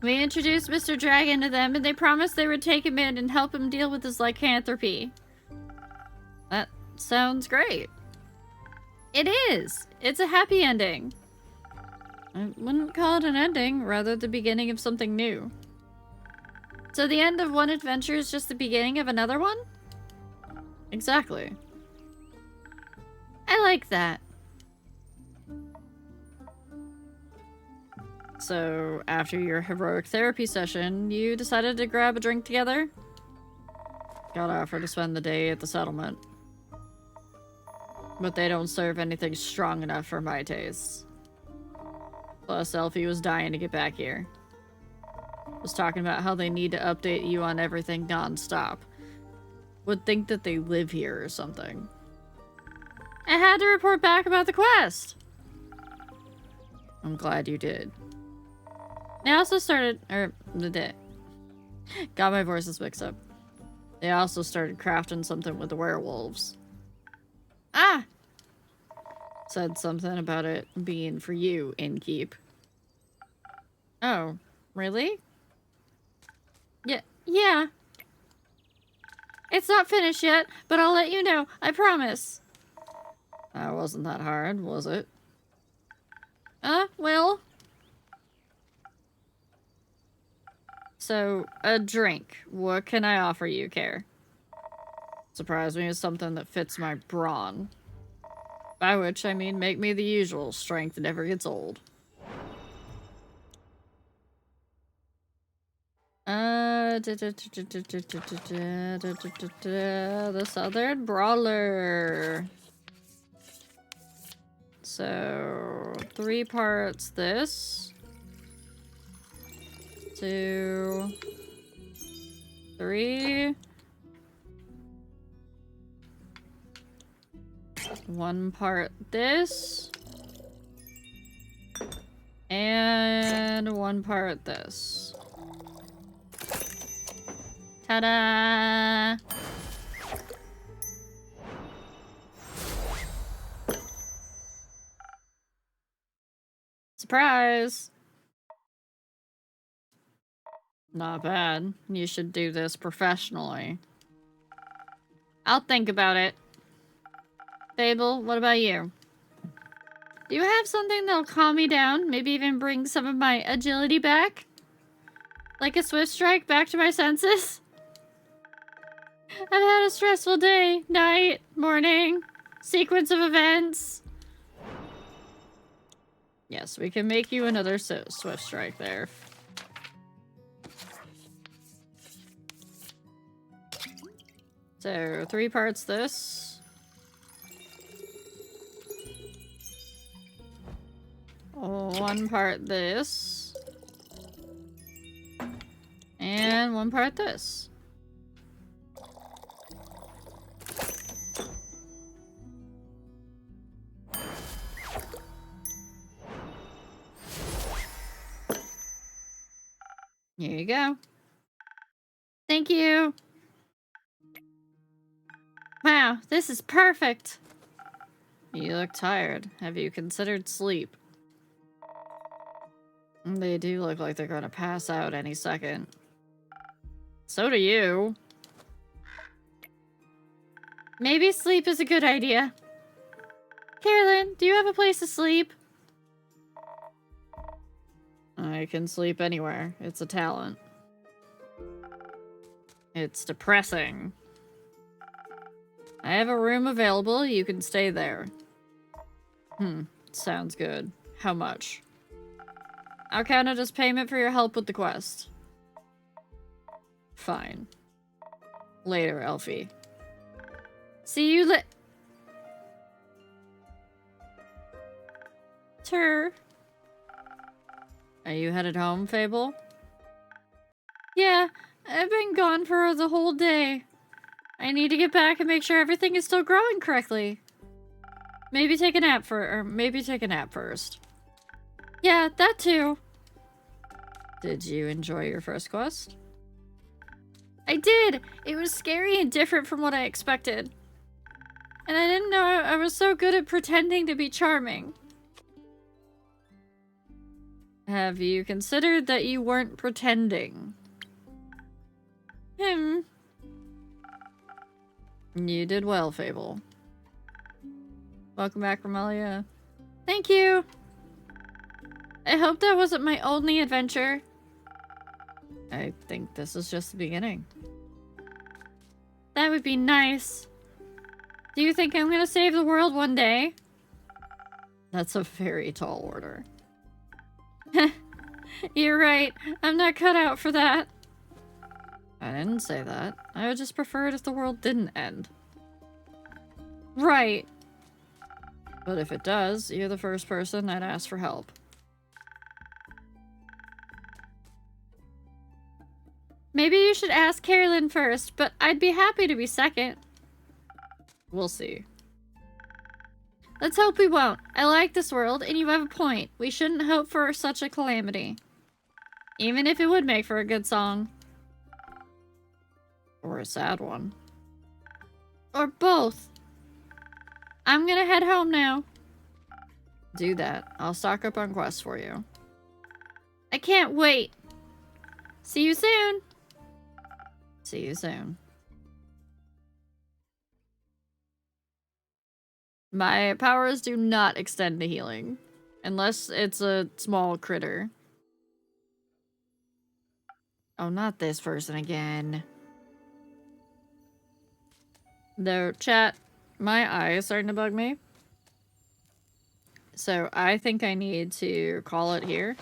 Speaker 1: We introduced Mr. Dragon to them, and they promised they would take him in and help him deal with his lycanthropy. That sounds great. It is. It's a happy ending. I wouldn't call it an ending, rather the beginning of something new. So the end of one adventure is just the beginning of another one? Exactly. I like that. So, after your heroic therapy session, you decided to grab a drink together? Got offered to spend the day at the settlement. But they don't serve anything strong enough for my tastes. Plus, Elfie was dying to get back here. Was talking about how they need to update you on everything non-stop. Would think that they live here or something. I had to report back about the quest. I'm glad you did. They also started, got my voices mixed up. They also started crafting something with the werewolves. Ah! Said something about it being for you, Innkeep. Oh, really? Yeah. It's not finished yet, but I'll let you know, I promise. That wasn't that hard, was it? Well... So, a drink. What can I offer you, Care? Surprise me with something that fits my brawn. By which I mean make me the usual, strength never gets old. The Southern Brawler. So, 3 parts this. 2, 3. 1 part this. And 1 part this. Ta-da! Surprise! Not bad. You should do this professionally. I'll think about it. Fable, what about you? Do you have something that'll calm me down? Maybe even bring some of my agility back? Like a swift strike back to my senses? I've had a stressful day, night, morning, sequence of events. Yes, we can make you another swift strike there. So, 3 parts this. 1 part this. And 1 part this. Here you go. Thank you. Wow, this is perfect. You look tired. Have you considered sleep? They do look like they're gonna pass out any second. So do you. Maybe sleep is a good idea. Carolyn, do you have a place to sleep? I can sleep anywhere. It's a talent. It's depressing. I have a room available. You can stay there. Sounds good. How much? I'll count it as payment for your help with the quest. Fine. Later, Elfie. See you later. Are you headed home, Fable? Yeah, I've been gone for the whole day. I need to get back and make sure everything is still growing correctly. Maybe take a nap first. Yeah, that too. Did you enjoy your first quest? I did! It was scary and different from what I expected. And I didn't know I was so good at pretending to be charming. Have you considered that you weren't pretending? You did well, Fable. Welcome back, Romelia. Thank you! I hope that wasn't my only adventure. I think this is just the beginning. That would be nice. Do you think I'm gonna save the world one day? That's a very tall order. You're right. I'm not cut out for that. I didn't say that. I would just prefer it if the world didn't end. Right. But if it does, you're the first person I'd ask for help. Maybe you should ask Carolyn first, but I'd be happy to be second. We'll see. Let's hope we won't. I like this world, and you have a point. We shouldn't hope for such a calamity. Even if it would make for a good song. Or a sad one. Or both. I'm gonna head home now. Do that. I'll stock up on quests for you. I can't wait. See you soon. See you soon. My powers do not extend to healing. Unless it's a small critter. Oh, not this person again. Though, chat, my eye is starting to bug me. So I think I need to call it here.